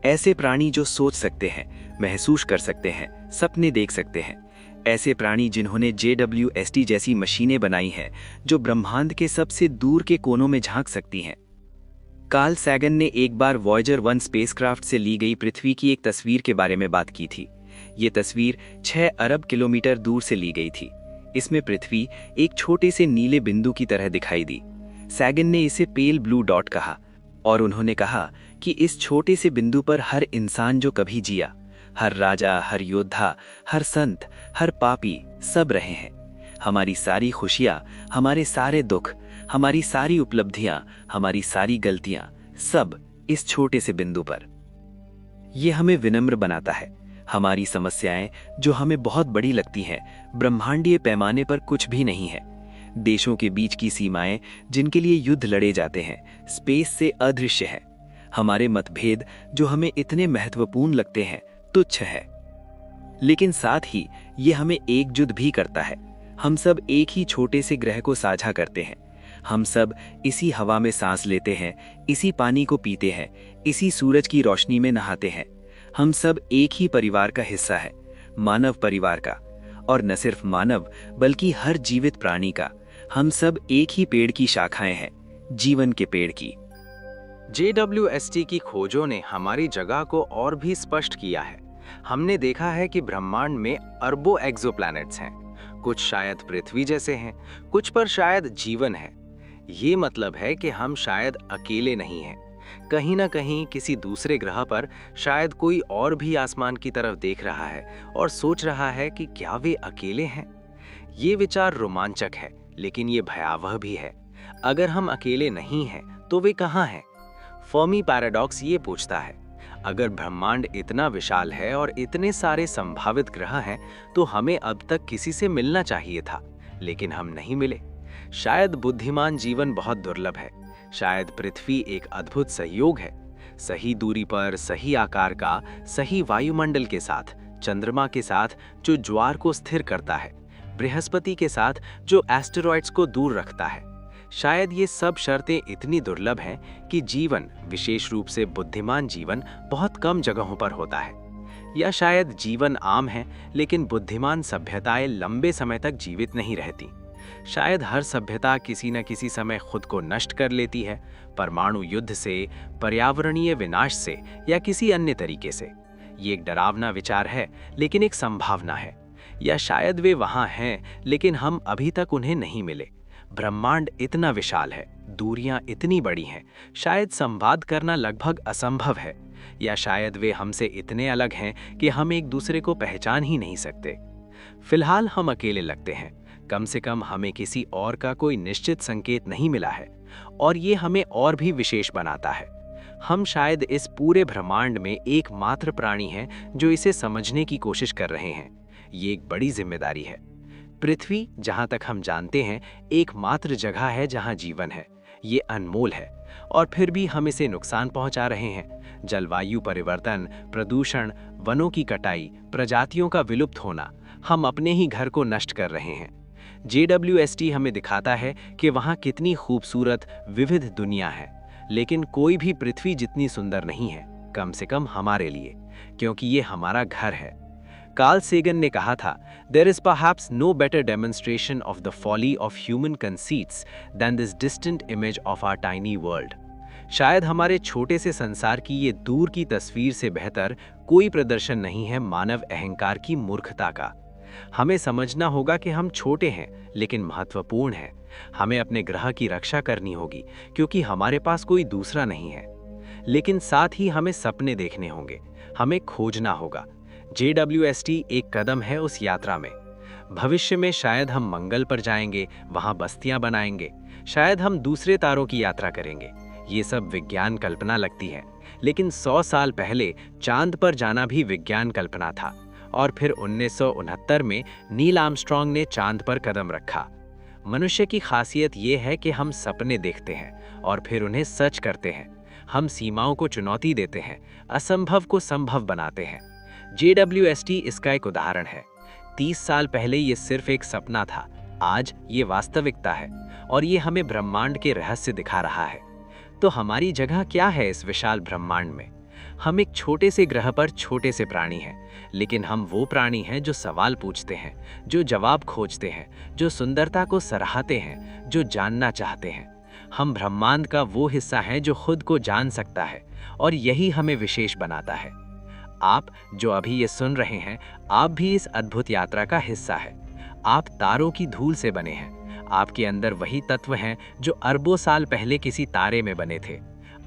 ऐसे प्राणी जो सोच सकते हैं, महसूस कर सकते हैं, सपने देख सकते हैं। ऐसे प्राणी जिन्होंने JWST जैसी मशीनें बनाई हैं जो ब्रह्मांड के सबसे दूर के कोनों में झांक सकती हैं। कार्ल सैगन ने एक बार वॉयेजर 1 स्पेसक्राफ्ट से ली गई पृथ्वी की एक तस्वीर के बारे में बात की थी। ये तस्वीर 6 अरब किलोमीटर दूर से ली गई थी। इसमें पृथ्वी एक छोटे से नीले बिंदु की तरह दिखाई दी। सैगन ने इसे पेल ब्लू डॉट कहा और उन्होंने कहा कि इस छोटे से बिंदु पर हर इंसान जो कभी जिया, हर राजा, हर योद्धा, हर संत, हर पापी, सब रहे हैं। हमारी सारी खुशियाँ, हमारे सारे दुख, हमारी सारी उपलब्धियां, हमारी सारी गलतियां, सब इस छोटे से बिंदु पर। यह हमें विनम्र बनाता है। हमारी समस्याएं जो हमें बहुत बड़ी लगती हैं, ब्रह्मांडीय पैमाने पर कुछ भी नहीं है। देशों के बीच की सीमाएं जिनके लिए युद्ध लड़े जाते हैं, स्पेस से अदृश्य है। हमारे मतभेद जो हमें इतने महत्वपूर्ण लगते हैं, तुच्छ है। लेकिन साथ ही ये हमें एकजुट भी करता है। हम सब एक ही छोटे से ग्रह को साझा करते हैं। हम सब इसी हवा में सांस लेते हैं, इसी पानी को पीते हैं, इसी सूरज की रोशनी में नहाते हैं। हम सब एक ही परिवार का हिस्सा है, मानव परिवार का। और न सिर्फ मानव, बल्कि हर जीवित प्राणी का। हम सब एक ही पेड़ की शाखाएं हैं, जीवन के पेड़ की। JWST की खोजों ने हमारी जगह को और भी स्पष्ट किया है। हमने देखा है कि ब्रह्मांड में अरबों एक्सोप्लैनेट्स हैं। कुछ शायद पृथ्वी जैसे हैं, कुछ पर शायद जीवन है। ये मतलब है कि हम शायद अकेले नहीं हैं। कहीं ना कहीं किसी दूसरे ग्रह पर शायद कोई और भी आसमान की तरफ देख रहा है और सोच रहा है कि क्या वे अकेले हैं। ये विचार रोमांचक है, लेकिन ये भयावह भी है। अगर हम अकेले नहीं हैं तो वे कहाँ हैं? फर्मी पैराडॉक्स ये पूछता है, अगर ब्रह्मांड इतना विशाल है और इतने सारे संभावित ग्रह हैं, तो हमें अब तक किसी से मिलना चाहिए था, लेकिन हम नहीं मिले। शायद बुद्धिमान जीवन बहुत दुर्लभ है। शायद पृथ्वी एक अद्भुत संयोग है, सही दूरी पर, सही आकार का, सही वायुमंडल के साथ, चंद्रमा के साथ जो ज्वार को स्थिर करता है, बृहस्पति के साथ जो एस्टेरॉइड्स को दूर रखता है। शायद ये सब शर्तें इतनी दुर्लभ हैं कि जीवन, विशेष रूप से बुद्धिमान जीवन, बहुत कम जगहों पर होता है। या शायद जीवन आम है, लेकिन बुद्धिमान सभ्यताएं लंबे समय तक जीवित नहीं रहती। शायद हर सभ्यता किसी न किसी समय खुद को नष्ट कर लेती है, परमाणु युद्ध से, पर्यावरणीय विनाश से या किसी अन्य तरीके से। ये एक डरावना विचार है, लेकिन एक संभावना है। या शायद वे वहां हैं, लेकिन हम अभी तक उन्हें नहीं मिले। ब्रह्मांड इतना विशाल है, दूरियां इतनी बड़ी हैं, शायद संवाद करना लगभग असंभव है। या शायद वे हमसे इतने अलग हैं कि हम एक दूसरे को पहचान ही नहीं सकते। फिलहाल हम अकेले लगते हैं। कम से कम हमें किसी और का कोई निश्चित संकेत नहीं मिला है, और ये हमें और भी विशेष बनाता है। हम शायद इस पूरे ब्रह्मांड में एकमात्र प्राणी हैं जो इसे समझने की कोशिश कर रहे हैं। ये एक बड़ी जिम्मेदारी है। पृथ्वी, जहां तक हम जानते हैं, एकमात्र जगह है जहां जीवन है। ये अनमोल है, और फिर भी हम इसे नुकसान पहुंचा रहे हैं। जलवायु परिवर्तन, प्रदूषण, वनों की कटाई, प्रजातियों का विलुप्त होना, हम अपने ही घर को नष्ट कर रहे हैं। JWST हमें दिखाता है कि वहाँ कितनी खूबसूरत, विविध दुनिया है, लेकिन कोई भी पृथ्वी जितनी सुंदर नहीं है, कम से कम हमारे लिए, क्योंकि ये हमारा घर है। कार्ल सेगन ने कहा था, "There is perhaps no better demonstration of the folly of human conceits than this distant image of our tiny world." शायद हमारे छोटे से संसार की ये दूर की तस्वीर से बेहतर कोई प्रदर्शन नहीं है मानव अहंकार की मूर्खता का। हमें समझना होगा कि हम छोटे हैं, लेकिन महत्वपूर्ण हैं। हमें अपने ग्रह की रक्षा करनी होगी, क्योंकि हमारे पास कोई दूसरा नहीं है। लेकिन साथ ही हमें सपने देखने होंगे, हमें खोजना होगा। JWST एक कदम है उस यात्रा में। भविष्य में शायद हम मंगल पर जाएंगे, वहां बस्तियां बनाएंगे, शायद हम दूसरे तारों की यात्रा करेंगे। ये सब विज्ञान कल्पना लगती है, लेकिन 100 साल पहले चांद पर जाना भी विज्ञान कल्पना था। और फिर 1969 में नील आर्मस्ट्रॉन्ग ने चांद पर कदम रखा। मनुष्य की खासियत ये है कि हम सपने देखते हैं और फिर उन्हें सच करते हैं। हम सीमाओं को चुनौती देते हैं, असंभव को संभव बनाते हैं। JWST इसका एक उदाहरण है। 30 साल पहले ये सिर्फ एक सपना था, आज ये वास्तविकता है और ये हमें ब्रह्मांड के रहस्य दिखा रहा है। तो हमारी जगह क्या है इस विशाल ब्रह्मांड में? हम एक छोटे से ग्रह पर छोटे से प्राणी हैं, लेकिन हम वो प्राणी हैं जो सवाल पूछते हैं, जो जवाब खोजते हैं, जो सुंदरता को सराहते हैं, जो जानना चाहते हैं। हम ब्रह्मांड का वो हिस्सा हैं जो खुद को जान सकता है और यही हमें विशेष बनाता है। आप जो अभी ये सुन रहे हैं, आप भी इस अद्भुत यात्रा का हिस्सा है। आप तारों की धूल से बने हैं। आपके अंदर वही तत्व हैं जो अरबों साल पहले किसी तारे में बने थे।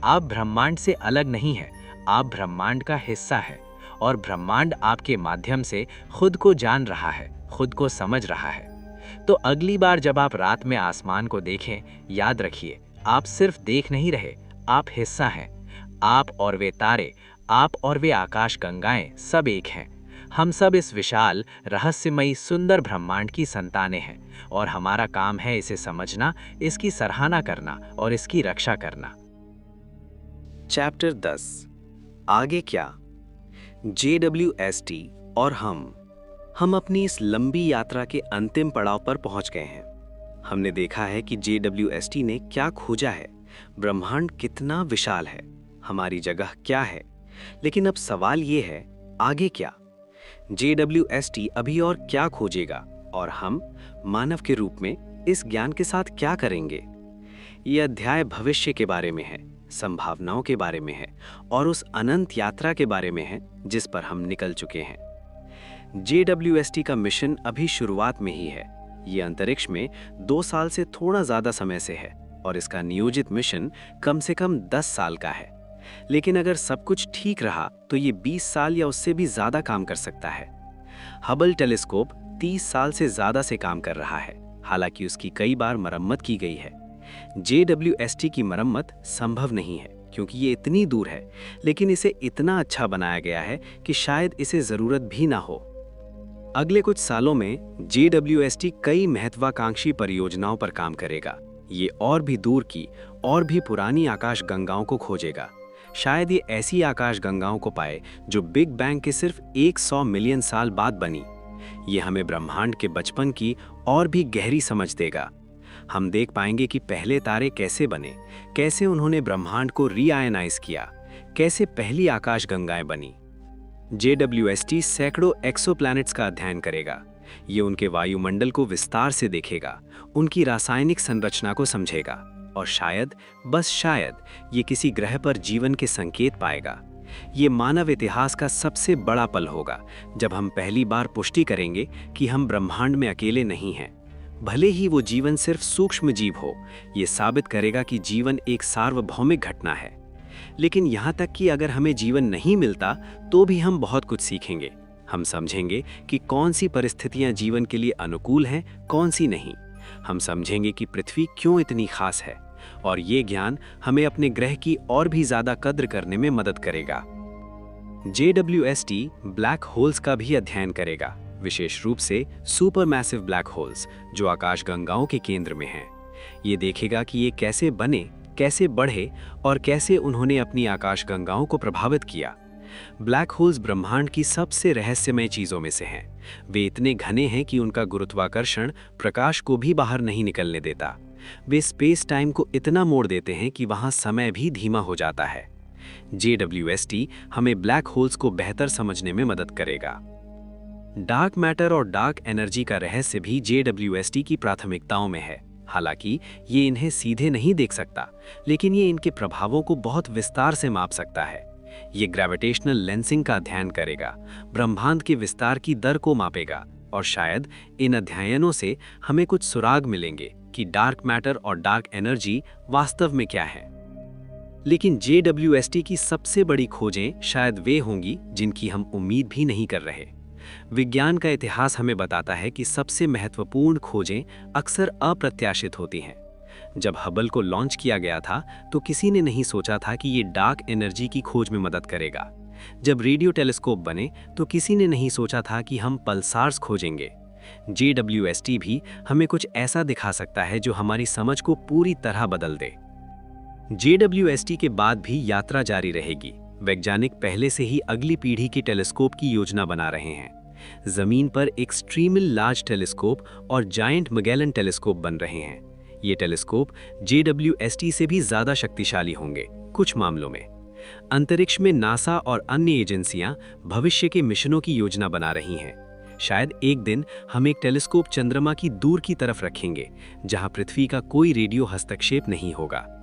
आप ब्रह्मांड से अलग नहीं हैं, आप ब्रह्मांड का हिस्सा हैं और ब्रह्मांड आपके माध्यम से खुद को जान रहा है, खुद को समझ रहा है। तो अगली बार जब आप रात में आसमान को देखें, याद रखिए, आप सिर्फ देख नहीं रहे, आप हिस्सा हैं। आप और वे तारे, आप और वे आकाश गंगाएं सब एक हैं। हम सब इस विशाल, रहस्यमयी, सुंदर ब्रह्मांड की संतानें हैं और हमारा काम है इसे समझना, इसकी सराहना करना और इसकी रक्षा करना। चैप्टर 10 आगे क्या? JWST और हम अपनी इस लंबी यात्रा के अंतिम पड़ाव पर पहुंच गए हैं। हमने देखा है कि JWST ने क्या खोजा है, ब्रह्मांड कितना विशाल है, हमारी जगह क्या है। लेकिन अब सवाल ये है, आगे क्या? JWST अभी और क्या खोजेगा और हम मानव के रूप में इस ज्ञान के साथ क्या करेंगे? ये अध्याय भविष्य के बारे में है, संभावनाओं के बारे में है और उस अनंत यात्रा के बारे में है जिस पर हम निकल चुके हैं। JWST का मिशन अभी शुरुआत में ही है। ये अंतरिक्ष में 2 साल से थोड़ा ज्यादा समय से है और इसका नियोजित मिशन कम से कम 10 साल का है। लेकिन अगर सब कुछ ठीक रहा तो ये 20 साल या उससे भी ज्यादा काम कर सकता है। हबल टेलीस्कोप 30 साल से ज्यादा से काम कर रहा है, हालांकि उसकी कई बार मरम्मत की गई है। JWST की मरम्मत संभव नहीं है क्योंकि ये इतनी दूर है, लेकिन इसे इतना अच्छा बनाया गया है कि शायद इसे जरूरत भी ना हो। अगले कुछ सालों में JWST कई महत्वाकांक्षी परियोजनाओं पर काम करेगा। ये और भी दूर की और भी पुरानी आकाश गंगाओं को खोजेगा। शायद ये ऐसी आकाश गंगाओं को पाए जो बिग बैंग के सिर्फ 100 मिलियन साल बाद बनी। ये हमें ब्रह्मांड के बचपन की और भी गहरी समझ देगा। हम देख पाएंगे कि पहले तारे कैसे बने, कैसे उन्होंने ब्रह्मांड को रीआयनाइज किया, कैसे पहली आकाश गंगाएं बनी। JWST सैकड़ों एक्सोप्लैनेट्स का अध्ययन करेगा। ये उनके वायुमंडल को विस्तार से देखेगा, उनकी रासायनिक संरचना को समझेगा और शायद, बस शायद, ये किसी ग्रह पर जीवन के संकेत पाएगा। ये मानव इतिहास का सबसे बड़ा पल होगा जब हम पहली बार पुष्टि करेंगे कि हम ब्रह्मांड में अकेले नहीं हैं। भले ही वो जीवन सिर्फ सूक्ष्म जीव हो, ये साबित करेगा कि जीवन एक सार्वभौमिक घटना है। लेकिन यहाँ तक कि अगर हमें जीवन नहीं मिलता तो भी हम बहुत कुछ सीखेंगे। हम समझेंगे कि कौन सी परिस्थितियां जीवन के लिए अनुकूल हैं, कौन सी नहीं। हम समझेंगे कि पृथ्वी क्यों इतनी खास है और ये ज्ञान हमें अपने ग्रह की और भी ज्यादा कद्र करने में मदद करेगा। JWST ब्लैक होल्स का भी अध्ययन करेगा, विशेष रूप से सुपरमैसिव ब्लैक होल्स जो आकाशगंगाओं के केंद्र में हैं। ये देखेगा कि ये कैसे बने, कैसे बढ़े और कैसे उन्होंने अपनी आकाशगंगाओं को प्रभावित किया। ब्लैक होल्स ब्रह्मांड की सबसे रहस्यमय चीजों में से हैं। वे इतने घने हैं कि उनका गुरुत्वाकर्षण प्रकाश को भी बाहर नहीं निकलने देता। वे स्पेस टाइम को इतना मोड़ देते हैं कि वहां समय भी धीमा हो जाता है। JWST हमें ब्लैक होल्स को बेहतर समझने में मदद करेगा। डार्क मैटर और डार्क एनर्जी का रहस्य भी JWST की प्राथमिकताओं में है। हालांकि ये इन्हें सीधे नहीं देख सकता, लेकिन ये इनके प्रभावों को बहुत विस्तार से माप सकता है। ये ग्रेविटेशनल लेंसिंग का अध्ययन करेगा, ब्रह्मांड के विस्तार की दर को मापेगा और शायद इन अध्ययनों से हमें कुछ सुराग मिलेंगे कि डार्क मैटर और डार्क एनर्जी वास्तव में क्या है। लेकिन JWST की सबसे बड़ी खोजें शायद वे होंगी जिनकी हम उम्मीद भी नहीं कर रहे। विज्ञान का इतिहास हमें बताता है कि सबसे महत्वपूर्ण खोजें अक्सर अप्रत्याशित होती हैं। जब हबल को लॉन्च किया गया था तो किसी ने नहीं सोचा था कि ये डार्क एनर्जी की खोज में मदद करेगा। जब रेडियो टेलीस्कोप बने तो किसी ने नहीं सोचा था कि हम पल्सार्स खोजेंगे। JWST भी हमें कुछ ऐसा दिखा सकता है जो हमारी समझ को पूरी तरह बदल दे। JWST के बाद भी यात्रा जारी रहेगी। वैज्ञानिक पहले से ही अगली पीढ़ी के टेलीस्कोप की योजना बना रहे हैं। जमीन पर एक्सट्रीमल लार्ज टेलीस्कोप और जायंट मैगेलन टेलीस्कोप बन रहे हैं। ये टेलीस्कोप JWST से भी ज्यादा शक्तिशाली होंगे कुछ मामलों में। अंतरिक्ष में नासा और अन्य एजेंसियां भविष्य के मिशनों की योजना बना रही हैं। शायद एक दिन हम एक टेलीस्कोप चंद्रमा की दूर की तरफ रखेंगे जहां पृथ्वी का कोई रेडियो हस्तक्षेप नहीं होगा।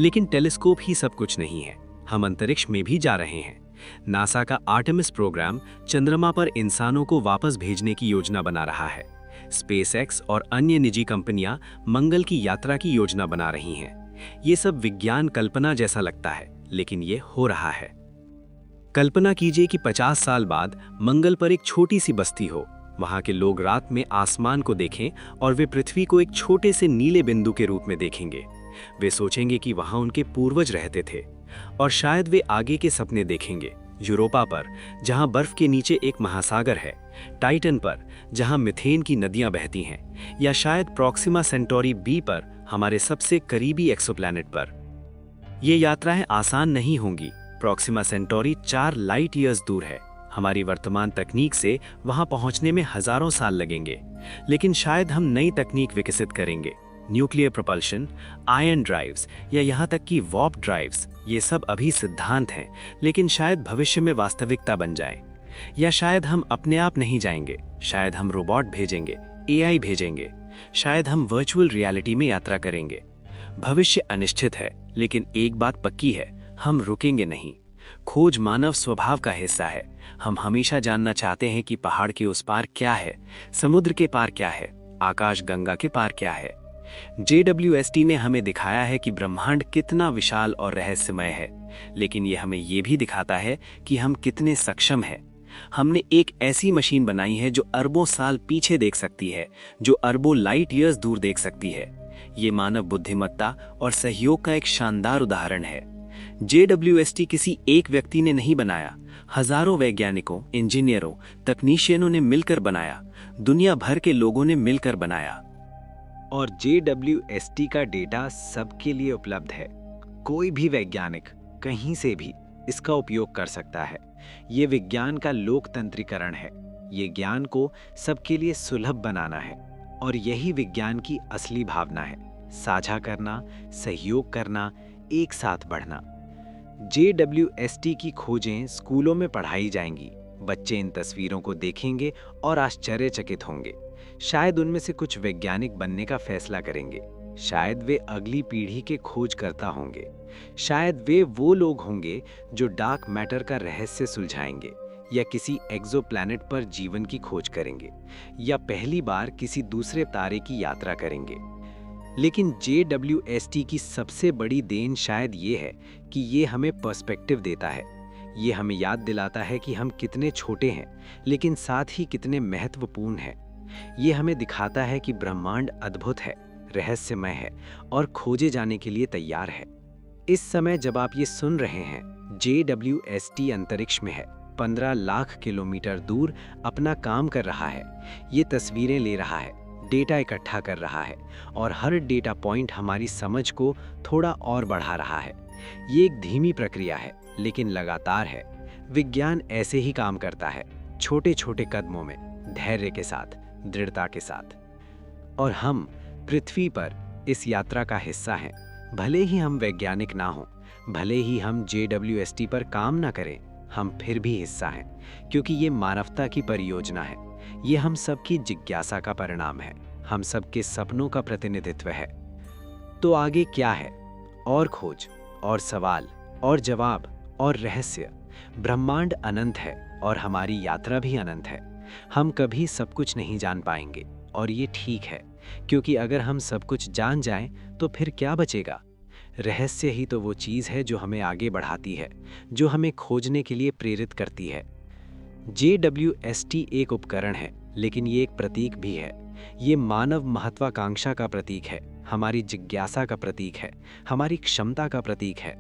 लेकिन टेलीस्कोप ही सब कुछ नहीं है, हम अंतरिक्ष में भी जा रहे हैं। नासा का आर्टेमिस प्रोग्राम चंद्रमा पर इंसानों को वापस भेजने की योजना बना रहा है। स्पेसएक्स और अन्य निजी कंपनियां मंगल की यात्रा की योजना बना रही हैं। ये सब विज्ञान कल्पना जैसा लगता है, लेकिन ये हो रहा है। कल्पना कीजिए कि 50 साल बाद मंगल पर एक छोटी सी बस्ती हो। वहां के लोग रात में आसमान को देखें और वे पृथ्वी को एक छोटे से नीले बिंदु के रूप में देखेंगे। वे सोचेंगे कि वहां उनके पूर्वज रहते थे, और शायद वे आगे के सपने देखेंगे। यूरोपा पर, जहां बर्फ के नीचे एक महासागर है, टाइटन पर, जहां मीथेन की नदियां बहती हैं, या शायद प्रॉक्सिमा सेंटोरी बी पर, हमारे सबसे करीबी एक्सोप्लैनेट पर। ये यात्राएं आसान नहीं होंगी। प्रॉक्सिमा सेंटोरी 4 लाइट ईयर्स दूर है। हमारी वर्तमान तकनीक से वहां पहुंचने में हजारों साल लगेंगे। लेकिन शायद हम नई तकनीक विकसित करेंगे। न्यूक्लियर प्रोपल्शन, आयन ड्राइव्स या यहाँ तक कि वॉर्प ड्राइव्स, ये सब अभी सिद्धांत हैं, लेकिन शायद भविष्य में वास्तविकता बन जाए। या शायद हम अपने आप नहीं जाएंगे, शायद हम रोबोट भेजेंगे, AI भेजेंगे, शायद हम वर्चुअल रियलिटी में यात्रा करेंगे। भविष्य अनिश्चित है, लेकिन एक बात पक्की है, हम रुकेंगे नहीं। खोज मानव स्वभाव का हिस्सा है। हम हमेशा जानना चाहते हैं कि पहाड़ के उस पार क्या है, समुद्र के पार क्या है, आकाश गंगा के पार क्या है। JWST ने हमें दिखाया है कि ब्रह्मांड कितना विशाल और रहस्यमय है, लेकिन ये हमें ये भी दिखाता है कि हम कितने सक्षम हैं। हमने एक ऐसी मशीन बनाई है जो अरबों साल पीछे देख सकती है, जो अरबों लाइट ईयर्स दूर देख सकती है। ये मानव बुद्धिमत्ता और सहयोग का एक शानदार उदाहरण है। JWST किसी एक व्यक्ति ने नहीं बनाया, हजारों वैज्ञानिकों, इंजीनियरों, तकनीशियनों ने मिलकर बनाया। दुनिया भर के लोगों ने मिलकर बनाया। और JWST का डेटा सबके लिए उपलब्ध है। कोई भी वैज्ञानिक कहीं से भी इसका उपयोग कर सकता है। ये विज्ञान का लोकतंत्रीकरण है। ये ज्ञान को सबके लिए सुलभ बनाना है, और यही विज्ञान की असली भावना है। साझा करना, सहयोग करना, एक साथ बढ़ना। JWST की खोजें स्कूलों में पढ़ाई जाएंगी। बच्चे इन तस्वीरों को देखेंगे और आश्चर्यचकित होंगे। शायद उनमें से कुछ वैज्ञानिक बनने का फैसला करेंगे। शायद वे अगली पीढ़ी के खोजकर्ता होंगे। शायद वे वो लोग होंगे जो डार्क मैटर का रहस्य सुलझाएंगे, या किसी एक्सोप्लैनेट पर जीवन की खोज करेंगे, या पहली बार किसी दूसरे तारे की यात्रा करेंगे। लेकिन JWST की सबसे बड़ी देन शायद ये है कि ये हमें पर्सपेक्टिव देता है। ये हमें याद दिलाता है कि हम कितने छोटे हैं, लेकिन साथ ही कितने महत्वपूर्ण हैं। ये हमें दिखाता है कि ब्रह्मांड अद्भुत है, रहस्यमय है और खोजे जाने के लिए तैयार है। इस समय जब आप ये सुन रहे हैं, JWST अंतरिक्ष में है, 15 लाख किलोमीटर दूर अपना काम कर रहा है। ये तस्वीरें ले रहा है, डेटा इकट्ठा कर रहा है, और हर डेटा पॉइंट हमारी समझ को थोड़ा और बढ़ा रहा है। ये एक धीमी प्रक्रिया है, लेकिन लगातार है। विज्ञान ऐसे ही काम करता है, छोटे छोटे कदमों में, धैर्य के साथ, दृढ़ता के साथ। और हम पृथ्वी पर इस यात्रा का हिस्सा हैं। भले ही हम वैज्ञानिक ना हों, भले ही हम JWST पर काम ना करें, हम फिर भी हिस्सा हैं, क्योंकि ये मानवता की परियोजना है। ये हम सबकी जिज्ञासा का परिणाम है, हम सबके सपनों का प्रतिनिधित्व है। तो आगे क्या है? और खोज, और सवाल, और जवाब, और रहस्य। ब्रह्मांड अनंत है और हमारी यात्रा भी अनंत है। हम कभी सब कुछ नहीं जान पाएंगे, और ये ठीक है, क्योंकि अगर हम सब कुछ जान जाएं तो फिर क्या बचेगा? रहस्य ही तो वो चीज़ है जो हमें आगे बढ़ाती है, जो हमें खोजने के लिए प्रेरित करती है। JWST एक उपकरण है, लेकिन ये एक प्रतीक भी है। ये मानव महत्वाकांक्षा का प्रतीक है, हमारी जिज्ञासा का प्रतीक है, हमारी क्षमता का प्रतीक है।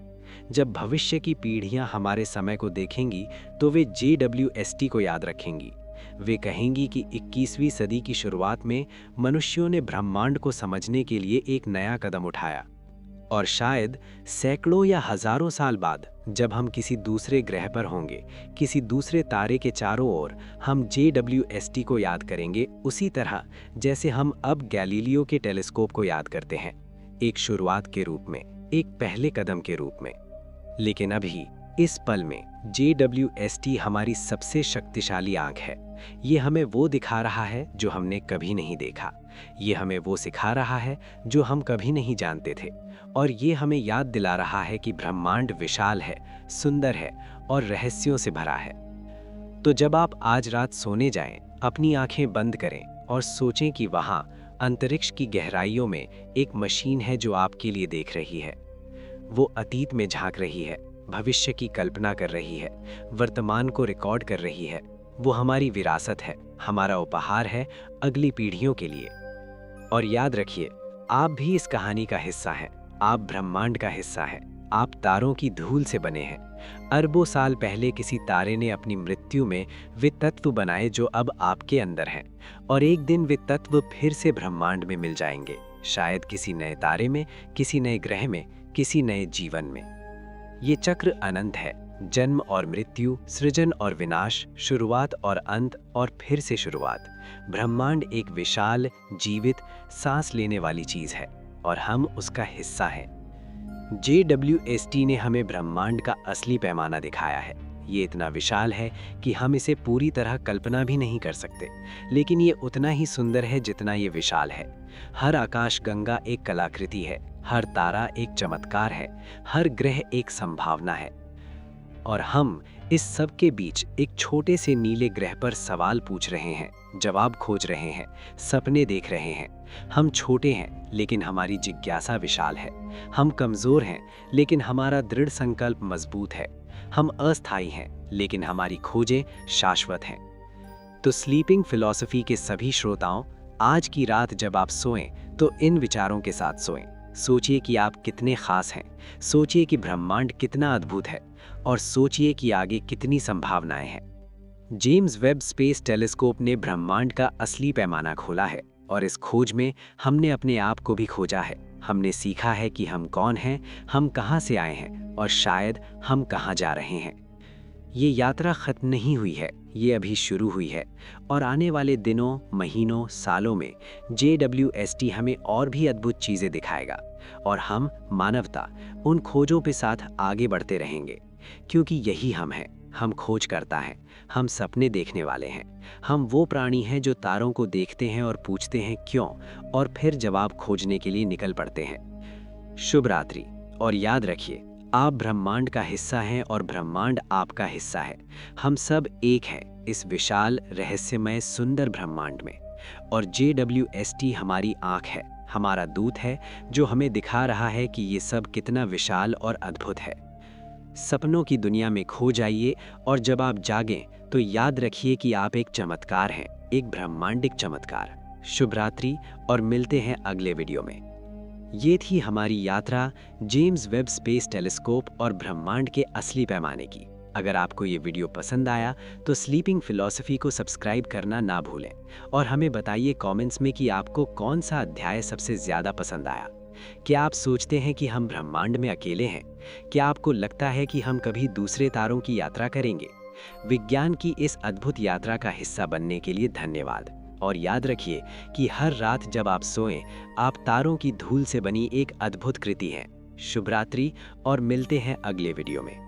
जब भविष्य की पीढ़ियां हमारे समय को देखेंगी तो वे JWST को याद रखेंगी। वे कहेंगी कि 21वीं सदी की शुरुआत में मनुष्यों ने ब्रह्मांड को समझने के लिए एक नया कदम उठाया। और शायद सैकड़ों या हजारों साल बाद जब हम किसी दूसरे ग्रह पर होंगे, किसी दूसरे तारे के चारों ओर, हम JWST को याद करेंगे उसी तरह जैसे हम अब गैलीलियो के टेलीस्कोप को याद करते हैं, एक शुरुआत के रूप में, एक पहले कदम के रूप में। लेकिन अभी इस पल में JWST हमारी सबसे शक्तिशाली आंख है। ये हमें वो दिखा रहा है जो हमने कभी नहीं देखा। ये हमें वो सिखा रहा है जो हम कभी नहीं जानते थे। और ये हमें याद दिला रहा है कि ब्रह्मांड विशाल है, सुंदर है और रहस्यों से भरा है। तो जब आप आज रात सोने जाएं, अपनी आंखें बंद करें और सोचें कि वहाँ अंतरिक्ष की गहराइयों में एक मशीन है जो आपके लिए देख रही है। वो अतीत में झांक रही है, भविष्य की कल्पना कर रही है, वर्तमान को रिकॉर्ड कर रही है। वो हमारी विरासत है, हमारा उपहार है अगली पीढ़ियों के लिए। और याद रखिए, आप भी इस कहानी का हिस्सा हैं। आप ब्रह्मांड का हिस्सा हैं। आप तारों की धूल से बने हैं। अरबों साल पहले किसी तारे ने अपनी मृत्यु में वे तत्व बनाए जो अब आपके अंदर हैं। और एक दिन वे तत्व फिर से ब्रह्मांड में मिल जाएंगे, शायद किसी नए तारे में, किसी नए ग्रह में, किसी नए जीवन में। ये चक्र अनंत है, जन्म और मृत्यु, सृजन और विनाश, शुरुआत और अंत और फिर से शुरुआत। ब्रह्मांड एक विशाल, जीवित, सांस लेने वाली चीज है और हम उसका हिस्सा हैं। JWST ने हमें ब्रह्मांड का असली पैमाना दिखाया है। ये इतना विशाल है कि हम इसे पूरी तरह कल्पना भी नहीं कर सकते, लेकिन ये उतना ही सुंदर है जितना ये विशाल है। हर आकाश गंगा एक कलाकृति है, हर तारा एक चमत्कार है, हर ग्रह एक संभावना है। और हम इस सब के बीच एक छोटे से नीले ग्रह पर सवाल पूछ रहे हैं, जवाब खोज रहे हैं, सपने देख रहे हैं। हम छोटे हैं, लेकिन हमारी जिज्ञासा विशाल है। हम कमज़ोर हैं, लेकिन हमारा दृढ़ संकल्प मजबूत है। हम अस्थायी हैं, लेकिन हमारी खोजें शाश्वत हैं। तो स्लीपिंग फिलॉसफी के सभी श्रोताओं, आज की रात जब आप सोएं, तो इन विचारों के साथ सोएं। सोचिए कि आप कितने खास हैं, सोचिए कि ब्रह्मांड कितना अद्भुत है, और सोचिए कि आगे कितनी संभावनाएं हैं। जेम्स वेब स्पेस टेलीस्कोप ने ब्रह्मांड का असली पैमाना खोला है, और इस खोज में हमने अपने आप को भी खोजा है। हमने सीखा है कि हम कौन हैं, हम कहां से आए हैं, और शायद हम कहां जा रहे हैं। ये यात्रा खत्म नहीं हुई है, ये अभी शुरू हुई है, और आने वाले दिनों, महीनों, सालों में JWST हमें और भी अद्भुत चीज़ें दिखाएगा, और हम मानवता उन खोजों के साथ आगे बढ़ते रहेंगे। क्योंकि यही हम हैं, हम खोज करता है, हम सपने देखने वाले हैं, हम वो प्राणी हैं जो तारों को देखते हैं और पूछते हैं क्यों, और फिर जवाब खोजने के लिए निकल पड़ते हैं। शुभ रात्रि, और याद रखिए, आप ब्रह्मांड का हिस्सा हैं और ब्रह्मांड आपका हिस्सा है। हम सब एक हैं इस विशाल, रहस्यमय, सुंदर ब्रह्मांड में। और JWST हमारी आँख है, हमारा दूत है, जो हमें दिखा रहा है कि ये सब कितना विशाल और अद्भुत है। सपनों की दुनिया में खो जाइए, और जब आप जागें तो याद रखिए कि आप एक चमत्कार हैं, एक ब्रह्मांडिक चमत्कार। शुभ रात्रि, और मिलते हैं अगले वीडियो में। ये थी हमारी यात्रा जेम्स वेब स्पेस टेलीस्कोप और ब्रह्मांड के असली पैमाने की। अगर आपको ये वीडियो पसंद आया तो स्लीपिंग फिलॉसफी को सब्सक्राइब करना ना भूलें, और हमें बताइए कमेंट्स में कि आपको कौन सा अध्याय सबसे ज़्यादा पसंद आया। क्या आप सोचते हैं कि हम ब्रह्मांड में अकेले हैं? क्या आपको लगता है कि हम कभी दूसरे तारों की यात्रा करेंगे? विज्ञान की इस अद्भुत यात्रा का हिस्सा बनने के लिए धन्यवाद। और याद रखिए कि हर रात जब आप सोएं, आप तारों की धूल से बनी एक अद्भुत कृति हैं। शुभ रात्रि, और मिलते हैं अगले वीडियो में।